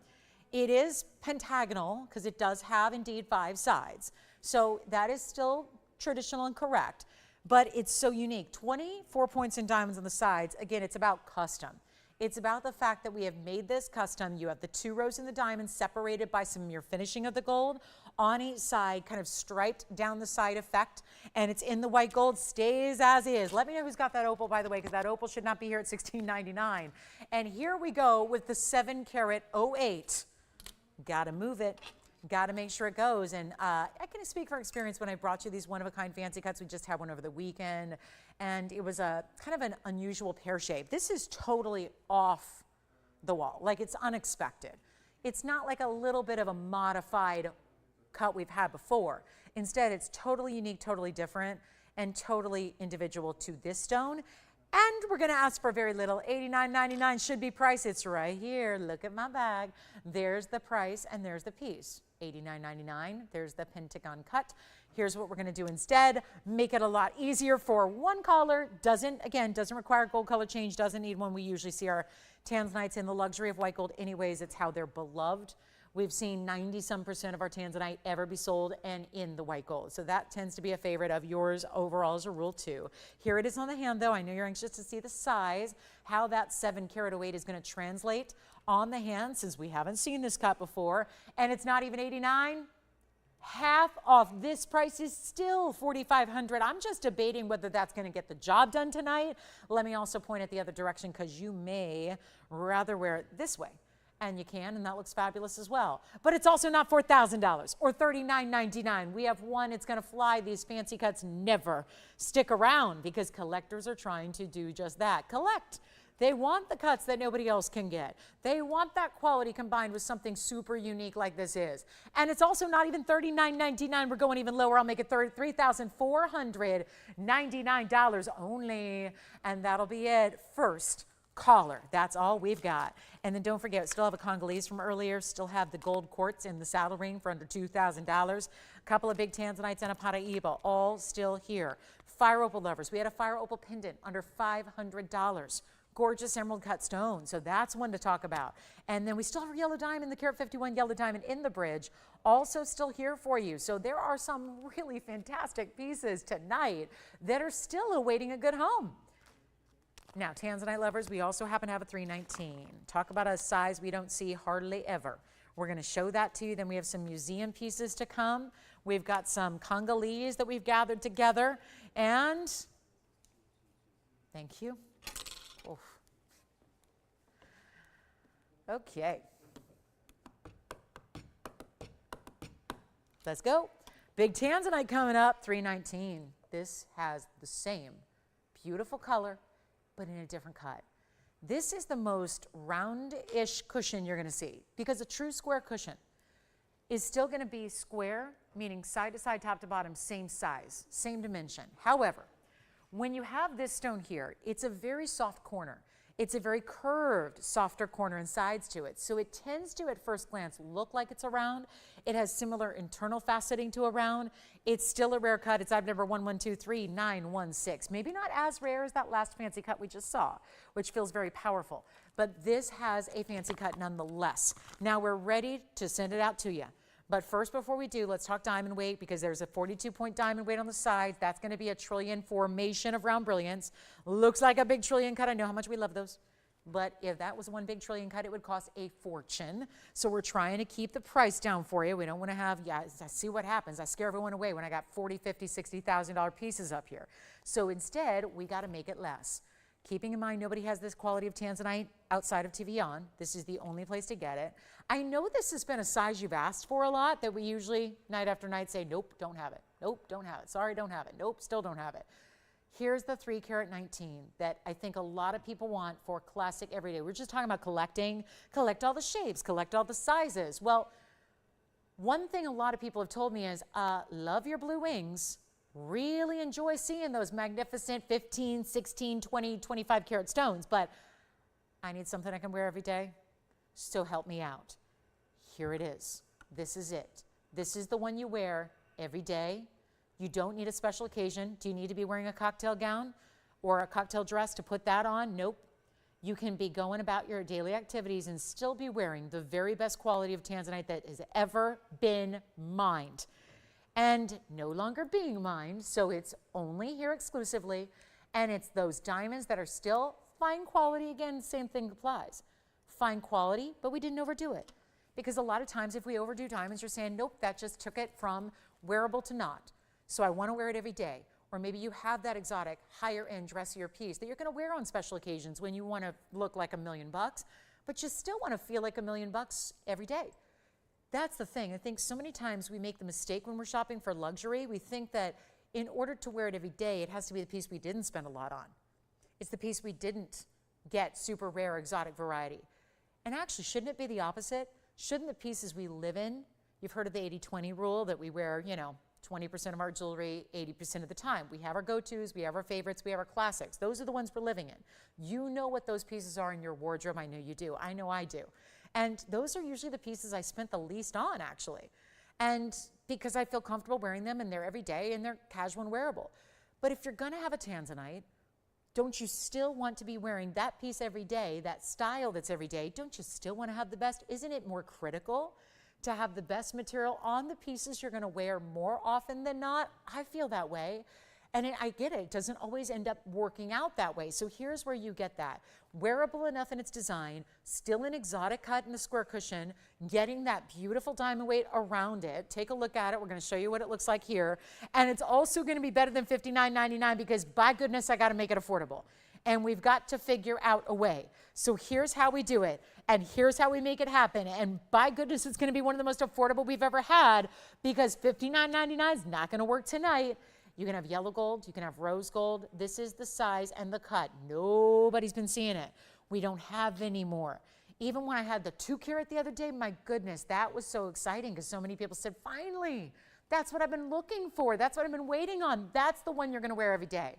It is pentagonal because it does have indeed 5 sides. So that is still traditional and correct, but it's so unique. 24 points in diamonds on the sides. Again, it's about custom. It's about the fact that we have made this custom. You have the 2 rows in the diamonds separated by some mere finishing of the gold on each side, kind of striped down the side effect, and it's in the white gold, stays as is. Let me know who's got that opal, by the way, because that opal should not be here at $16.99. And here we go with the 7 carat 08. Got to move it. Got to make sure it goes. And I can speak from experience when I brought you these one-of-a-kind fancy cuts. We just had one over the weekend, and it was a kind of an unusual pear shape. This is totally off the wall, like it's unexpected. It's not like a little bit of a modified cut we've had before. Instead, it's totally unique, totally different, and totally individual to this stone. And we're going to ask for very little. $89.99 should be price. It's right here. Look at my bag. There's the price, and there's the piece. $89.99. There's the Pentagon cut. Here's what we're going to do instead. Make it a lot easier for one caller. Doesn't require gold color change. Doesn't need one. We usually see our Tanzanites in the luxury of white gold anyways. It's how they're beloved. We've seen 90-some% of our Tanzanite ever be sold and in the white gold. So that tends to be a favorite of yours overall as a rule too. Here it is on the hand though. I know you're anxious to see the size, how that 7 carat 08 is going to translate on the hand since we haven't seen this cut before. And it's not even $89. Half off this price is still $4,500. I'm just debating whether that's going to get the job done tonight. Let me also point it the other direction because you may rather wear it this way. And you can, and that looks fabulous as well. But it's also not $4,000 or $39.99. We have one, it's going to fly. These fancy cuts never stick around because collectors are trying to do just that. Collect. They want the cuts that nobody else can get. They want that quality combined with something super unique like this is. And it's also not even $39.99. We're going even lower. I'll make it $3,499 only. And that'll be it. First caller. That's all we've got. And then don't forget, we still have a Congolese from earlier, still have the gold quartz in the saddle ring for under $2,000. A couple of big Tanzanites and a paraiba, all still here. Fire opal lovers, we had a fire opal pendant under $500. Gorgeous emerald cut stone, so that's one to talk about. And then we still have a yellow diamond, the carat 51 yellow diamond in the bridge, also still here for you. So there are some really fantastic pieces tonight that are still awaiting a good home. Now, Tanzanite lovers, we also happen to have a 319. Talk about a size we don't see hardly ever. We're going to show that to you. Then we have some museum pieces to come. We've got some Congolese that we've gathered together. And thank you. Oof. Okay. Let's go. Big Tanzanite coming up, 319. This has the same beautiful color, but in a different cut. This is the most round-ish cushion you're going to see because a true square cushion is still going to be square, meaning side to side, top to bottom, same size, same dimension. However, when you have this stone here, it's a very soft corner. It's a very curved, softer corner and sides to it. So it tends to, at first glance, look like it's a round. It has similar internal faceting to a round. It's still a rare cut. It's item number 1123-916. Maybe not as rare as that last fancy cut we just saw, which feels very powerful. But this has a fancy cut nonetheless. Now we're ready to send it out to you. But first, before we do, let's talk diamond weight because there's a 42-point diamond weight on the sides. That's going to be a trillion formation of round brilliance. Looks like a big trillion cut. I know how much we love those. But if that was one big trillion cut, it would cost a fortune. So we're trying to keep the price down for you. We don't want to have, I see what happens. I scare everyone away when I got $40,000, $50,000, $60,000 pieces up here. So instead, we got to make it less. Keeping in mind, nobody has this quality of Tanzanite outside of TVON. This is the only place to get it. I know this has been a size you've asked for a lot that we usually, night after night, say, nope, don't have it. Nope, don't have it. Sorry, don't have it. Nope, still don't have it. Here's the 3 carat 19 that I think a lot of people want for classic everyday. We're just talking about collecting. Collect all the shapes. Collect all the sizes. Well, One thing a lot of people have told me is, love your blue wings. Really enjoy seeing those magnificent 15, 16, 20, 25 karat stones, but I need something I can wear every day. So help me out. Here it is. This is it. This is the one you wear every day. You don't need a special occasion. Do you need to be wearing a cocktail gown or a cocktail dress to put that on? Nope. You can be going about your daily activities and still be wearing the very best quality of Tanzanite that has ever been mined. And no longer being mined, so it's only here exclusively. And it's those diamonds that are still fine quality. Again, same thing applies. Fine quality, but we didn't overdo it. Because a lot of times if we overdo diamonds, you're saying, nope, that just took it from wearable to not. So I want to wear it every day. Or maybe you have that exotic, higher end, dressier piece that you're going to wear on special occasions when you want to look like $1 million, but you still want to feel like $1 million every day. That's the thing. I think so many times we make the mistake when we're shopping for luxury. We think that in order to wear it every day, it has to be the piece we didn't spend a lot on. It's the piece we didn't get super rare, exotic variety. And actually, shouldn't it be the opposite? Shouldn't the pieces we live in, you've heard of the 80-20 rule, that we wear, 20% of our jewelry 80% of the time. We have our go-tos, we have our favorites, we have our classics. Those are the ones we're living in. You know what those pieces are in your wardrobe. I know you do. I know I do. And those are usually the pieces I spent the least on, actually. And because I feel comfortable wearing them and they're every day and they're casual and wearable. But if you're gonna have a Tanzanite, don't you still want to be wearing that piece every day, that style that's every day? Don't you still want to have the best? Isn't it more critical to have the best material on the pieces you're going to wear more often than not? I feel that way. And I get it. It doesn't always end up working out that way. So here's where you get that. Wearable enough in its design, still an exotic cut in the square cushion, getting that beautiful diamond weight around it. Take a look at it. We're going to show you what it looks like here. And it's also going to be better than $59.99 because, by goodness, I got to make it affordable. And we've got to figure out a way. So here's how we do it. And here's how we make it happen. And by goodness, it's going to be one of the most affordable we've ever had because $59.99 is not going to work tonight. You can have yellow gold, you can have rose gold. This is the size and the cut. Nobody's been seeing it. We don't have any more. Even when I had the 2 carat the other day, my goodness, that was so exciting because so many people said, finally, that's what I've been looking for. That's what I've been waiting on. That's the one you're going to wear every day.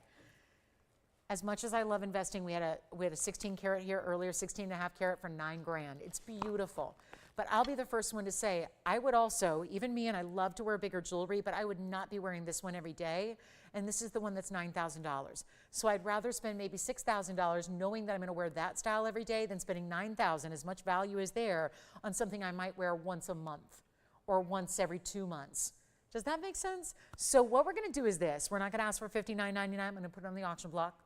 As much as I love investing, we had a 16 carat here earlier, 16.5 carat for $9 grand. It's beautiful. But I'll be the first one to say, I would also, even me, and I love to wear bigger jewelry, but I would not be wearing this one every day. And this is the one that's $9,000. So I'd rather spend maybe $6,000 knowing that I'm going to wear that style every day than spending $9,000, as much value is there, on something I might wear once a month or once every 2 months. Does that make sense? So what we're going to do is this. We're not going to ask for $59.99. I'm going to put it on the auction block.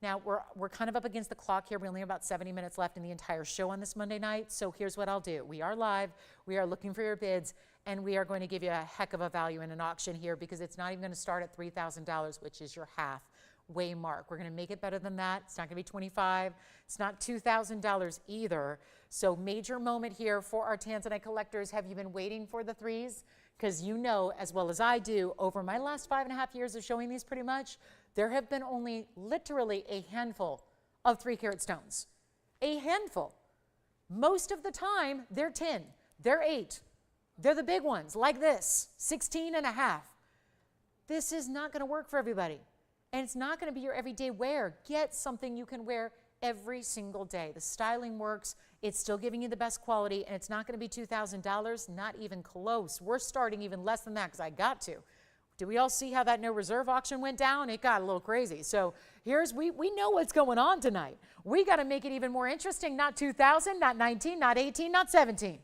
Now, we're kind of up against the clock here. We only have about 70 minutes left in the entire show on this Monday night. So here's what I'll do. We are live. We are looking for your bids. And we are going to give you a heck of a value in an auction here because it's not even going to start at $3,000, which is your halfway mark. We're going to make it better than that. It's not going to be $25,000. It's not $2,000 either. So major moment here for our Tanzanite collectors. Have you been waiting for the threes? Because you know, as well as I do, over my last 5.5 years of showing these pretty much, there have been only literally a handful of 3 carat stones. A handful. Most of the time, they're 10, they're 8. They're the big ones, like this, 16.5. This is not going to work for everybody. And it's not going to be your everyday wear. Get something you can wear every single day. The styling works. It's still giving you the best quality, and it's not going to be $2,000, not even close. We're starting even less than that because I got to. Did we all see how that no reserve auction went down? It got a little crazy. So we know what's going on tonight. We got to make it even more interesting. Not 2,000, not 19, not 18, not 17,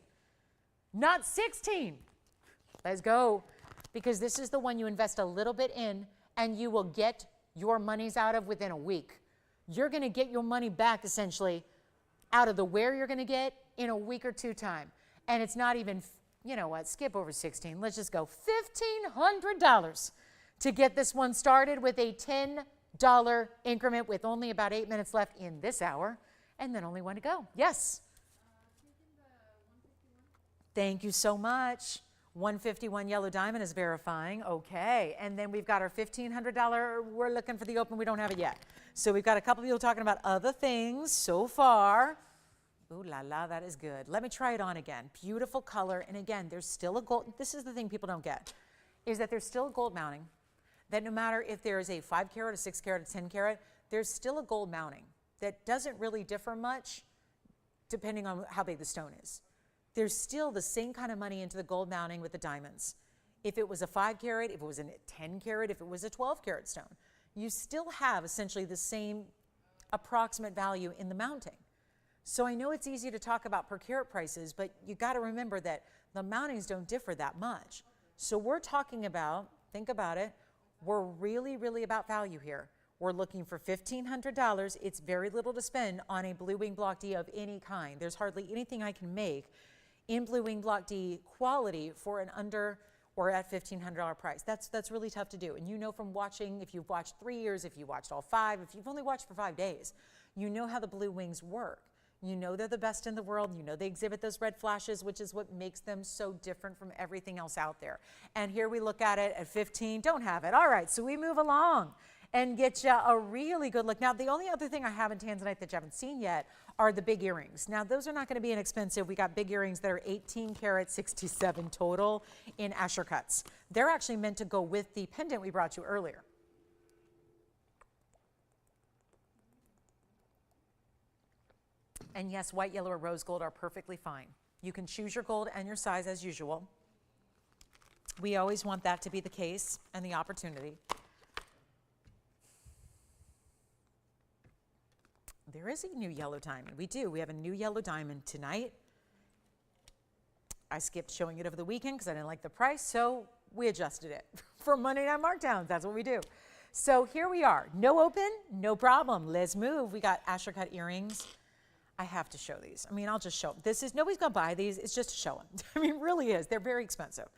not 16. Let's go. Because this is the one you invest a little bit in and you will get your monies out of within a week. You're going to get your money back essentially out of the wear you're going to get in a week or two time. And it's not even, you know what, skip over 16. Let's just go $1,500 to get this one started with a $10 increment with only about 8 minutes left in this hour and then only one to go. Yes? Thank you so much. 151 yellow diamond is verifying. Okay. And then we've got our $1,500. We're looking for the open. We don't have it yet. So we've got a couple people talking about other things so far. Ooh la la, that is good. Let me try it on again. Beautiful color. And again, there's still a gold. This is the thing people don't get, is that there's still a gold mounting. That no matter if there is a 5 carat, a 6 carat, a 10 carat, there's still a gold mounting that doesn't really differ much depending on how big the stone is. There's still the same kind of money into the gold mounting with the diamonds. If it was a 5 carat, if it was a 10 carat, if it was a 12 carat stone, you still have essentially the same approximate value in the mounting. So I know it's easy to talk about per carat prices, but you got to remember that the mountings don't differ that much. So we're talking about, think about it, we're really, really about value here. We're looking for $1,500. It's very little to spend on a Blue Wing Block D of any kind. There's hardly anything I can make in Blue Wing Block D quality for an under or at $1,500 price. That's really tough to do. And you know from watching, if you've watched 3 years, if you watched all 5, if you've only watched for 5 days, you know how the Blue Wings work. You know they're the best in the world. You know they exhibit those red flashes, which is what makes them so different from everything else out there. And here we look at it at 15, don't have it. All right, so we move along and get you a really good look. Now, the only other thing I have in Tanzanite that you haven't seen yet are the big earrings. Now, those are not going to be inexpensive. We got big earrings that are 18 karat, 67 total in Asscher cuts. They're actually meant to go with the pendant we brought you earlier. And yes, white, yellow, or rose gold are perfectly fine. You can choose your gold and your size as usual. We always want that to be the case and the opportunity. There is a new yellow diamond. We do. We have a new yellow diamond tonight. I skipped showing it over the weekend because I didn't like the price, so we adjusted it for Monday night markdowns. That's what we do. So here we are. No open, no problem. Let's move. We got Asscher cut earrings. I have to show these. I mean, I'll just show them. This is, nobody's going to buy these. It's just to show them. I mean, it really is. They're very expensive.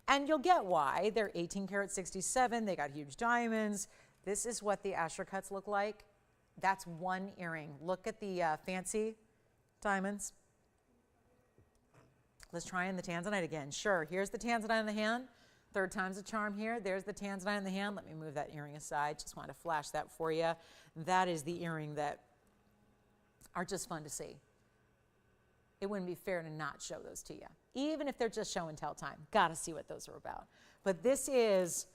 And you'll get why. They're 18 karat 67. They got huge diamonds. This is what the Asscher cuts look like. That's one earring. Look at the fancy diamonds. Let's try in the Tanzanite again. Sure, here's the Tanzanite in the hand. Third time's a charm here. There's the Tanzanite in the hand. Let me move that earring aside. Just wanted to flash that for you. That is the earring that are just fun to see. It wouldn't be fair to not show those to you. Even if they're just show and tell time. Got to see what those are about. But this is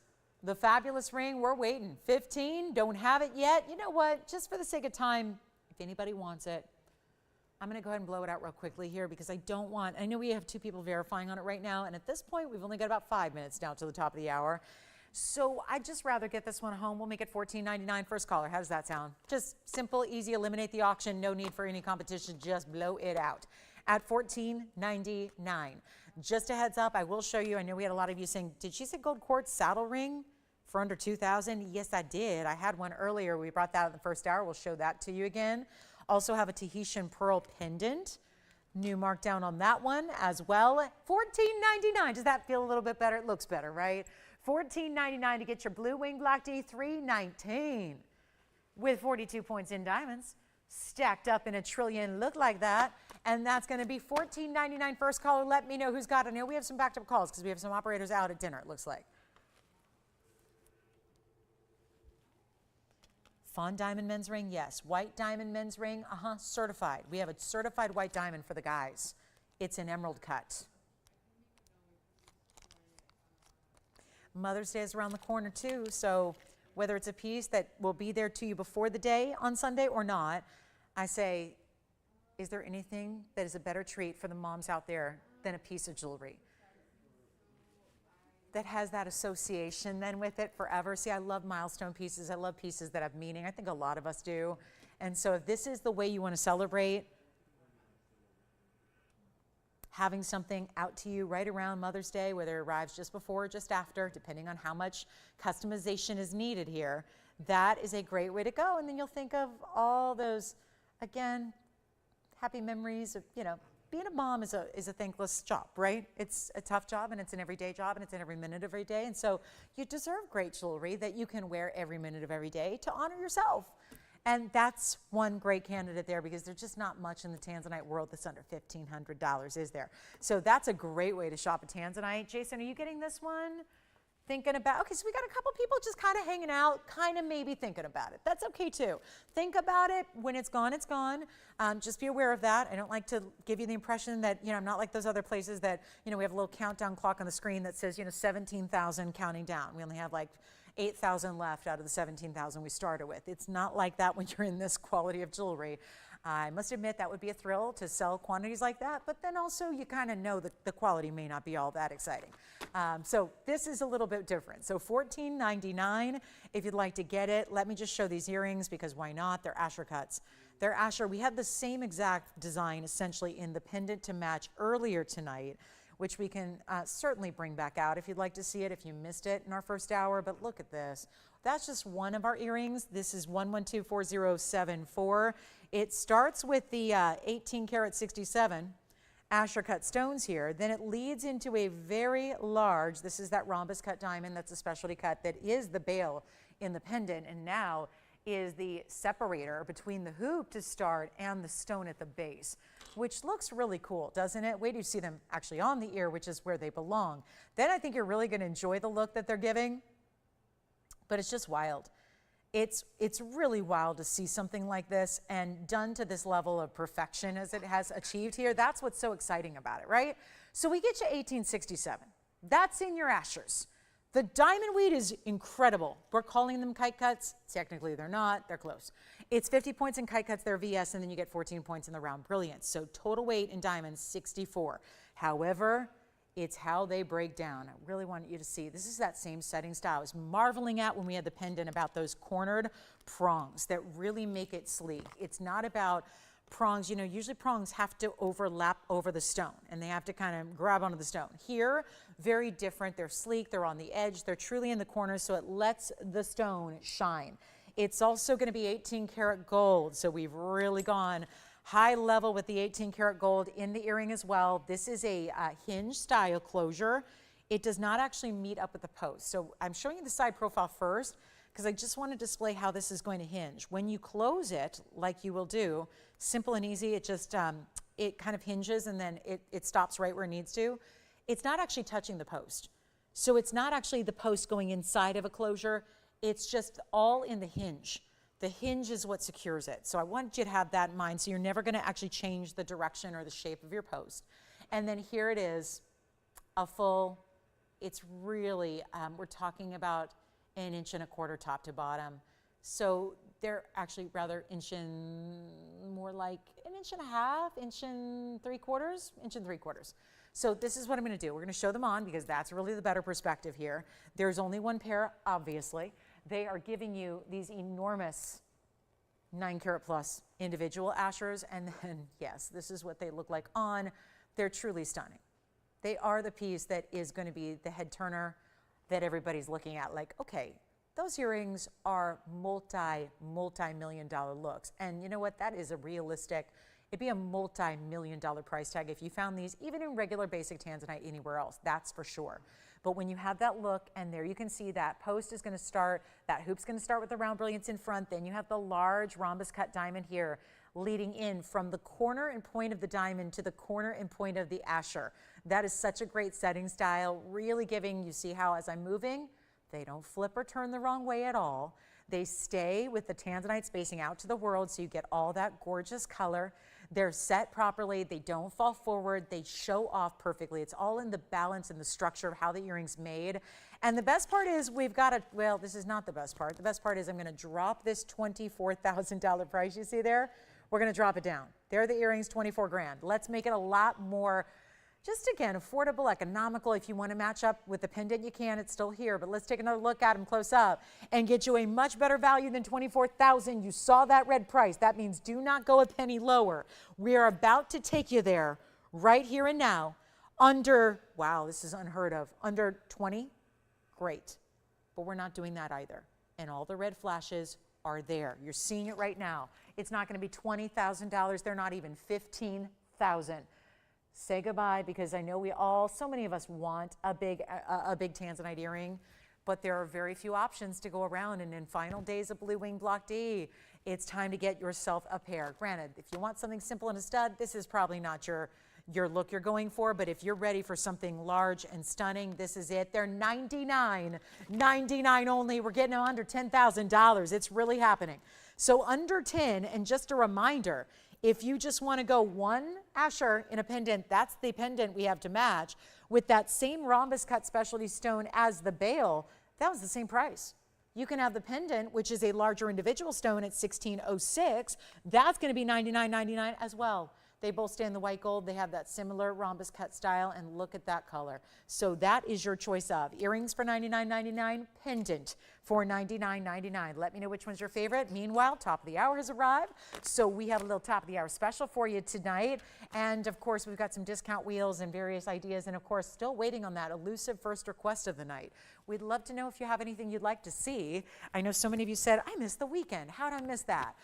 the fabulous ring. We're waiting. 15, don't have it yet. You know what? Just for the sake of time, if anybody wants it, I'm going to go ahead and blow it out real quickly here because I don't want, I know we have 2 people verifying on it right now, and at this point, we've only got about 5 minutes down to the top of the hour. So I'd just rather get this one home. We'll make it $14.99 first caller. How does that sound? Just simple, easy, eliminate the auction. No need for any competition. Just blow it out at $14.99. Just a heads up, I will show you. I know we had a lot of you saying, did she say gold quartz saddle ring for under $2,000? Yes, I did. I had one earlier. We brought that in the first hour. We'll show that to you again. Also have a Tahitian pearl pendant. New markdown on that one as well. $14.99. Does that feel a little bit better? It looks better, right? $14.99 to get your Blue Wing Block D. $319 with 42 points in diamonds. Stacked up in a trillion look like that. And that's going to be $14.99 first caller. Let me know who's got it. I know we have some backed up calls because we have some operators out at dinner, it looks like. Fawn diamond men's ring, yes. White diamond men's ring, certified. We have a certified white diamond for the guys. It's an emerald cut. Mother's Day is around the corner too, so whether it's a piece that will be there to you before the day on Sunday or not, I say, is there anything that is a better treat for the moms out there than a piece of jewelry that has that association then with it forever? See, I love milestone pieces. I love pieces that have meaning. I think a lot of us do. And so if this is the way you want to celebrate, having something out to you right around Mother's Day, whether it arrives just before or just after, depending on how much customization is needed here, that is a great way to go. And then you'll think of all those, again, happy memories of, you know, being a mom is a thankless job, right? It's a tough job, and it's an everyday job, and it's in every minute of every day. And so you deserve great jewelry that you can wear every minute of every day to honor yourself. And that's one great candidate there because there's just not much in the Tanzanite world that's under $1,500, is there? So that's a great way to shop a Tanzanite. Jason, are you getting this one? thinking about, okay, so we got a couple people just kind of hanging out, kind of maybe thinking about it. That's okay too. Think about it. When it's gone, it's gone. Just be aware of that. I don't like to give you the impression that, I'm not like those other places that, we have a little countdown clock on the screen that says, 17,000 counting down. We only have like 8,000 left out of the 17,000 we started with. It's not like that when you're in this quality of jewelry. I must admit that would be a thrill to sell quantities like that, but then also you kind of know that the quality may not be all that exciting. So this is a little bit different. So $14.99 if you'd like to get it. Let me just show these earrings because why not? They're Asscher cuts. They're Asscher. We had the same exact design essentially in the pendant to match earlier tonight, which we can certainly bring back out if you'd like to see it, if you missed it in our first hour. But look at this. That's just one of our earrings. This is 1124074. It starts with the 18 karat 67 Asscher cut stones here. Then it leads into a very large, this is that rhombus cut diamond, that's a specialty cut that is the bail in the pendant, and now is the separator between the hoop to start and the stone at the base, which looks really cool, doesn't it? Wait till you see them actually on the ear, which is where they belong. Then I think you're really going to enjoy the look that they're giving, but it's just wild. It's really wild to see something like this and done to this level of perfection as it has achieved here. That's what's so exciting about it, right? So we get you 1867. That's in your Asschers. The diamond weed is incredible. We're calling them kite cuts. Technically, they're not. They're close. It's 50 points in kite cuts. They're VS, and then you get 14 points in the round brilliance. So total weight in diamonds, 64. However, it's how they break down. I really want you to see. This is that same setting style. I was marveling at when we had the pendant about those cornered prongs that really make it sleek. It's not about prongs. Usually prongs have to overlap over the stone, and they have to kind of grab onto the stone. Here, very different. They're sleek. They're on the edge. They're truly in the corners, so it lets the stone shine. It's also going to be 18 karat gold, so we've really gone high level with the 18 karat gold in the earring as well. This is a hinge style closure. It does not actually meet up with the post. So I'm showing you the side profile first because I just want to display how this is going to hinge. When you close it, like you will do, simple and easy, it just, it kind of hinges and then it stops right where it needs to. It's not actually touching the post. So it's not actually the post going inside of a closure. It's just all in the hinge. The hinge is what secures it. So I want you to have that in mind. So you're never going to actually change the direction or the shape of your post. And then here it is, a full, it's really, we're talking about 1.25 inches top to bottom. So they're actually rather more like 1.5 inches, 1.75 inches. So this is what I'm going to do. We're going to show them on because that's really the better perspective here. There's only one pair, obviously. They are giving you these enormous 9 karat plus individual Asschers, and then yes, this is what they look like on. They're truly stunning. They are the piece that is going to be the head turner that everybody's looking at like, okay, those earrings are multi-million-dollar looks. And you know what? That is a realistic, it'd be a multi-million-dollar price tag if you found these even in regular basic Tanzanite anywhere else, that's for sure. But when you have that look, and there you can see that post is going to start, that hoop's going to start with the round brilliance in front, then you have the large rhombus cut diamond here leading in from the corner and point of the diamond to the corner and point of the Asscher. That is such a great setting style, really giving, you see how as I'm moving, they don't flip or turn the wrong way at all. They stay with the Tanzanite spacing out to the world, so you get all that gorgeous color. They're set properly. They don't fall forward. They show off perfectly. It's all in the balance and the structure of how the earring's made. And the best part is we've got a, well, this is not the best part. The best part is I'm going to drop this $24,000 price you see there. We're going to drop it down. There are the earrings, 24 grand. Let's make it a lot more, just again, affordable, economical. If you want to match up with the pendant, you can. It's still here, but let's take another look at them close up and get you a much better value than $24,000. You saw that red price. That means do not go a penny lower. We are about to take you there right here and now under, wow, this is unheard of, under 20, great. But we're not doing that either. And all the red flashes are there. You're seeing it right now. It's not going to be $20,000. They're not even $15,000. Say goodbye, because I know we all, so many of us want a big Tanzanite earring, but there are very few options to go around. And in final days of Blue Wing Block D, it's time to get yourself a pair. Granted, if you want something simple and a stud, this is probably not your your look you're going for, but if you're ready for something large and stunning, this is it. They're $99.99 only. We're getting them under $10,000. It's really happening. So under 10, and just a reminder, if you just want to go one Asscher in a pendant, that's the pendant we have to match with that same rhombus cut specialty stone as the bail, that was the same price. You can have the pendant, which is a larger individual stone at $1,606. That's going to be $99.99 as well. They both stay in the white gold. They have that similar rhombus cut style, and look at that color. So that is your choice of earrings for $99.99, pendant for $99.99. Let me know which one's your favorite. Meanwhile, top of the hour has arrived, so we have a little top of the hour special for you tonight. And of course, we've got some discount wheels and various ideas, and of course, still waiting on that elusive first request of the night. We'd love to know if you have anything you'd like to see. I know so many of you said, I missed the weekend. How'd I miss that?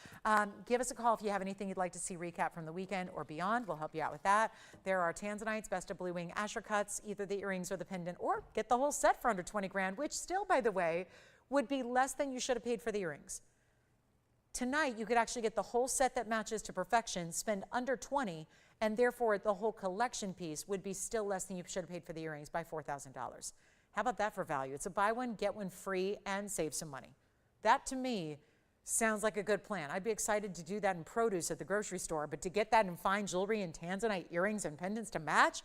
Give us a call if you have anything you'd like to see recap from the weekend or beyond. We'll help you out with that. There are Tanzanites, Best of Blue Wing Asscher cuts, either the earrings or the pendant, or get the whole set for under 20 grand, which still, by the way, would be less than you should have paid for the earrings. Tonight, you could actually get the whole set that matches to perfection, spend under 20, and therefore the whole collection piece would be still less than you should have paid for the earrings by $4,000. How about that for value? It's a buy one, get one free, and save some money. That, to me, sounds like a good plan. I'd be excited to do that in produce at the grocery store, but to get that in fine jewelry and Tanzanite earrings and pendants to match,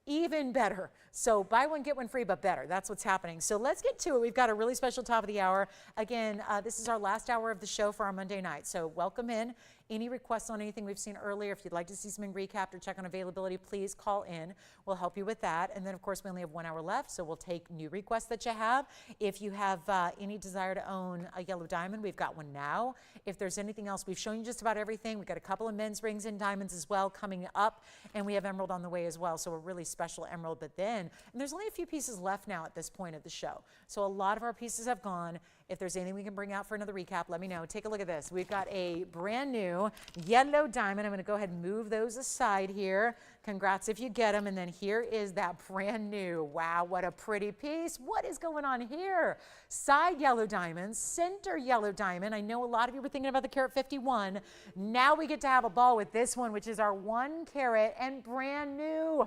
even better. So buy one, get one free, but better. That's what's happening. So let's get to it. We've got a really special top of the hour. Again, this is our last hour of the show for our Monday night. So welcome in. Any requests on anything we've seen earlier, if you'd like to see something recapped or check on availability, please call in. We'll help you with that. And then, of course, we only have 1 hour left, so we'll take new requests that you have. If you have any desire to own a yellow diamond, we've got one now. If there's anything else, we've shown you just about everything. We've got a couple of men's rings and diamonds as well coming up, and we have emerald on the way as well, so a really special emerald. But then, and there's only a few pieces left now at this point of the show. So a lot of our pieces have gone. If there's anything we can bring out for another recap, let me know. Take a look at this. We've got a brand new yellow diamond. I'm going to go ahead and move those aside here. Congrats if you get them. And then here is that brand new. Wow, what a pretty piece. What is going on here? Side yellow diamonds, center yellow diamond. I know a lot of you were thinking about the carat 51. Now we get to have a ball with this one, which is our 1 carat and brand new,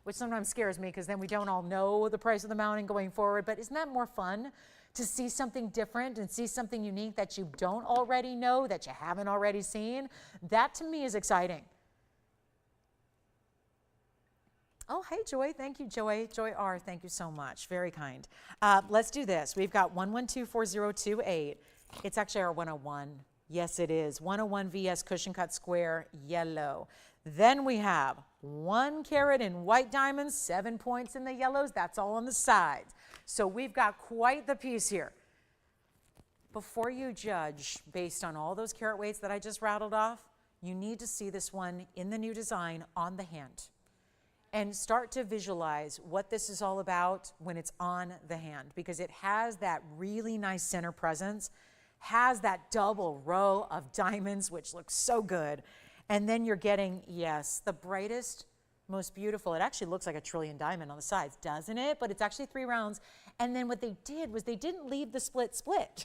which sometimes scares me because then we don't all know the price of the mounting going forward. But isn't that more fun? To see something different and see something unique that you don't already know, that you haven't already seen. That to me is exciting. Oh, hey, Joy. Thank you, Joy. Joy R, thank you so much. Very kind. Let's do this. We've got 1124028. It's actually our 101. Yes, it is. 101 VS cushion cut square yellow. Then we have 1 carat in white diamonds, 7 points in the yellows. That's all on the sides. So we've got quite the piece here. Before you judge based on all those carat weights that I just rattled off, you need to see this one in the new design on the hand and start to visualize what this is all about when it's on the hand, because it has that really nice center presence, has that double row of diamonds, which looks so good. And then you're getting, yes, the brightest, most beautiful. It actually looks like a trillion diamond on the sides, doesn't it? But it's actually 3 rounds. And then what they did was they didn't leave the split.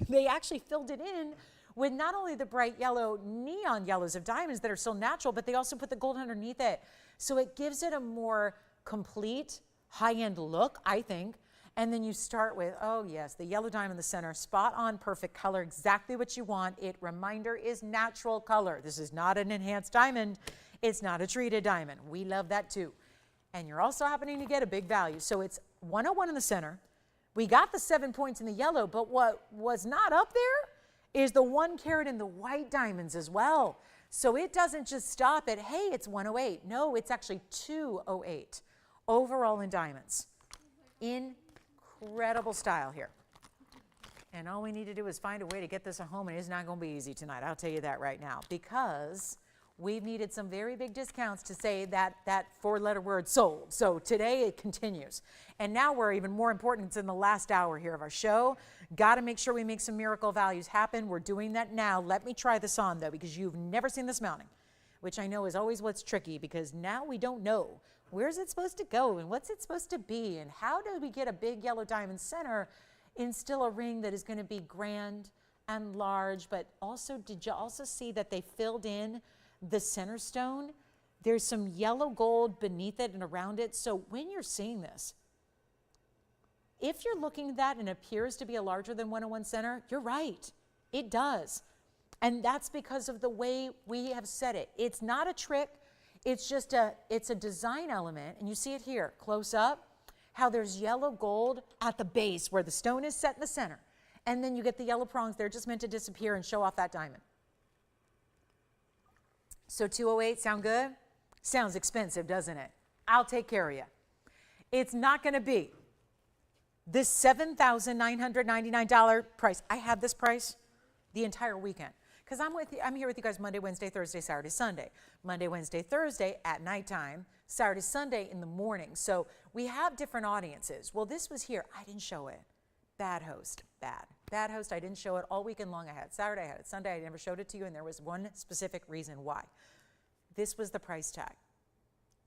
They actually filled it in with not only the bright yellow, neon yellows of diamonds that are so natural, but they also put the gold underneath it. So it gives it a more complete, high-end look, I think. And then you start with, oh yes, the yellow diamond in the center, spot on, perfect color, exactly what you want. It, reminder, is natural color. This is not an enhanced diamond. It's not a treated diamond. We love that too. And you're also happening to get a big value. So it's 101 in the center. We got the 7 points in the yellow, but what was not up there is the 1 carat in the white diamonds as well. So it doesn't just stop at, hey, it's 108. No, it's actually 208 overall in diamonds. Incredible style here. And all we need to do is find a way to get this at home, and it's not going to be easy tonight. I'll tell you that right now, because we've needed some very big discounts to say that 4-letter word sold. So today it continues. And now we're even more important. It's in the last hour here of our show. Got to make sure we make some miracle values happen. We're doing that now. Let me try this on, though, because you've never seen this mounting, which I know is always what's tricky, because now we don't know where's it supposed to go and what's it supposed to be and how do we get a big yellow diamond center in still a ring that is going to be grand and large. But also, did you also see that they filled in the center stone There's some yellow gold beneath it and around it. So when you're seeing this, if you're looking at that and it appears to be a larger than 101 center, you're right. It does. And that's because of the way we have set it. It's not a trick. It's just it's a design element. And you see it here, close up, how there's yellow gold at the base where the stone is set in the center. And then you get the yellow prongs. They're just meant to disappear and show off that diamond. So 208, sound good? Sounds expensive, doesn't it? I'll take care of you. It's not going to be this $7,999 price. I have this price the entire weekend because I'm here with you guys Monday, Wednesday, Thursday, Saturday, Sunday. Monday, Wednesday, Thursday at nighttime, Saturday, Sunday in the morning. So we have different audiences. Well, this was here. I didn't show it. Bad host. Bad host. I didn't show it all weekend long. I had it Saturday, I had it Sunday. I never showed it to you, and there was one specific reason why. This was the price tag.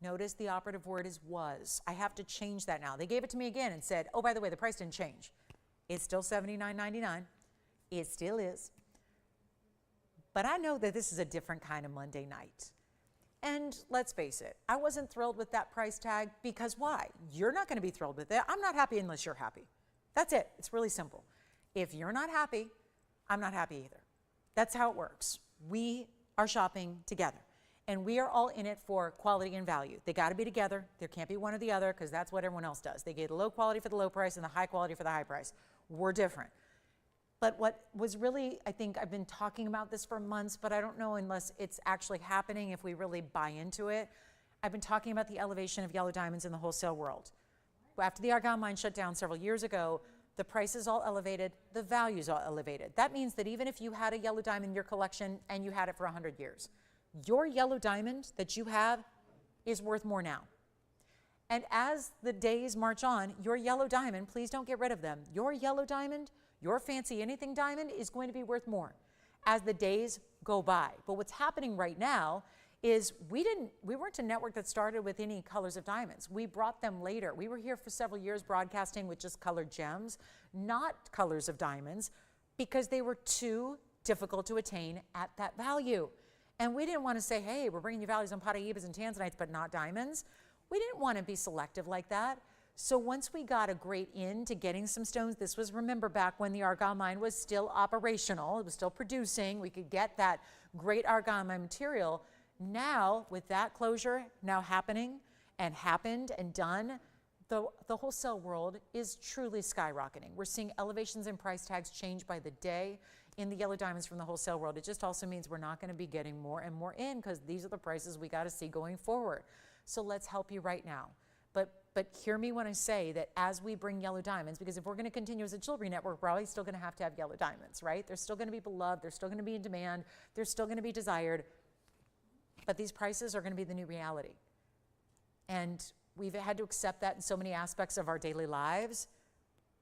Notice the operative word is was. I have to change that now. They gave it to me again and said, oh, by the way, the price didn't change. It's still $79.99. It still is. But I know that this is a different kind of Monday night. And let's face it, I wasn't thrilled with that price tag because why? You're not going to be thrilled with it. I'm not happy unless you're happy. That's it. It's really simple. If you're not happy, I'm not happy either. That's how it works. We are shopping together. And we are all in it for quality and value. They got to be together. There can't be one or the other because that's what everyone else does. They get the low quality for the low price and the high quality for the high price. We're different. But what was really, I think I've been talking about this for months, but I don't know unless it's actually happening if we really buy into it. I've been talking about the elevation of yellow diamonds in the wholesale world. After the Argyle mine shut down several years ago, the price is all elevated, the value is all elevated. That means that even if you had a yellow diamond in your collection and you had it for 100 years, your yellow diamond that you have is worth more now. And as the days march on, your yellow diamond, please don't get rid of them. Your yellow diamond, your fancy anything diamond is going to be worth more as the days go by. But what's happening right now is we weren't a network that started with any colors of diamonds. We brought them later. We were here for several years broadcasting with just colored gems, not colors of diamonds, because they were too difficult to attain at that value. And we didn't want to say, hey, we're bringing you values on paraibas and tanzanites, but not diamonds. We didn't want to be selective like that. So once we got a great in to getting some stones, this was, remember, back when the Argyle mine was still operational. It was still producing. We could get that great Argyle mine material. Now, with that closure now happening and happened and done, the wholesale world is truly skyrocketing. We're seeing elevations in price tags change by the day in the yellow diamonds from the wholesale world. It just also means we're not going to be getting more and more in because these are the prices we got to see going forward. So let's help you right now. But hear me when I say that as we bring yellow diamonds, because if we're going to continue as a jewelry network, we're probably still going to have yellow diamonds, right? They're still going to be beloved. They're still going to be in demand. They're still going to be desired. But these prices are going to be the new reality. And we've had to accept that in so many aspects of our daily lives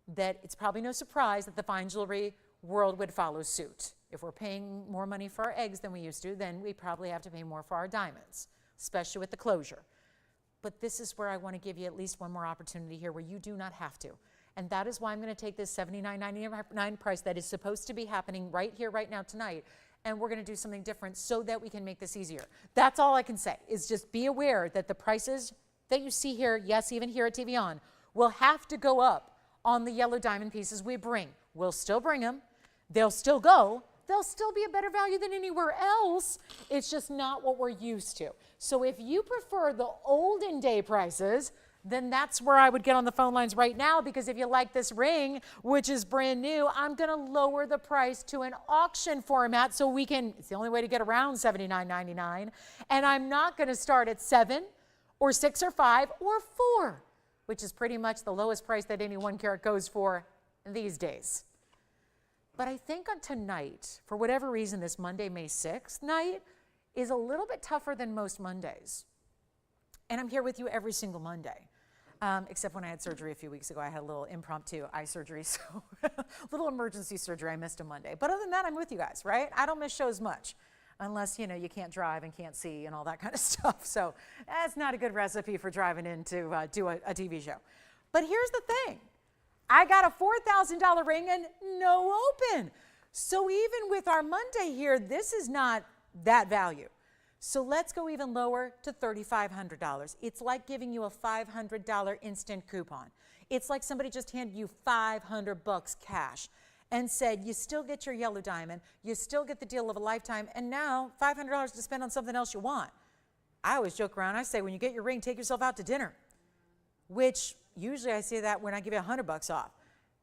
that it's probably no surprise that the fine jewelry world would follow suit. If we're paying more money for our eggs than we used to, then we probably have to pay more for our diamonds, especially with the closure. But this is where I want to give you at least one more opportunity here where you do not have to. And that is why I'm going to take this $79.99 price that is supposed to be happening right here, right now, tonight, and we're going to do something different so that we can make this easier. That's all I can say, is just be aware that the prices that you see here, yes, even here at TVON, will have to go up on the yellow diamond pieces we bring. We'll still bring them. They'll still go. They'll still be a better value than anywhere else. It's just not what we're used to. So if you prefer the olden day prices, then that's where I would get on the phone lines right now, because if you like this ring, which is brand new, I'm going to lower the price to an auction format so we can, it's the only way to get around $79.99. And I'm not going to start at 7 or 6 or 5 or 4, which is pretty much the lowest price that any 1 carat goes for these days. But I think on tonight, for whatever reason, this Monday, May 6th night is a little bit tougher than most Mondays. And I'm here with you every single Monday, except when I had surgery a few weeks ago. I had a little impromptu eye surgery, so a little emergency surgery. I missed a Monday. But other than that, I'm with you guys, right? I don't miss shows much, unless, you can't drive and can't see and all that kind of stuff. So that's not a good recipe for driving in to do a TV show. But here's the thing. I got a $4,000 ring and no open. So even with our Monday here, this is not that value. So let's go even lower to $3,500. It's like giving you a $500 instant coupon. It's like somebody just handed you 500 bucks cash and said, you still get your yellow diamond, you still get the deal of a lifetime, and now $500 to spend on something else you want. I always joke around, I say, when you get your ring, take yourself out to dinner, which usually I say that when I give you 100 bucks off.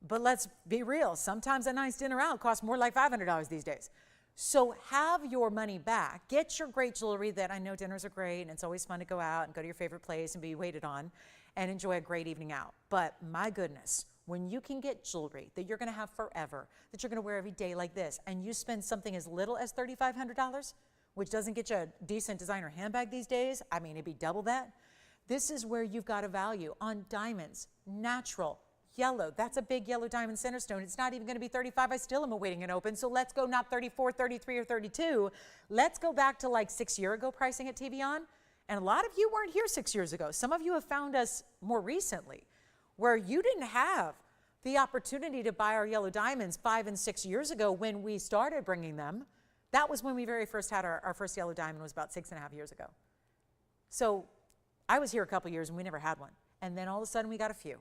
But let's be real, sometimes a nice dinner out costs more like $500 these days. So have your money back. Get your great jewelry that I know dinners are great and it's always fun to go out and go to your favorite place and be waited on and enjoy a great evening out. But my goodness, when you can get jewelry that you're going to have forever, that you're going to wear every day like this, and you spend something as little as $3,500, which doesn't get you a decent designer handbag these days, I mean, it'd be double that. This is where you've got a value on diamonds, natural, yellow. That's a big yellow diamond center stone. It's not even going to be 35. I still am awaiting an open. So let's go not 34, 33, or 32. Let's go back to like 6 years ago pricing at TVON. And a lot of you weren't here 6 years ago. Some of you have found us more recently where you didn't have the opportunity to buy our yellow diamonds 5 and 6 years ago when we started bringing them. That was when we very first had our first yellow diamond, was about 6.5 years ago. So I was here a couple years and we never had one. And then all of a sudden we got a few.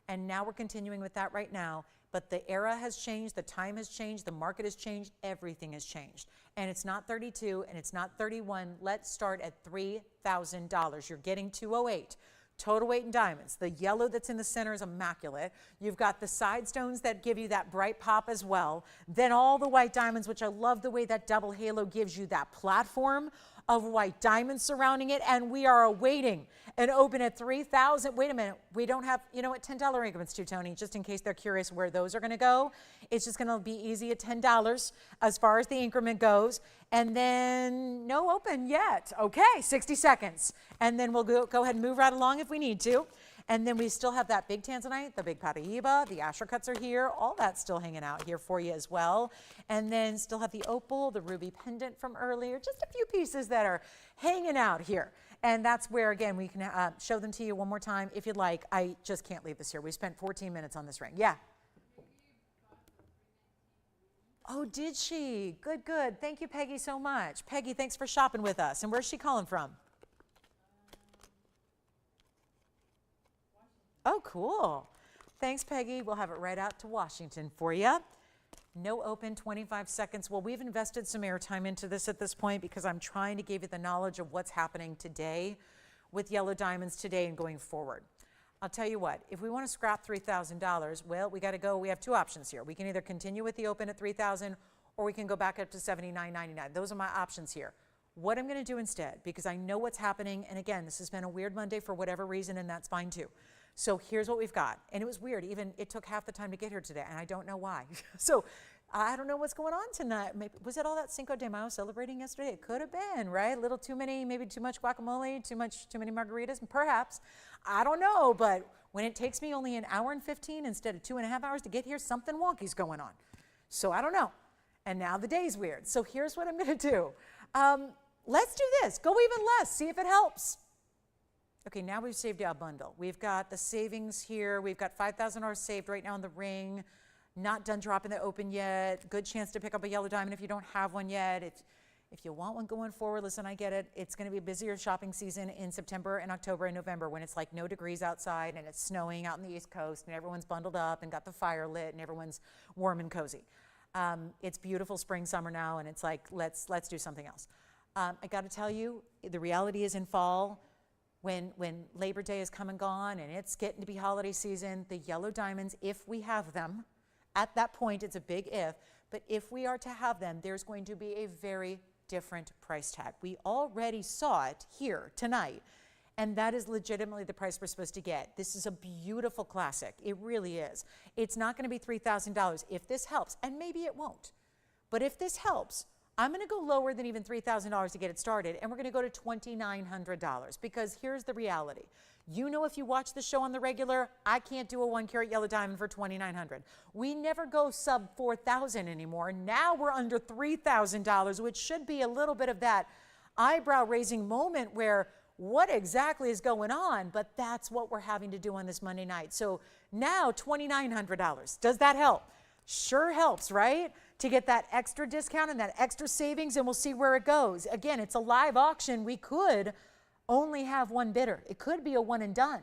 And now we're continuing with that right now. But the era has changed, the time has changed, the market has changed, everything has changed. And it's not 32 and it's not 31. Let's start at $3,000. You're getting 208. Total weight in diamonds. The yellow that's in the center is immaculate. You've got the side stones that give you that bright pop as well. Then all the white diamonds, which I love the way that double halo gives you that platform of white diamonds surrounding it. And we are awaiting an open at $3,000. Wait a minute. We don't have, you know what, $10 increments too, Tony, just in case they're curious where those are going to go. It's just going to be easy at $10 as far as the increment goes. And then no open yet. Okay, 60 seconds. And then we'll go ahead and move right along if we need to. And then we still have that big Tanzanite, the big paraiba, the Asscher cuts are here. All that's still hanging out here for you as well. And then still have the opal, the ruby pendant from earlier. Just a few pieces that are hanging out here. And that's where, again, we can show them to you one more time if you'd like. I just can't leave this here. We spent 14 minutes on this ring. Yeah. Oh, did she? Good, good. Thank you, Peggy, so much. Peggy, thanks for shopping with us. And where's she calling from? Oh, cool. Thanks, Peggy. We'll have it right out to Washington for you. No open, 25 seconds. Well, we've invested some airtime into this at this point because I'm trying to give you the knowledge of what's happening today with yellow diamonds today and going forward. I'll tell you what, if we want to scrap $3,000, well, we got to go. We have two options here. We can either continue with the open at $3,000 or we can go back up to $79.99. Those are my options here. What I'm going to do instead, because I know what's happening, and again, this has been a weird Monday for whatever reason, and that's fine too. So here's what we've got. And it was weird. Even it took half the time to get here today, and I don't know why. So I don't know what's going on tonight. Maybe, was it all that Cinco de Mayo celebrating yesterday? It could have been, right? A little too many, maybe too much guacamole, too many margaritas, perhaps. I don't know, but when it takes me only an hour and 15 instead of 2.5 hours to get here, something wonky's going on. So I don't know. And now the day's weird. So here's what I'm going to do. Let's do this. Go even less. See if it helps. Okay, now we've saved you a bundle. We've got the savings here. We've got $5,000 saved right now in the ring. Not done dropping the open yet. Good chance to pick up a yellow diamond if you don't have one yet. If you want one going forward, listen, I get it. It's going to be a busier shopping season in September and October and November when it's like no degrees outside and it's snowing out in the East Coast and everyone's bundled up and got the fire lit and everyone's warm and cozy. It's beautiful spring, summer now, and it's like, let's do something else. I got to tell you, the reality is in fall, when Labor Day is come and gone and it's getting to be holiday season, the yellow diamonds, if we have them, at that point, it's a big if, but if we are to have them, there's going to be a very different price tag. We already saw it here tonight, and that is legitimately the price we're supposed to get. This is a beautiful classic. It really is. It's not going to be $3,000 if this helps, and maybe it won't. But if this helps, I'm going to go lower than even $3,000 to get it started, and we're going to go to $2,900 because here's the reality. You know, if you watch the show on the regular, I can't do a 1-carat yellow diamond for $2,900. We never go sub $4,000 anymore. Now we're under $3,000, which should be a little bit of that eyebrow-raising moment where what exactly is going on? But that's what we're having to do on this Monday night. So now $2,900. Does that help? Sure helps, right? to get that extra discount and that extra savings, and we'll see where it goes. Again, it's a live auction. We could only have one bidder. It could be a one and done,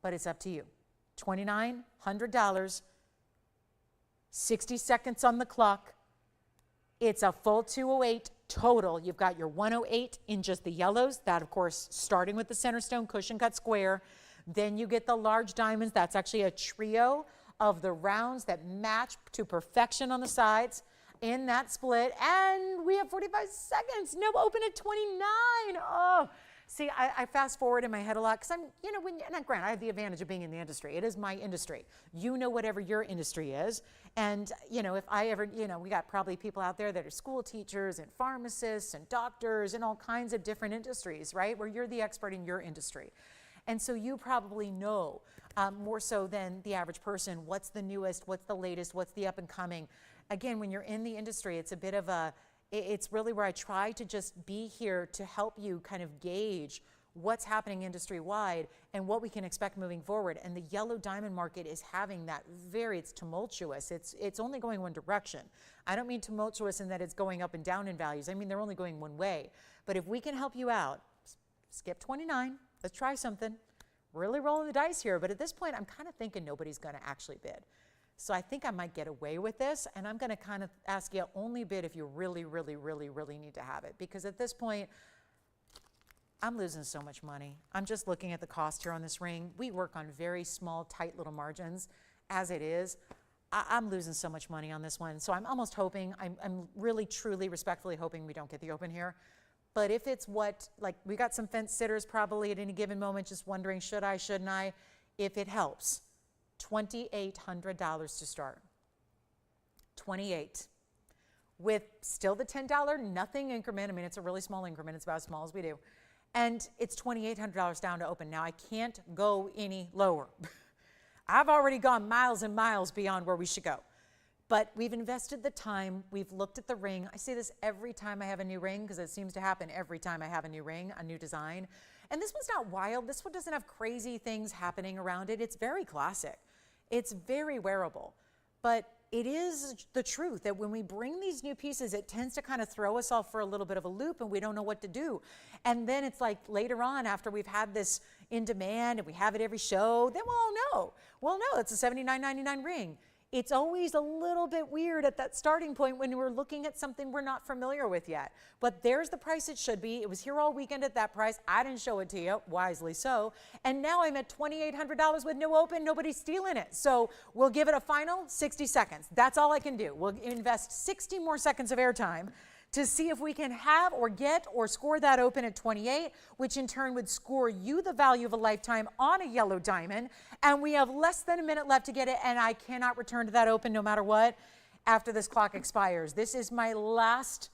but it's up to you. $2,900, 60 seconds on the clock. It's a full 208 total. You've got your 108 in just the yellows, that of course starting with the center stone cushion cut square. Then you get the large diamonds. That's actually a trio of the rounds that match to perfection on the sides in that split. And we have 45 seconds. No open at 29. Oh, see, I fast forward in my head a lot because I'm, you know, and granted, I have the advantage of being in the industry. It is my industry. You know whatever your industry is. And, you know, if I ever, you know, we got probably people out there that are school teachers and pharmacists and doctors and all kinds of different industries, right? Where you're the expert in your industry. And so you probably know more so than the average person, what's the newest, what's the latest, what's the up and coming. Again, when you're in the industry, it's a bit of a, it's really where I try to just be here to help you kind of gauge what's happening industry-wide and what we can expect moving forward. And the yellow diamond market is having that it's tumultuous. It's only going one direction. I don't mean tumultuous in that it's going up and down in values. I mean, they're only going one way. But if we can help you out, skip 29, let's try something. Really rolling the dice here, but at this point, I'm kind of thinking nobody's gonna actually bid. So I think I might get away with this, and I'm gonna kind of ask you only bid if you really, really, really, really need to have it. Because at this point, I'm losing so much money. I'm just looking at the cost here on this ring. We work on very small, tight little margins as it is. I'm losing so much money on this one. So I'm almost hoping, I'm really, truly, respectfully hoping we don't get the open here. But if it's what, like we got some fence sitters probably at any given moment just wondering, should I, shouldn't I? If it helps, $2,800 to start. 28. With still the $10 nothing increment. I mean, it's a really small increment. It's about as small as we do. And it's $2,800 down to open. Now, I can't go any lower. I've already gone miles and miles beyond where we should go. But we've invested the time, we've looked at the ring. I say this every time I have a new ring because it seems to happen every time I have a new ring, a new design. And this one's not wild. This one doesn't have crazy things happening around it. It's very classic. It's very wearable. But it is the truth that when we bring these new pieces, it tends to kind of throw us off for a little bit of a loop and we don't know what to do. And then it's like later on after we've had this in demand and we have it every show, then we'll all know. Well, no, it's a $79.99 ring. It's always a little bit weird at that starting point when we're looking at something we're not familiar with yet. But there's the price it should be. It was here all weekend at that price. I didn't show it to you, wisely so. And now I'm at $2,800 with no open, nobody's stealing it. So we'll give it a final 60 seconds. That's all I can do. We'll invest 60 more seconds of airtime to see if we can have or get or score that open at 28, which in turn would score you the value of a lifetime on a yellow diamond. And we have less than a minute left to get it, and I cannot return to that open no matter what after this clock expires. This is my last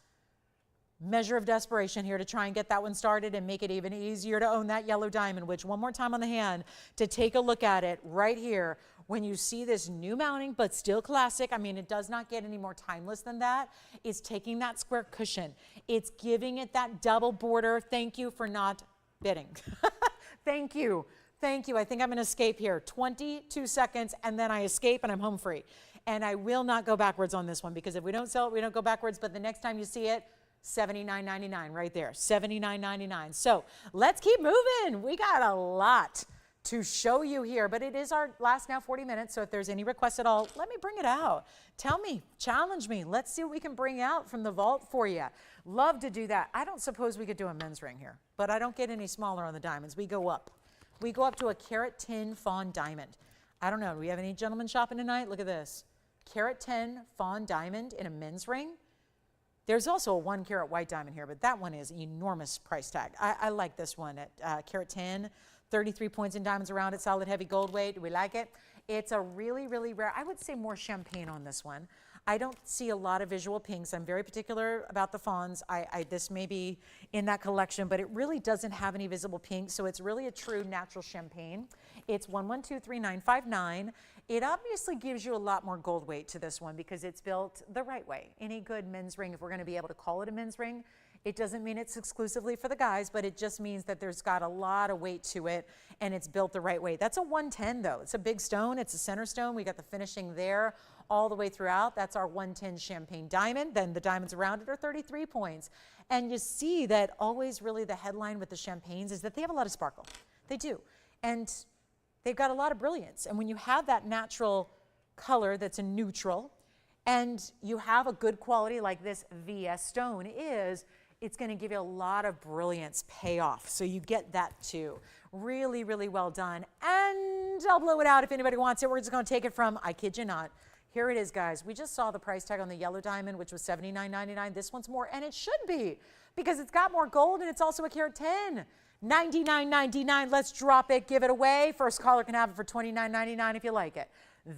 measure of desperation here to try and get that one started and make it even easier to own that yellow diamond, which one more time on the hand to take a look at it right here. When you see this new mounting, but still classic, I mean, it does not get any more timeless than that. It's taking that square cushion. It's giving it that double border. Thank you for not bidding. Thank you. Thank you. I think I'm going to escape here. 22 seconds, and then I escape, and I'm home free. And I will not go backwards on this one, because if we don't sell it, we don't go backwards. But the next time you see it, $79.99 right there, $79.99. So let's keep moving. We got a lot to show you here, but it is our last now 40 minutes. So if there's any requests at all, let me bring it out. Tell me, challenge me. Let's see what we can bring out from the vault for you. Love to do that. I don't suppose we could do a men's ring here, but I don't get any smaller on the diamonds. We go up. We go up to a carat 10 fawn diamond. I don't know. Do we have any gentlemen shopping tonight? Look at this. Carat 10 fawn diamond in a men's ring. There's also a 1 carat white diamond here, but that one is enormous price tag. I like this one at carat 10, 33 points in diamonds around it, solid heavy gold weight. Do we like it? It's a really, really rare, I would say more champagne on this one. I don't see a lot of visual pinks. I'm very particular about the fawns. This may be in that collection, but it really doesn't have any visible pinks, so it's really a true natural champagne. It's 1123,959. It obviously gives you a lot more gold weight to this one because it's built the right way. Any good men's ring, if we're going to be able to call it a men's ring, it doesn't mean it's exclusively for the guys, but it just means that there's got a lot of weight to it and it's built the right way. That's a 110 though. It's a big stone. It's a center stone. We got the finishing there all the way throughout. That's our 110 champagne diamond. Then the diamonds around it are 33 points. And you see that always really the headline with the champagnes is that they have a lot of sparkle. They do. And they've got a lot of brilliance. And when you have that natural color that's a neutral, and you have a good quality like this VS stone is, it's going to give you a lot of brilliance payoff. So you get that too. Really, really well done. And I'll blow it out if anybody wants it. We're just going to take it from, I kid you not. Here it is, guys. We just saw the price tag on the yellow diamond, which was $79.99. This one's more, and it should be, because it's got more gold and it's also a carat 10. $99.99. Let's drop it, give it away. First caller can have it for $29.99 if you like it.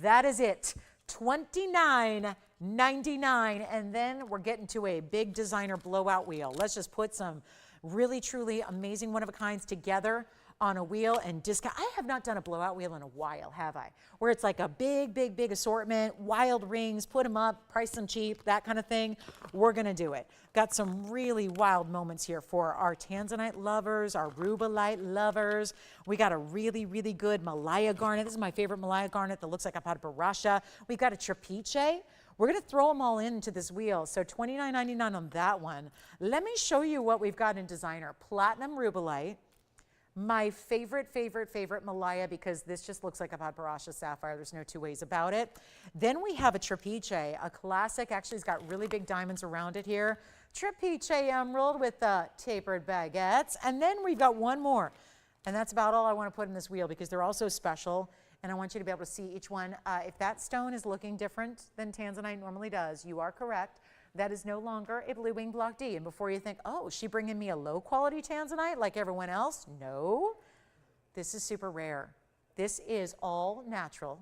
That is it. $29.99. And then we're getting to a big designer blowout wheel. Let's just put some really, truly amazing one-of-a-kinds together on a wheel and discount. I have not done a blowout wheel in a while, have I? Where it's like a big, big, big assortment, wild rings, put them up, price them cheap, that kind of thing. We're going to do it. Got some really wild moments here for our Tanzanite lovers, our rubellite lovers. We got a really, really good Malaya garnet. This is my favorite Malaya garnet that looks like a paraiba. We've got a trapeche. We're going to throw them all into this wheel. So $29.99 on that one. Let me show you what we've got in designer. Platinum rubellite. My favorite, favorite, favorite Malaya, because this just looks like a paraiba sapphire. There's no two ways about it. Then we have a trapeche, a classic. Actually, it's got really big diamonds around it here. Trapeche emerald with the tapered baguettes. And then we've got one more. And that's about all I want to put in this wheel because they're all so special. And I want you to be able to see each one. If that stone is looking different than Tanzanite normally does, you are correct. That is no longer a blue wing block D. And before you think, oh, is she bringing me a low quality Tanzanite like everyone else? No, this is super rare. This is all natural,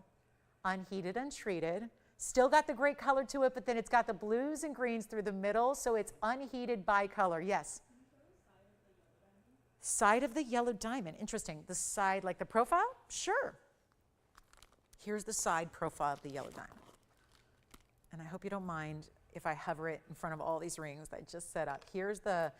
unheated, untreated. Still got the great color to it, but then it's got the blues and greens through the middle, so it's unheated bicolor. Yes? Side of the yellow diamond. Interesting. The side, like the profile? Sure. Here's the side profile of the yellow diamond. And I hope you don't mind if I hover it in front of all these rings that I just set up. Here's the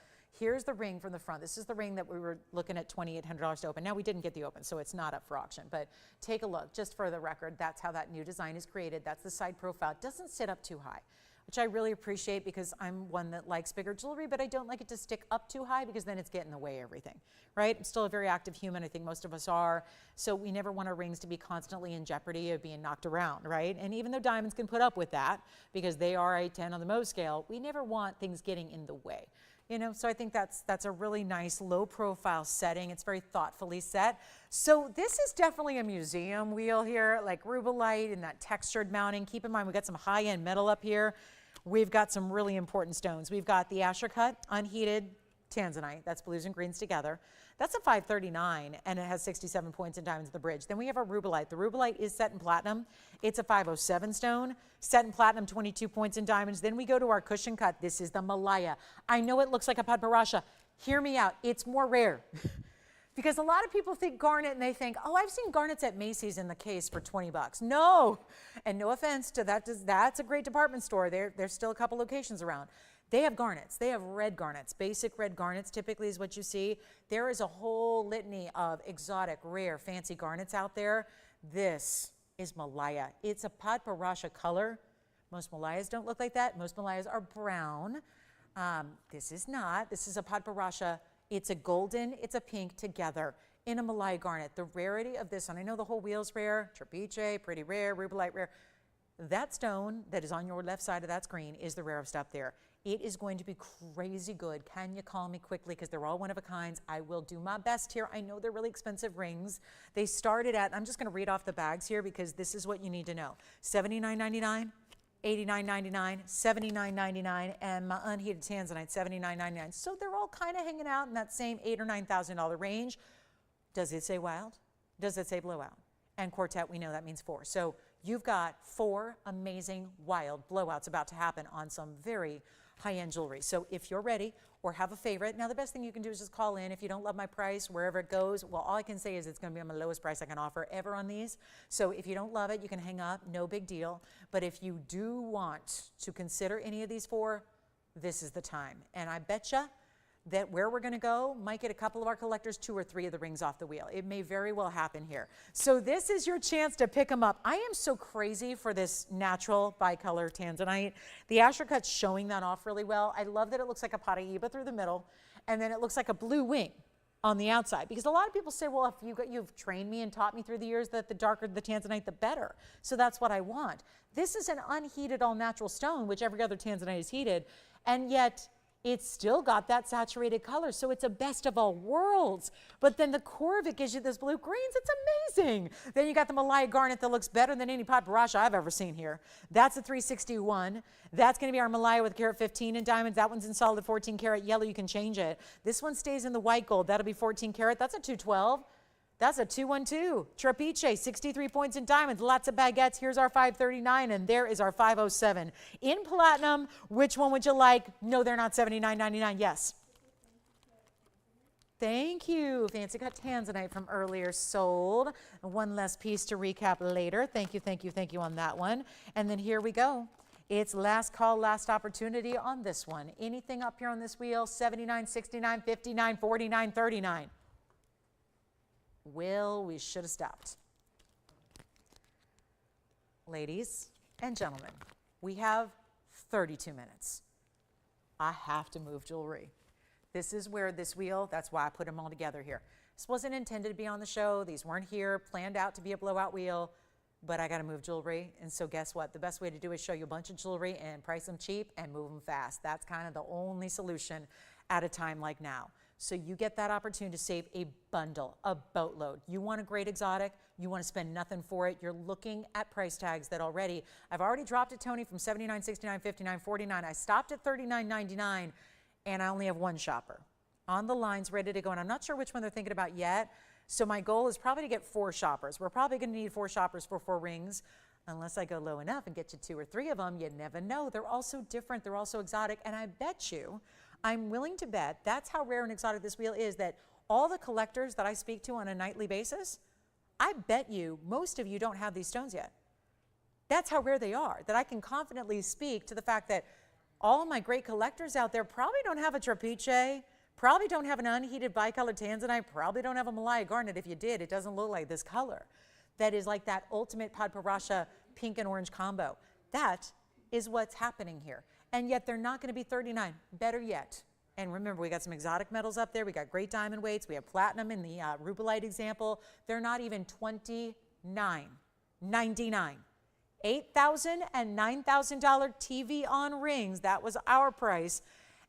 ring from the front. This is the ring that we were looking at $2,800 to open. Now we didn't get the open, so it's not up for auction, but take a look. Just for the record, that's how that new design is created. That's the side profile. It doesn't sit up too high, which I really appreciate because I'm one that likes bigger jewelry, but I don't like it to stick up too high because then it's getting in the way of everything, right? I'm still a very active human. I think most of us are. So we never want our rings to be constantly in jeopardy of being knocked around, right? And even though diamonds can put up with that because they are a 10 on the Mohs scale, we never want things getting in the way. You know, so I think that's a really nice low profile setting. It's very thoughtfully set. So this is definitely a museum wheel here, like rubellite and that textured mounting. Keep in mind, we've got some high-end metal up here. We've got some really important stones. We've got the Asscher cut, unheated Tanzanite. That's blues and greens together. That's a $539, and it has 67 points in diamonds at the bridge. Then we have our rubellite. The rubellite is set in platinum. It's a 507 stone, set in platinum, 22 points in diamonds. Then we go to our cushion cut. This is the Malaya. I know it looks like a paraiba. Hear me out. It's more rare. Because a lot of people think garnet and they think, oh, I've seen garnets at Macy's in the case for 20 bucks. No, and no offense to that, that's a great department store. There's still a couple locations around. They have garnets. They have red garnets. Basic red garnets typically is what you see. There is a whole litany of exotic, rare, fancy garnets out there. This is Malaya. It's a paraiba color. Most Malayas don't look like that. Most Malayas are brown. This is not. This is a paraiba. It's a golden, it's a pink together in a Malaya garnet. The rarity of this, and I know the whole wheel's rare, trapeche, pretty rare, rubellite rare. That stone that is on your left side of that screen is the rarest up there. It is going to be crazy good. Can you call me quickly? Because they're all one of a kinds. I will do my best here. I know they're really expensive rings. They started at, I'm just going to read off the bags here because this is what you need to know. $79.99. $89.99, $79.99, and my unheated Tanzanite, $79.99. So they're all kind of hanging out in that same $8,000 or $9,000 range. Does it say wild? Does it say blowout? And quartet, we know that means 4. So you've got 4 amazing wild blowouts about to happen on some very high-end jewelry. So if you're ready or have a favorite, now the best thing you can do is just call in. If you don't love my price, wherever it goes, well, all I can say is it's going to be on the lowest price I can offer ever on these. So if you don't love it, you can hang up, no big deal. But if you do want to consider any of these 4, this is the time. And I betcha that where we're going to go might get a couple of our collectors 2 or 3 of the rings off the wheel. It may very well happen here. So this is your chance to pick them up. I am so crazy for this natural bicolor Tanzanite. The Asscher cut's showing that off really well. I love that it looks like a paraiba through the middle, and then it looks like a blue wing on the outside, because a lot of people say, well, if you've trained me and taught me through the years that the darker the Tanzanite, the better. So that's what I want. This is an unheated all natural stone, which every other Tanzanite is heated, and yet it's still got that saturated color. So it's a best of all worlds. But then the core of it gives you this blue greens. It's amazing. Then you got the Malaya garnet that looks better than any paraiba I've ever seen here. That's a 361. That's going to be our Malaya with carat 15 in diamonds. That one's in solid 14 karat yellow. You can change it. This one stays in the white gold. That'll be 14 karat. That's a 212. That's a 212. Trapiche, 63 points in diamonds. Lots of baguettes. Here's our 539, and there is our 507. In platinum, which one would you like? No, they're not $79.99. Yes. Thank you. Fancy cut Tanzanite from earlier sold. One less piece to recap later. Thank you, thank you, thank you on that one. And then here we go. It's last call, last opportunity on this one. Anything up here on this wheel? 79, 69, 59, 49, 39. Well, we should have stopped. Ladies and gentlemen, we have 32 minutes. I have to move jewelry. This is where this wheel, that's why I put them all together here. This wasn't intended to be on the show. These weren't here, planned out to be a blowout wheel, but I got to move jewelry. And so guess what? The best way to do is show you a bunch of jewelry and price them cheap and move them fast. That's kind of the only solution at a time like now. So you get that opportunity to save a bundle, a boatload. You want a great exotic, you want to spend nothing for it. You're looking at price tags that already, I've already dropped it, Tony, from 79, 69, 59, 49. I stopped at 39.99, and I only have one shopper on the lines ready to go, and I'm not sure which one they're thinking about yet. So my goal is probably to get 4 shoppers. We're probably going to need 4 shoppers for 4 rings, unless I go low enough and get you 2 or 3 of them. You never know. They're all so different. They're all so exotic, and I bet you, I'm willing to bet, that's how rare and exotic this wheel is, that all the collectors that I speak to on a nightly basis, I bet you most of you don't have these stones yet. That's how rare they are, that I can confidently speak to the fact that all my great collectors out there probably don't have a trapiche, probably don't have an unheated bicolored Tanzanite, probably don't have a Malaya garnet. If you did, it doesn't look like this color. That is like that ultimate paraiba pink and orange combo. That is what's happening here. And yet they're not going to be 39. Better yet. And remember, we got some exotic metals up there. We got great diamond weights. We have platinum in the rubellite example. They're not even $29.99. $8,000 and $9,000 TVON rings. That was our price.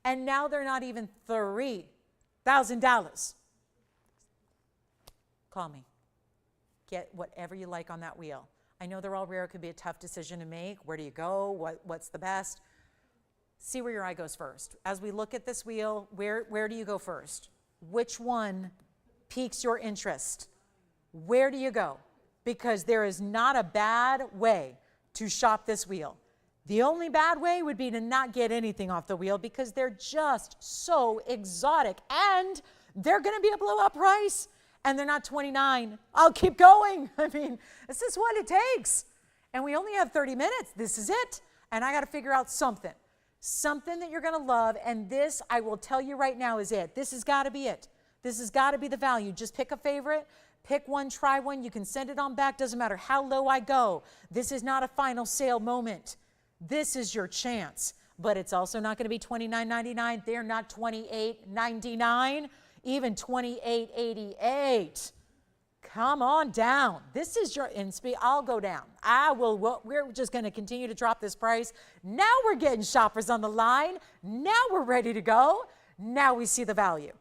And now they're not even $3,000. Call me. Get whatever you like on that wheel. I know they're all rare. It could be a tough decision to make. Where do you go? What's the best? See where your eye goes first. As we look at this wheel, where do you go first? Which one piques your interest? Where do you go? Because there is not a bad way to shop this wheel. The only bad way would be to not get anything off the wheel, because they're just so exotic, and they're going to be a blowout price, and they're not 29. I'll keep going. I mean, this is what it takes. And we only have 30 minutes. This is it. And I got to figure out something that you're going to love. And this, I will tell you right now, is it. This has got to be it. This has got to be the value. Just pick a favorite. Pick one, try one. You can send it on back. Doesn't matter how low I go. This is not a final sale moment. This is your chance. But it's also not going to be $29.99. They're not $28.99. Even $28.88. Come on down. This is your, and I'll go down. We're just going to continue to drop this price. Now we're getting shoppers on the line. Now we're ready to go. Now we see the value.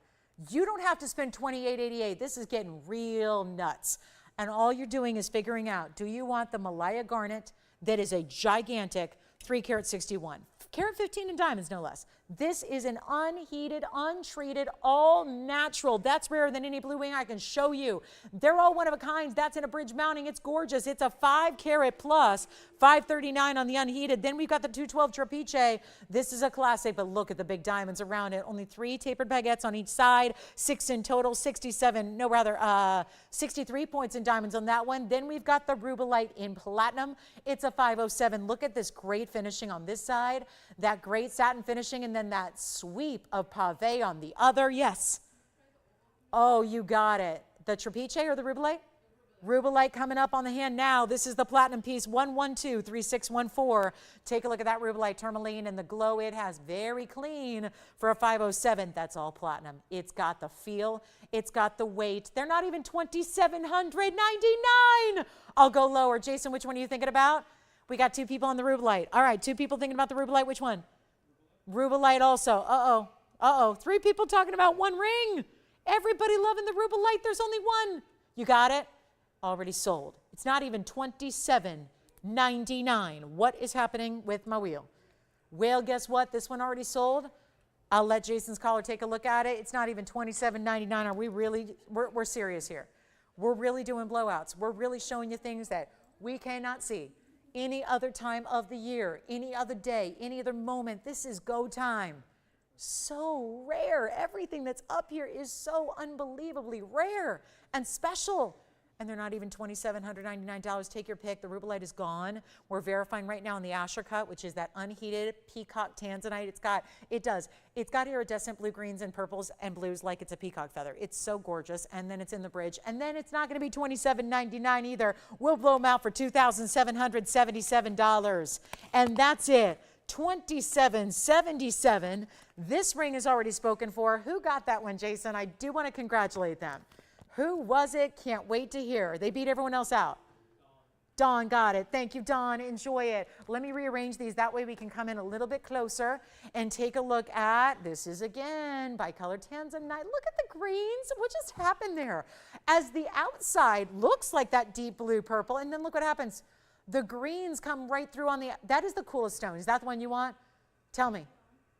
You don't have to spend $28.88. This is getting real nuts. And all you're doing is figuring out, do you want the Malaya garnet that is a gigantic 3 carat 61? Carat 15 in diamonds, no less. This is an unheated, untreated, all natural. That's rarer than any blue wing I can show you. They're all one of a kind. That's in a bridge mounting. It's gorgeous. It's a 5 carat plus, 539 on the unheated. Then we've got the 212 trapiche. This is a classic, but look at the big diamonds around it. Only 3 tapered baguettes on each side, 6 in total, 63 points in diamonds on that one. Then we've got the rubellite in platinum. It's a 507. Look at this great finishing on this side, that great satin finishing, and then then that sweep of pave on the other. Yes. Oh, you got it. The trapeche or the rubellite? Rubellite coming up on the hand now. This is the platinum piece, 1123614. Take a look at that rubellite tourmaline and the glow it has. Very clean for a 507. That's all platinum. It's got the feel. It's got the weight. They're not even $2,799. I'll go lower. Jason, which one are you thinking about? We got two people on the rubellite. All right, two people thinking about the rubellite. Which one? Rubellite also. Uh-oh. Uh-oh. Three people talking about one ring. Everybody loving the rubellite. There's only one. You got it? Already sold. It's not even $27.99. What is happening with my wheel? Well, guess what? This one already sold. I'll let Jason's caller take a look at it. It's not even $27.99. Are we really, we're serious here. We're really doing blowouts. We're really showing you things that we cannot see any other time of the year, any other day, any other moment. This is go time. So rare. Everything that's up here is so unbelievably rare and special. And they're not even $2,799. Take your pick. The rubellite is gone. We're verifying right now on the Asscher cut, which is that unheated peacock Tanzanite. It's got iridescent blue greens and purples and blues like it's a peacock feather. It's so gorgeous. And then it's in the bridge. And then it's not going to be $2,799 either. We'll blow them out for $2,777. And that's it. $2,777. This ring is already spoken for. Who got that one, Jason? I do want to congratulate them. Who was it? Can't wait to hear. They beat everyone else out. Dawn got it. Thank you, Dawn. Enjoy it. Let me rearrange these. That way we can come in a little bit closer and take a look at, this is again, bicolor Tanzanite. Look at the greens. What just happened there? As the outside looks like that deep blue purple, and then look what happens. The greens come right through on the, that is the coolest stone. Is that the one you want? Tell me.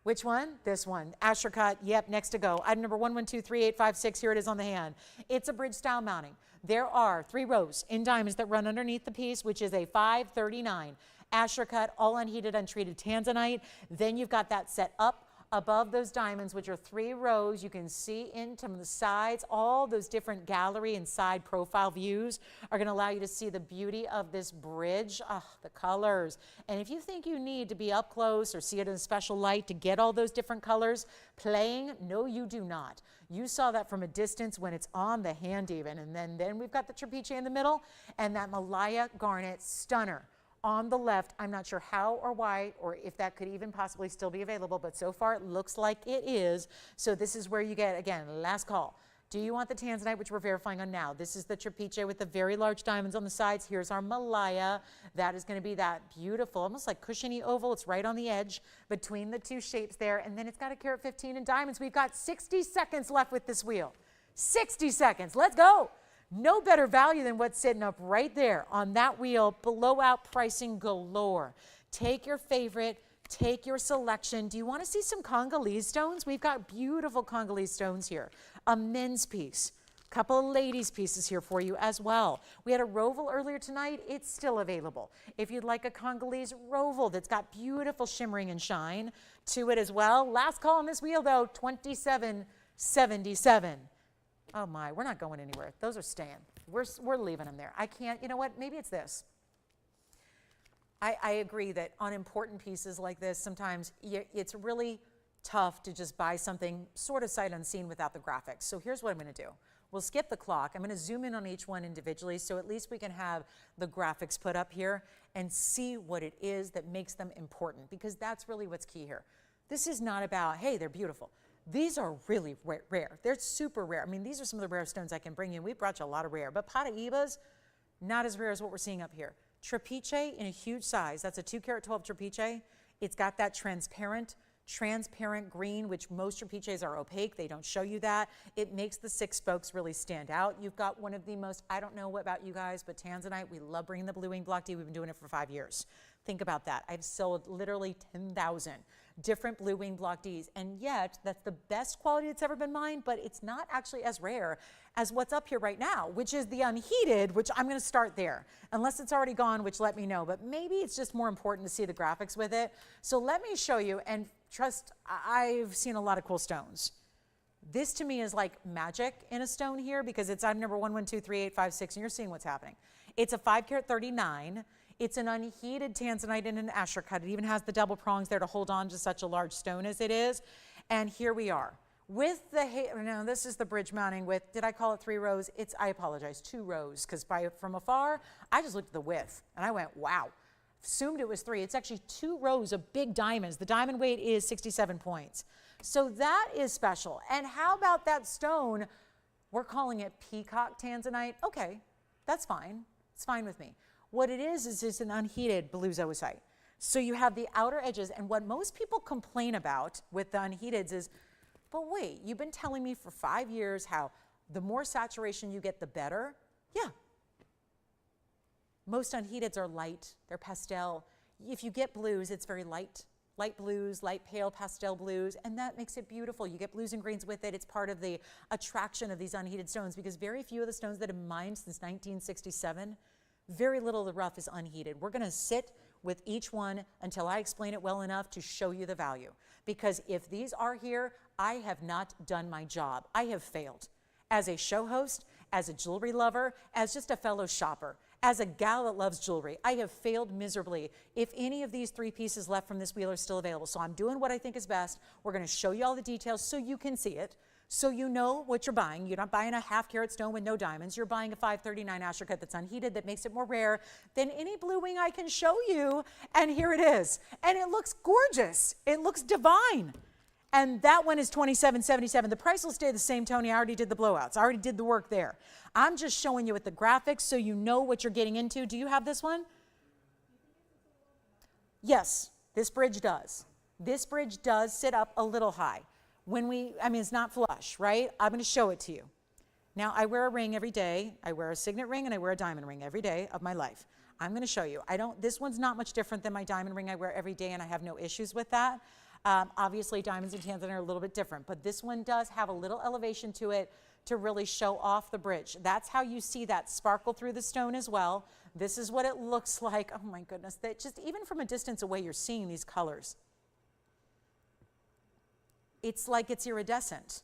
Which one? This one. Asscher cut. Yep, next to go. Item number 1123856. Here it is on the hand. It's a bridge style mounting. There are 3 rows in diamonds that run underneath the piece, which is a 539. Asscher cut, all unheated, untreated Tanzanite. Then you've got that set up above those diamonds, which are 3 rows. You can see into the sides. All those different gallery and side profile views are going to allow you to see the beauty of this bridge. The colors. And if you think you need to be up close or see it in a special light to get all those different colors playing, no, you do not. You saw that from a distance when it's on the hand even. And then we've got the trapeche in the middle and that Malaya garnet stunner. On the left, I'm not sure how or why or if that could even possibly still be available, but so far it looks like it is. So this is where you get, again, last call. Do you want the Tanzanite, which we're verifying on now? This is the trapeche with the very large diamonds on the sides. Here's our Malaya. That is going to be that beautiful, almost like cushiony oval. It's right on the edge between the two shapes there. And then it's got a carat 15 in diamonds. We've got 60 seconds left with this wheel. 60 seconds. Let's go. No better value than what's sitting up right there on that wheel. Blowout pricing galore. Take your favorite. Take your selection. Do you want to see some Congolese stones? We've got beautiful Congolese stones here. A men's piece. A couple of ladies' pieces here for you as well. We had a roval earlier tonight. It's still available. If you'd like a Congolese roval that's got beautiful shimmering and shine to it as well. Last call on this wheel, though, $27.77. Oh my, we're not going anywhere. Those are staying. We're leaving them there. I can't, you know what, maybe it's this. I agree that on important pieces like this, sometimes it's really tough to just buy something sort of sight unseen without the graphics. So here's what I'm going to do. We'll skip the clock. I'm going to zoom in on each one individually so at least we can have the graphics put up here and see what it is that makes them important, because that's really what's key here. This is not about, hey, they're beautiful. These are really rare. They're super rare. I mean, these are some of the rare stones I can bring you. We brought you a lot of rare, but paraibas, not as rare as what we're seeing up here. Trapeche in a huge size. That's a 2 carat 12 trapeche. It's got that transparent green, which most trapeches are opaque. They don't show you that. It makes the 6 spokes really stand out. You've got one of the most, I don't know about you guys, but Tanzanite, we love bringing the blue wing block D. We've been doing it for 5 years. Think about that. I've sold literally 10,000 different blue wing block Ds, and yet that's the best quality that's ever been mined, but it's not actually as rare as what's up here right now, which is the unheated, which I'm going to start there, unless it's already gone, which let me know, but maybe it's just more important to see the graphics with it. So let me show you, and trust, I've seen a lot of cool stones. This to me is like magic in a stone here, because it's item number 1123856, and you're seeing what's happening. It's a 5 carat 39. It's an unheated Tanzanite in an Asscher cut. It even has the double prongs there to hold on to such a large stone as it is. And here we are. With the, no, this is the bridge mounting with, did I call it 3 rows? It's, I apologize, 2 rows, because from afar, I just looked at the width, and I went, wow. Assumed it was 3. It's actually 2 rows of big diamonds. The diamond weight is 67 points. So that is special. And how about that stone? We're calling it peacock Tanzanite. Okay, that's fine. It's fine with me. What it is it's an unheated blue zoisite. So you have the outer edges, and what most people complain about with the unheateds is, but wait, you've been telling me for 5 years how the more saturation you get, the better. Yeah. Most unheateds are light, they're pastel. If you get blues, it's very light. Light blues, light pale pastel blues, and that makes it beautiful. You get blues and greens with it. It's part of the attraction of these unheated stones, because very few of the stones that have been mined since 1967, very little of the rough is unheated. We're gonna sit with each one until I explain it well enough to show you the value. Because if these are here, I have not done my job. I have failed as a show host, as a jewelry lover, as just a fellow shopper, as a gal that loves jewelry. I have failed miserably if any of these 3 pieces left from this wheel are still available. So I'm doing what I think is best. We're gonna show you all the details so you can see it, so you know what you're buying. You're not buying a half-carat stone with no diamonds. You're buying a 539 Asscher cut that's unheated, that makes it more rare than any blue wing I can show you. And here it is. And it looks gorgeous. It looks divine. And that one is $27.77. The price will stay the same, Tony. I already did the blowouts. I already did the work there. I'm just showing you with the graphics so you know what you're getting into. Do you have this one? Yes, this bridge does. This bridge does sit up a little high. It's not flush, right? I'm going to show it to you. Now, I wear a ring every day. I wear a signet ring and I wear a diamond ring every day of my life. I'm going to show you. This one's not much different than my diamond ring I wear every day, and I have no issues with that. Obviously, diamonds and tanzanite are a little bit different, but this one does have a little elevation to it to really show off the bridge. That's how you see that sparkle through the stone as well. This is what it looks like. Oh my goodness, that just even from a distance away, you're seeing these colors. It's like it's iridescent.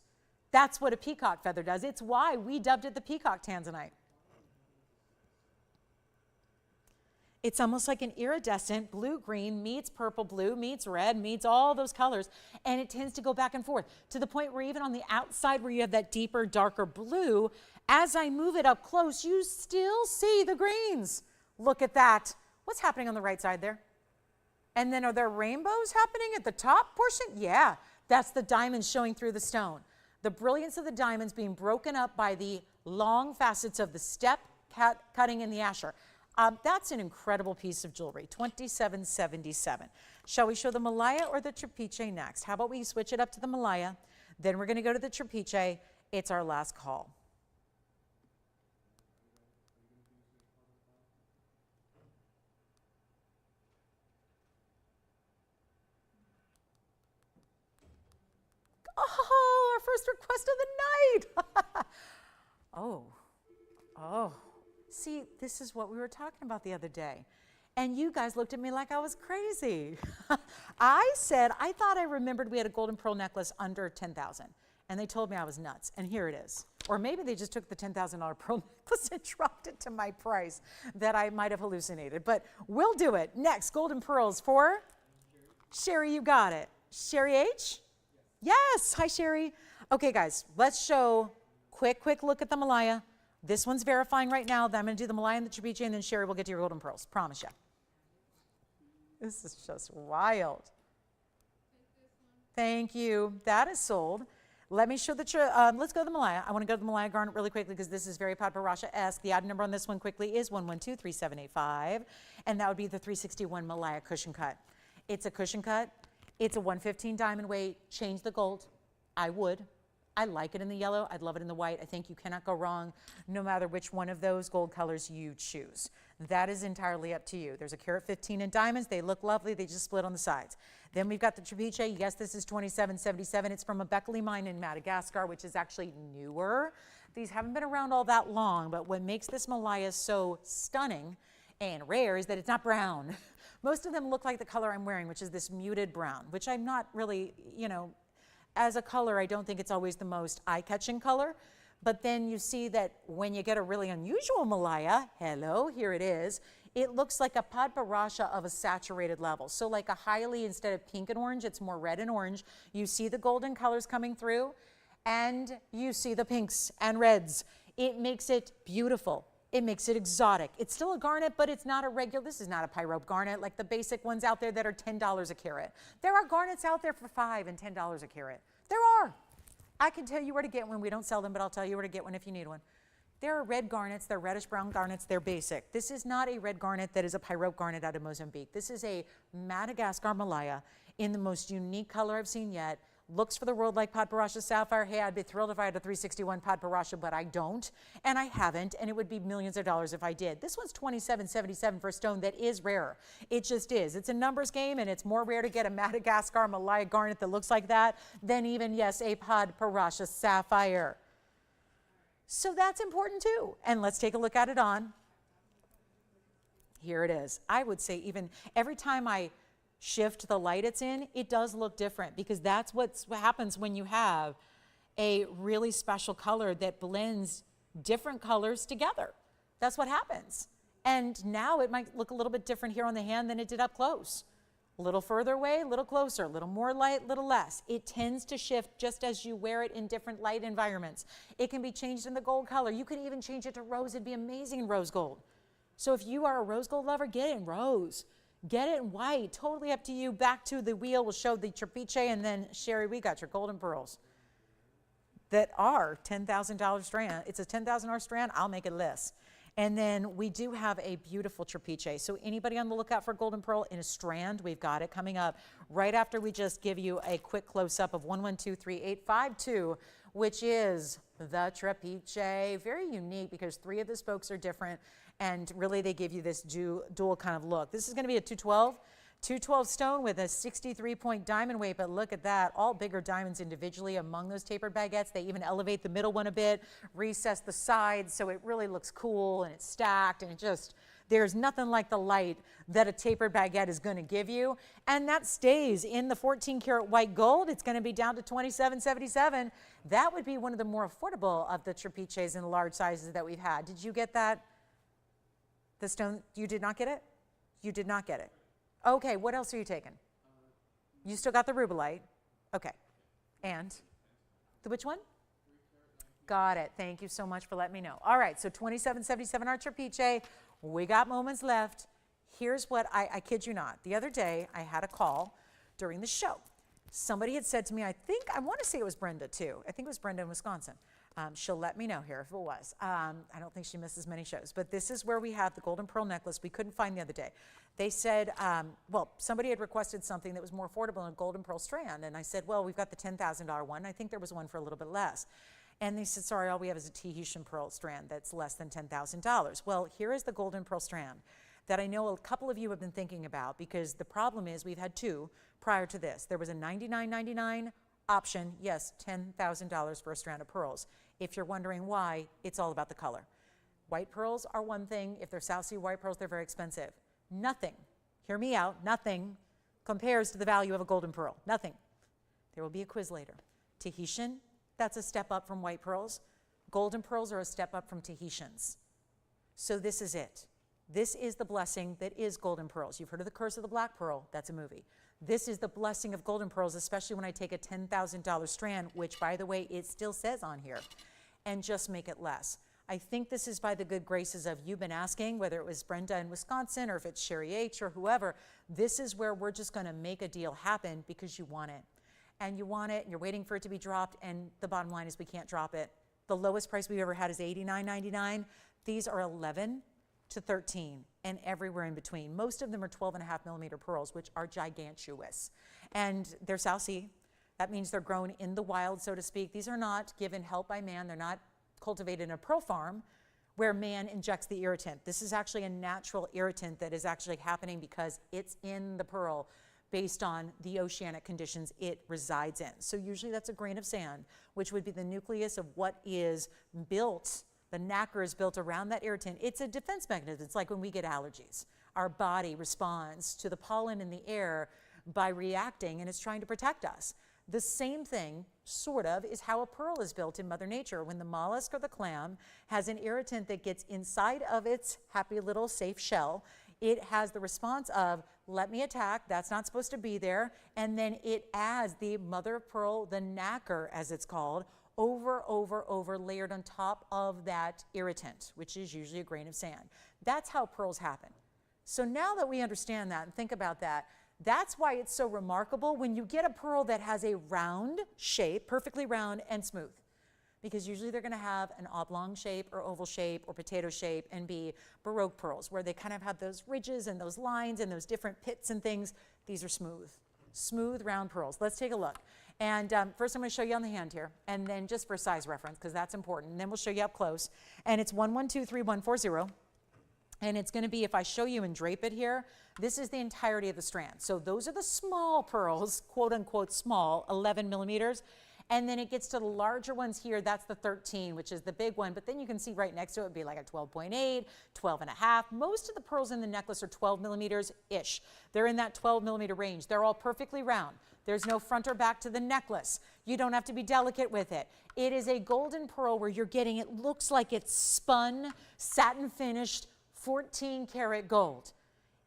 That's what a peacock feather does. It's why we dubbed it the peacock Tanzanite. It's almost like an iridescent blue-green meets purple blue, meets red, meets all those colors, and it tends to go back and forth to the point where even on the outside where you have that deeper, darker blue, as I move it up close, you still see the greens. Look at that. What's happening on the right side there? And then are there rainbows happening at the top portion? Yeah, that's the diamonds showing through the stone. The brilliance of the diamonds being broken up by the long facets of the step cutting in the Asscher. That's an incredible piece of jewelry, $27.77. Shall we show the Malaya or the Trapiche next? How about we switch it up to the Malaya, then we're going to go to the Trapiche. It's our last call. Oh, our first request of the night. Oh. See, this is what we were talking about the other day. And you guys looked at me like I was crazy. I said, I thought I remembered we had a golden pearl necklace under $10,000. And they told me I was nuts. And here it is. Or maybe they just took the $10,000 pearl necklace and dropped it to my price that I might have hallucinated. But we'll do it. Next, golden pearls for Sherry, you got it. Sherry H? Yes. Hi, Sherry. Okay, guys, let's show quick look at the Malaya. This one's verifying right now. Then I'm going to do the Malaya and the Trapiche, and then Sherry will get to your golden pearls. Promise you. This is just wild. Thank you. That is sold. Let me show the, let's go to the Malaya. I want to go to the Malaya garnet really quickly because this is very Padbarasha-esque. The item number on this one quickly is 1123785, and that would be the 361 Malaya cushion cut. It's a cushion cut. It's a 115 diamond weight. Change the gold. I would. I like it in the yellow. I'd love it in the white. I think you cannot go wrong no matter which one of those gold colors you choose. That is entirely up to you. There's a carat 15 in diamonds. They look lovely. They just split on the sides. Then we've got the Trapiche. Yes, this is $27.77. It's from a Beckley mine in Madagascar, which is actually newer. These haven't been around all that long, but what makes this Malaya so stunning and rare is that it's not brown. Most of them look like the color I'm wearing, which is this muted brown, which I'm not really, as a color, I don't think it's always the most eye-catching color. But then you see that when you get a really unusual Malaya, hello, here it is It looks like a padparacha of a saturated level. So like a highly, instead of pink and orange, it's more red and orange. You see the golden colors coming through, and you see the pinks and reds. It makes it beautiful. It makes it exotic. It's still a garnet, but it's not a regular, this is not a pyrope garnet like the basic ones out there that are $10 a carat. There are garnets out there for $5 and $10 a carat. There are. I can tell you where to get one. We don't sell them, but I'll tell you where to get one if you need one. There are red garnets, they're reddish brown garnets, they're basic. This is not a red garnet that is a pyrope garnet out of Mozambique. This is a Madagascar Malaya in the most unique color I've seen yet. Looks for the world like padparacha sapphire. Hey, I'd be thrilled if I had a 361 padparacha, but I don't, and I haven't, and it would be millions of dollars if I did. This one's $27.77 for a stone that is rare. It just is. It's a numbers game, and it's more rare to get a Madagascar Malaya garnet that looks like that than even, yes, a padparacha sapphire. So that's important too. And let's take a look at it on. Here it is. I would say even every time I shift the light it's in, it does look different, because that's what happens when you have a really special color that blends different colors together. That's what happens. And now it might look a little bit different here on the hand than it did up close. A little further away, a little closer, a little more light, a little less. It tends to shift just as you wear it in different light environments. It can be changed in the gold color. You could even change it to rose. It'd be amazing in rose gold. So if you are a rose gold lover, get it in rose. Get it in white, totally up to you. Back to the wheel, we'll show the trapiche, and then Sherry, we got your golden pearls that are $10,000 strand. It's a $10,000 strand, I'll make it less. And then we do have a beautiful trapiche. So anybody on the lookout for golden pearl in a strand, we've got it coming up right after we just give you a quick close-up of 1123-852, which is the trapiche. Very unique because 3 of the spokes are different, and really they give you this dual kind of look. This is going to be a 212 stone with a 63-point diamond weight, but look at that, all bigger diamonds individually among those tapered baguettes. They even elevate the middle one a bit, recess the sides, so it really looks cool, and it's stacked, and it just, there's nothing like the light that a tapered baguette is going to give you. And that stays in the 14-karat white gold. It's going to be down to $27.77. That would be one of the more affordable of the trapiches in the large sizes that we've had. Did you get that? The stone, you did not get it? You did not get it. Okay, what else are you taking? You still got the rubellite. Okay. And? The which one? Got it. Thank you so much for letting me know. All right, so $27.77 our trapiche. We got moments left. Here's what I kid you not. The other day, I had a call during the show. Somebody had said to me, I want to say it was Brenda too. I think it was Brenda in Wisconsin. She'll let me know here if it was. I don't think she misses many shows. But this is where we have the golden pearl necklace we couldn't find the other day. They said, well, somebody had requested something that was more affordable in a golden pearl strand. And I said, well, we've got the $10,000 one. I think there was one for a little bit less. And they said, sorry, all we have is a Tahitian pearl strand that's less than $10,000. Well, here is the golden pearl strand that I know a couple of you have been thinking about, because the problem is we've had 2 prior to this. There was a $99.99 option, yes, $10,000 for a strand of pearls. If you're wondering why, it's all about the color. White pearls are one thing. If they're South Sea white pearls, they're very expensive. Nothing, hear me out, nothing compares to the value of a golden pearl. Nothing. There will be a quiz later. Tahitian, that's a step up from white pearls. Golden pearls are a step up from Tahitians. So this is it. This is the blessing that is golden pearls. You've heard of the curse of the black pearl. That's a movie. This is the blessing of golden pearls, especially when I take a $10,000 strand, which, by the way, it still says on here, and just make it less. I think this is by the good graces of you've been asking, whether it was Brenda in Wisconsin or if it's Sherry H or whoever. This is where we're just going to make a deal happen because you want it. And you want it, and you're waiting for it to be dropped, and the bottom line is we can't drop it. The lowest price we've ever had is $89.99. These are $11 to $13 and everywhere in between. Most of them are 12.5 millimeter pearls, which are gigantuous. And they're South Sea. That means they're grown in the wild, so to speak. These are not given help by man. They're not cultivated in a pearl farm where man injects the irritant. This is actually a natural irritant that is actually happening because it's in the pearl based on the oceanic conditions it resides in. So usually that's a grain of sand, which would be the nucleus of what is built. The nacre is built around that irritant. It's a defense mechanism. It's like when we get allergies. Our body responds to the pollen in the air by reacting, and it's trying to protect us. The same thing, sort of, is how a pearl is built in Mother Nature. When the mollusk or the clam has an irritant that gets inside of its happy little safe shell, It has the response of, let me attack, that's not supposed to be there, and then it adds the mother of pearl, the nacre as it's called, over, layered on top of that irritant, which is usually a grain of sand. That's how pearls happen. So now that we understand that and think about that, that's why it's so remarkable when you get a pearl that has a round shape, perfectly round and smooth. Because usually they're going to have an oblong shape or oval shape or potato shape and be Baroque pearls, where they kind of have those ridges and those lines and those different pits and things. These are smooth round pearls. Let's take a look. And first I'm going to show you on the hand here, and then just for size reference, because that's important. And then we'll show you up close. And it's 112340. And it's going to be, if I show you and drape it here, this is the entirety of the strand. So those are the small pearls, quote unquote small, 11 millimeters. And then it gets to the larger ones here. That's the 13, which is the big one. But then you can see right next to it would be like a 12.8, 12 and a half. Most of the pearls in the necklace are 12 millimeters-ish. They're in that 12 millimeter range. They're all perfectly round. There's no front or back to the necklace. You don't have to be delicate with it. It is a golden pearl where you're getting, it looks like it's spun, satin finished, 14 karat gold.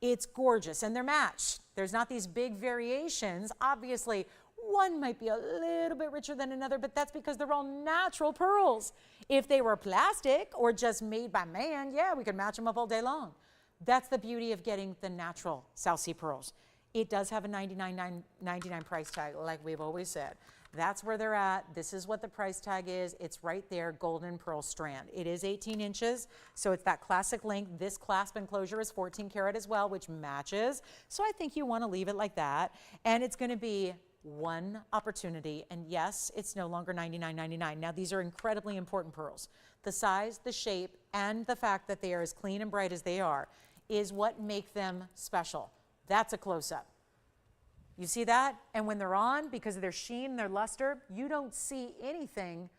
It's gorgeous, and they're matched. There's not these big variations. Obviously, one might be a little bit richer than another, but that's because they're all natural pearls. If they were plastic or just made by man, yeah, we could match them up all day long. That's the beauty of getting the natural South Sea pearls. It does have a $99.99 price tag, like we've always said. That's where they're at. This is what the price tag is. It's right there, golden pearl strand. It is 18 inches, so it's that classic length. This clasp enclosure is 14 karat as well, which matches. So I think you want to leave it like that. And it's going to be one opportunity, and yes, it's no longer $99.99. Now, these are incredibly important pearls. The size, the shape, and the fact that they are as clean and bright as they are is what make them special. That's a close-up. You see that? And when they're on, because of their sheen, their luster, you don't see anything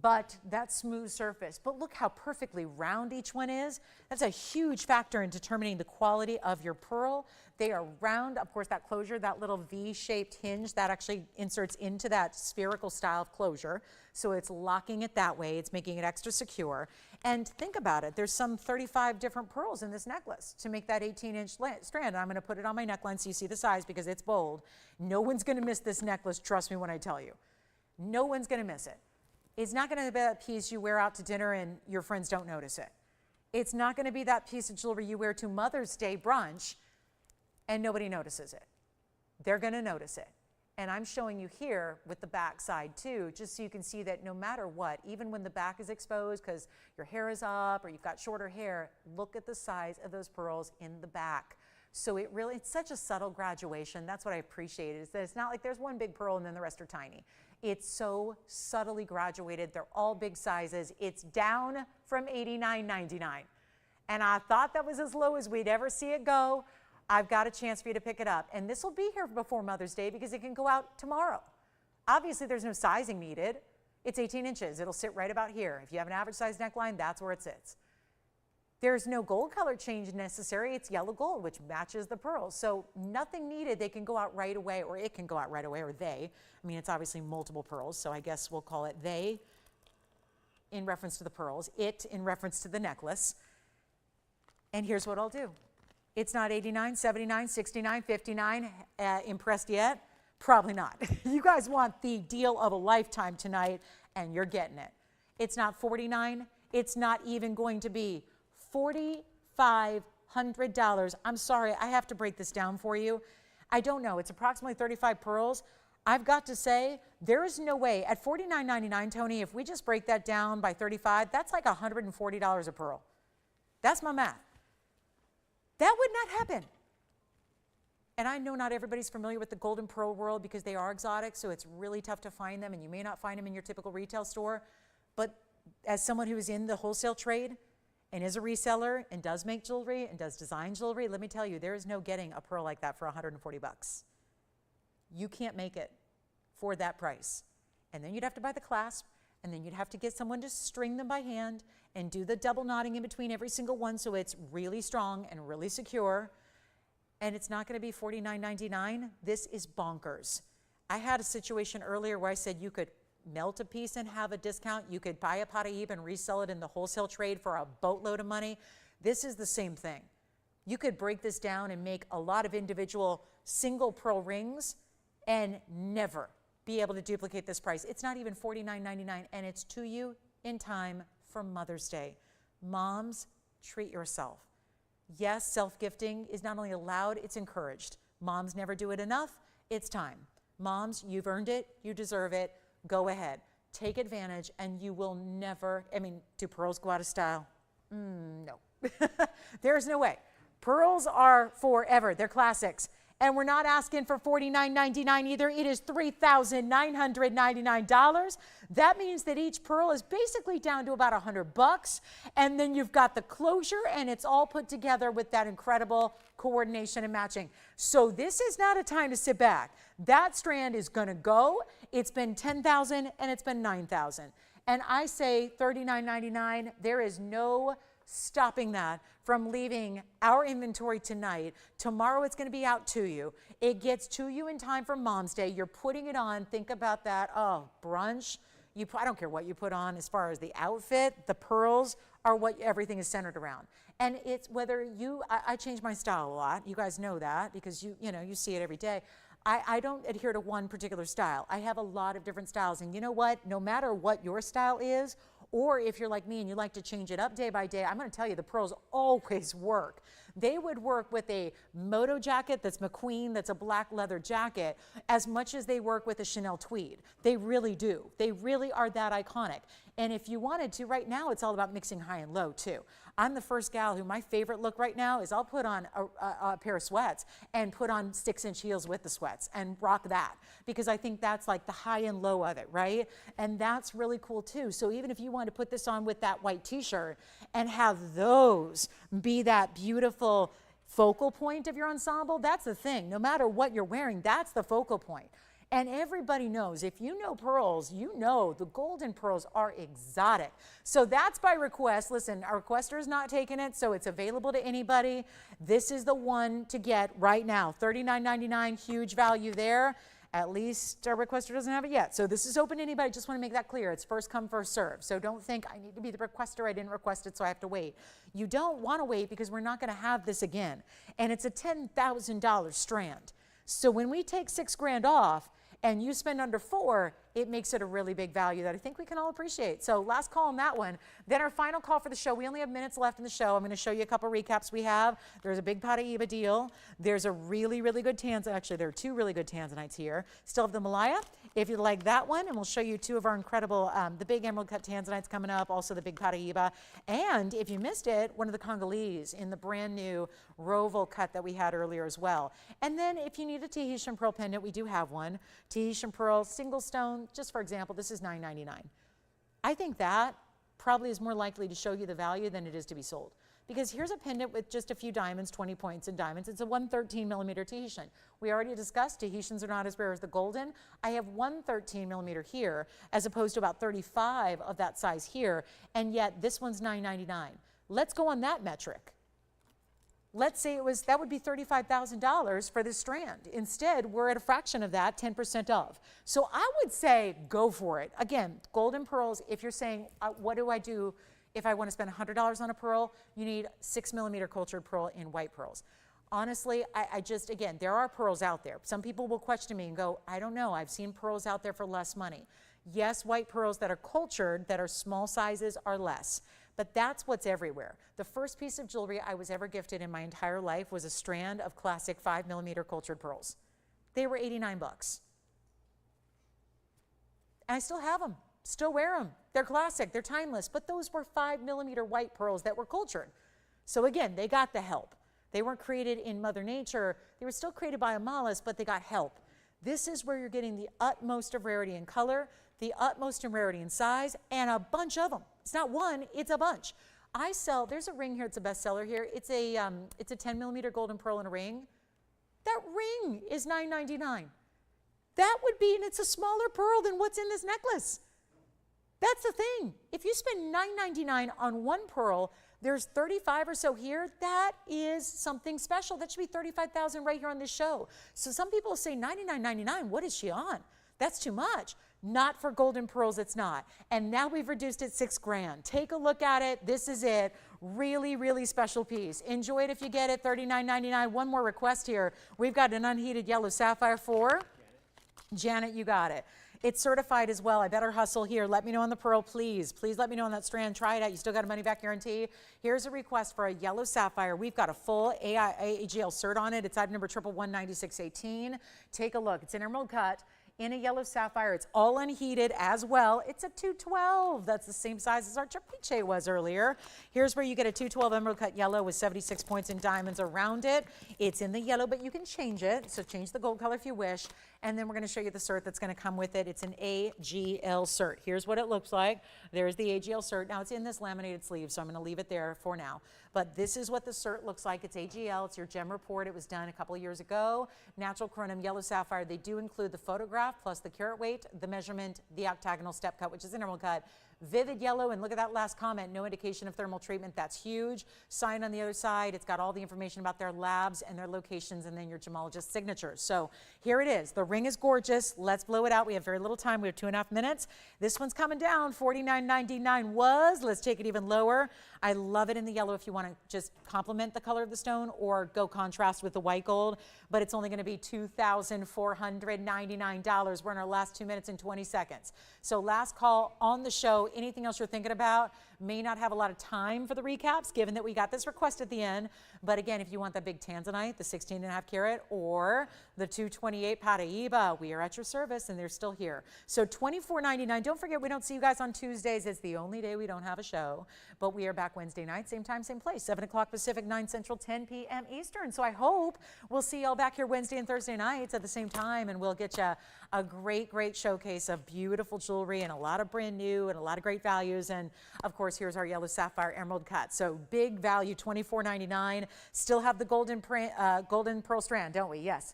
but that smooth surface. But look how perfectly round each one is. That's a huge factor in determining the quality of your pearl. They are round. Of course, that closure, that little V-shaped hinge, that actually inserts into that spherical style of closure. So it's locking it that way. It's making it extra secure. And think about it. There's some 35 different pearls in this necklace to make that 18-inch strand. And I'm going to put it on my neckline so you see the size because it's bold. No one's going to miss this necklace. Trust me when I tell you. No one's going to miss it. It's not going to be that piece you wear out to dinner and your friends don't notice it. It's not going to be that piece of jewelry you wear to Mother's Day brunch and nobody notices it. They're going to notice it. And I'm showing you here with the back side too, just so you can see that no matter what, even when the back is exposed because your hair is up or you've got shorter hair, look at the size of those pearls in the back. So it's such a subtle graduation. That's what I appreciate, is that it's not like there's one big pearl and then the rest are tiny. It's so subtly graduated. They're all big sizes. It's down from $89.99. And I thought that was as low as we'd ever see it go. I've got a chance for you to pick it up. And this will be here before Mother's Day because it can go out tomorrow. Obviously, there's no sizing needed. It's 18 inches. It'll sit right about here. If you have an average size neckline, that's where it sits. There's no gold color change necessary. It's yellow gold, which matches the pearls. So nothing needed. They can go out right away, or it can go out right away, or they. I mean, it's obviously multiple pearls, so I guess we'll call it they in reference to the pearls, it in reference to the necklace. And here's what I'll do. It's not 89, 79, 69, 59. Impressed yet? Probably not. You guys want the deal of a lifetime tonight, and you're getting it. It's not 49. It's not even going to be $4,500. I'm sorry, I have to break this down for you. I don't know. It's approximately 35 pearls. I've got to say, there is no way. At $49.99, Tony, if we just break that down by 35, that's like $140 a pearl. That's my math. That would not happen. And I know not everybody's familiar with the golden pearl world because they are exotic, so it's really tough to find them, and you may not find them in your typical retail store. But as someone who is in the wholesale trade and is a reseller and does make jewelry and does design jewelry, let me tell you, there is no getting a pearl like that for 140 bucks. You can't make it for that price. And then you'd have to buy the clasp, and then you'd have to get someone to string them by hand and do the double knotting in between every single one so it's really strong and really secure. And it's not going to be $49.99. This is bonkers. I had a situation earlier where I said you could melt a piece and have a discount. You could buy a paraiba and resell it in the wholesale trade for a boatload of money. This is the same thing. You could break this down and make a lot of individual single pearl rings and never be able to duplicate this price. It's not even $49.99, and it's to you in time for Mother's Day. Moms, treat yourself. Yes, self-gifting is not only allowed, it's encouraged. Moms never do it enough. It's time. Moms, you've earned it. You deserve it. Go ahead. Take advantage, and you will never, do pearls go out of style? No. There's no way. Pearls are forever. They're classics. And we're not asking for $49.99 either. It is $3,999. That means that each pearl is basically down to about $100. And then you've got the closure, and it's all put together with that incredible coordination and matching. So this is not a time to sit back. That strand is going to go. It's been $10,000 and it's been $9,000. And I say $39.99. There is no stopping that from leaving our inventory tonight. Tomorrow it's going to be out to you. It gets to you in time for Mom's Day. You're putting it on. Think about that. Oh, brunch. I don't care what you put on as far as the outfit. The pearls are what everything is centered around. And it's whether I change my style a lot. You guys know that because you see it every day. I don't adhere to one particular style. I have a lot of different styles. And you know what? No matter what your style is, or if you're like me and you like to change it up day by day, I'm going to tell you the pearls always work. They would work with a moto jacket that's McQueen, that's a black leather jacket, as much as they work with a Chanel tweed. They really do. They really are that iconic. And if you wanted to, right now it's all about mixing high and low too. I'm the first gal who my favorite look right now is I'll put on a pair of sweats and put on 6-inch heels with the sweats and rock that, because I think that's like the high and low of it, right? And that's really cool too. So even if you want to put this on with that white t-shirt and have those be that beautiful focal point of your ensemble, that's the thing. No matter what you're wearing, that's the focal point. And everybody knows, if you know pearls, you know the golden pearls are exotic. So that's by request. Listen, our requester is not taking it, so it's available to anybody. This is the one to get right now. $39.99, huge value there. At least our requester doesn't have it yet. So this is open to anybody. Just want to make that clear. It's first come, first serve. So don't think I need to be the requester. I didn't request it, so I have to wait. You don't want to wait because we're not going to have this again. And it's a $10,000 strand. So when we take $6,000 off, and you spend under $4,000, it makes it a really big value that I think we can all appreciate. So last call on that one. Then our final call for the show. We only have minutes left in the show. I'm going to show you a couple recaps we have. There's a big paraiba deal. There's a really, really good Tanzanite. Actually, there are two really good Tanzanites here. Still have the Malaya, if you like that one. And we'll show you two of our incredible, the big emerald cut Tanzanites coming up, also the big paraiba. And if you missed it, one of the Congolese in the brand new Roval cut that we had earlier as well. And then if you need a Tahitian pearl pendant, we do have one. Tahitian pearl single stone. Just for example, this is $9.99. I think that probably is more likely to show you the value than it is to be sold. Because here's a pendant with just a few diamonds, 20 points in diamonds. It's a 113 millimeter Tahitian. We already discussed Tahitians are not as rare as the golden. I have 113 millimeter here as opposed to about 35 of that size here. And yet this one's $9.99. Let's go on that metric. Let's say that would be $35,000 for this strand. Instead, we're at a fraction of that, 10% of. So I would say go for it. Again, golden pearls, if you're saying, what do I do if I want to spend $100 on a pearl? You need 6 millimeter cultured pearl in white pearls. Honestly, again, there are pearls out there. Some people will question me and go, I don't know, I've seen pearls out there for less money. Yes, white pearls that are cultured, that are small sizes, are less. But that's what's everywhere. The first piece of jewelry I was ever gifted in my entire life was a strand of classic 5 millimeter cultured pearls. They were $89. And I still have them, still wear them. They're classic, they're timeless, but those were 5 millimeter white pearls that were cultured. So again, they got the help. They weren't created in Mother Nature. They were still created by a mollusk, but they got help. This is where you're getting the utmost of rarity in color, the utmost in rarity in size, and a bunch of them. It's not one, it's a bunch. There's a ring here, it's a bestseller here. It's a 10 millimeter golden pearl in a ring. That ring is $9.99. That would be, and it's a smaller pearl than what's in this necklace. That's the thing. If you spend $9.99 on one pearl, there's 35 or so here. That is something special. That should be $35,000 right here on this show. So some people say $99.99, what is she on? That's too much. Not for golden pearls, it's not. And now we've reduced it $6,000. Take a look at it. This is it. Really, really special piece. Enjoy it if you get it. $39.99. One more request here. We've got an unheated yellow sapphire for Janet. You got it. It's certified as well. I better hustle here. Let me know on the pearl, please. Please let me know on that strand. Try it out. You still got a money back guarantee. Here's a request for a yellow sapphire. We've got a full AGL cert on it. It's item number 1119618. Take a look. It's an emerald cut in a yellow sapphire. It's all unheated as well. It's a 212. That's the same size as our Trapiche was earlier. Here's where you get a 212 emerald cut yellow with 76 points in diamonds around it. It's in the yellow, but you can change it. So change the gold color if you wish. And then we're going to show you the cert that's going to come with it. It's an AGL cert. Here's what it looks like. There's the AGL cert. Now it's in this laminated sleeve, so I'm going to leave it there for now. But this is what the cert looks like. It's AGL. It's your gem report. It was done a couple of years ago. Natural corundum yellow sapphire. They do include the photograph plus the carat weight, the measurement, the octagonal step cut, which is an emerald cut. Vivid yellow, and look at that last comment, no indication of thermal treatment. That's huge. Sign on the other side. It's got all the information about their labs and their locations, and then your gemologist signatures. So here it is. The ring is gorgeous. Let's blow it out. We have very little time. We have 2.5 minutes. This one's coming down. $49.99 was. Let's take it even lower. I love it in the yellow if you want to just complement the color of the stone or go contrast with the white gold, but it's only going to be $2,499. We're in our last 2 minutes and 20 seconds. So last call on the show. Anything else you're thinking about? May not have a lot of time for the recaps given that we got this request at the end. But again, if you want the big Tanzanite, the 16.5 carat, or the 228 paraiba, we are at your service and they're still here. So $24.99. Don't forget, we don't see you guys on Tuesdays. It's the only day we don't have a show. But we are back Wednesday night, same time, same place, 7 o'clock Pacific, 9 Central, 10 p.m. Eastern. So I hope we'll see y'all back here Wednesday and Thursday nights at the same time, and we'll get you a great, great showcase of beautiful jewelry and a lot of brand new and a lot of great values. And of course, here's our yellow sapphire emerald cut. So big value, $24.99. Still have the golden pearl strand, don't we? Yes.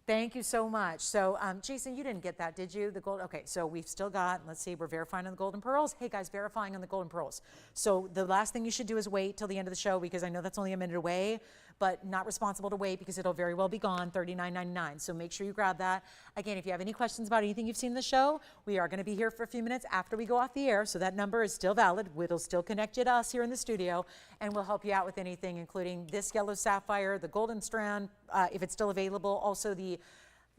Thank you so much. So, Jason, you didn't get that, did you? The gold. Okay, so we've still got, let's see, we're verifying on the golden pearls. Hey, guys, verifying on the golden pearls. So the last thing you should do is wait till the end of the show because I know that's only a minute away, but not responsible to wait because it'll very well be gone, $39.99. So make sure you grab that. Again, if you have any questions about anything you've seen in the show, we are going to be here for a few minutes after we go off the air. So that number is still valid. It'll still connect you to us here in the studio, and we'll help you out with anything, including this yellow sapphire, the golden strand, if it's still available, also the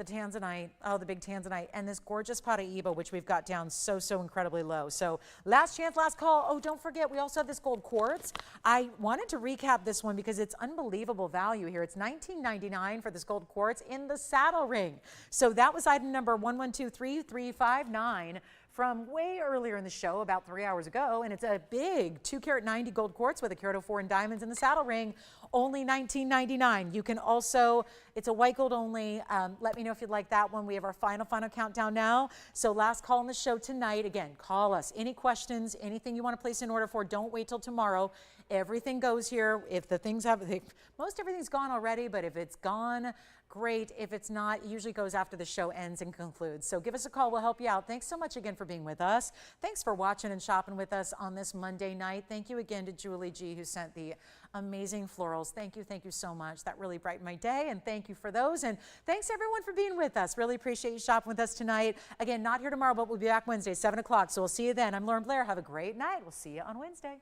Tanzanite, oh, the big Tanzanite, and this gorgeous paraiba, which we've got down so incredibly low. So last chance, last call. Oh, don't forget, we also have this gold quartz. I wanted to recap this one because it's unbelievable value here. It's $19.99 for this gold quartz in the saddle ring. So that was item number 1123-359 from way earlier in the show, about 3 hours ago, and it's a big 2 carat 90 gold quartz with a carat 04 in diamonds in the saddle ring, only $19.99. You can also, it's a white gold only. Let me know if you'd like that one. We have our final countdown now. So last call on the show tonight. Again, call us. Any questions, anything you want to place an order for, don't wait till tomorrow. Everything goes here. If the things have, most everything's gone already, but if it's gone, great. If it's not, it usually goes after the show ends and concludes. So give us a call. We'll help you out. Thanks so much again for being with us. Thanks for watching and shopping with us on this Monday night. Thank you again to Julie G, who sent the amazing florals. Thank you so much. That really brightened my day, and thank you for those. And thanks everyone for being with us. Really appreciate you shopping with us tonight. Again, not here tomorrow, but we'll be back Wednesday, 7 o'clock. So we'll see you then. I'm Lauren Blair. Have a great night. We'll see you on Wednesday.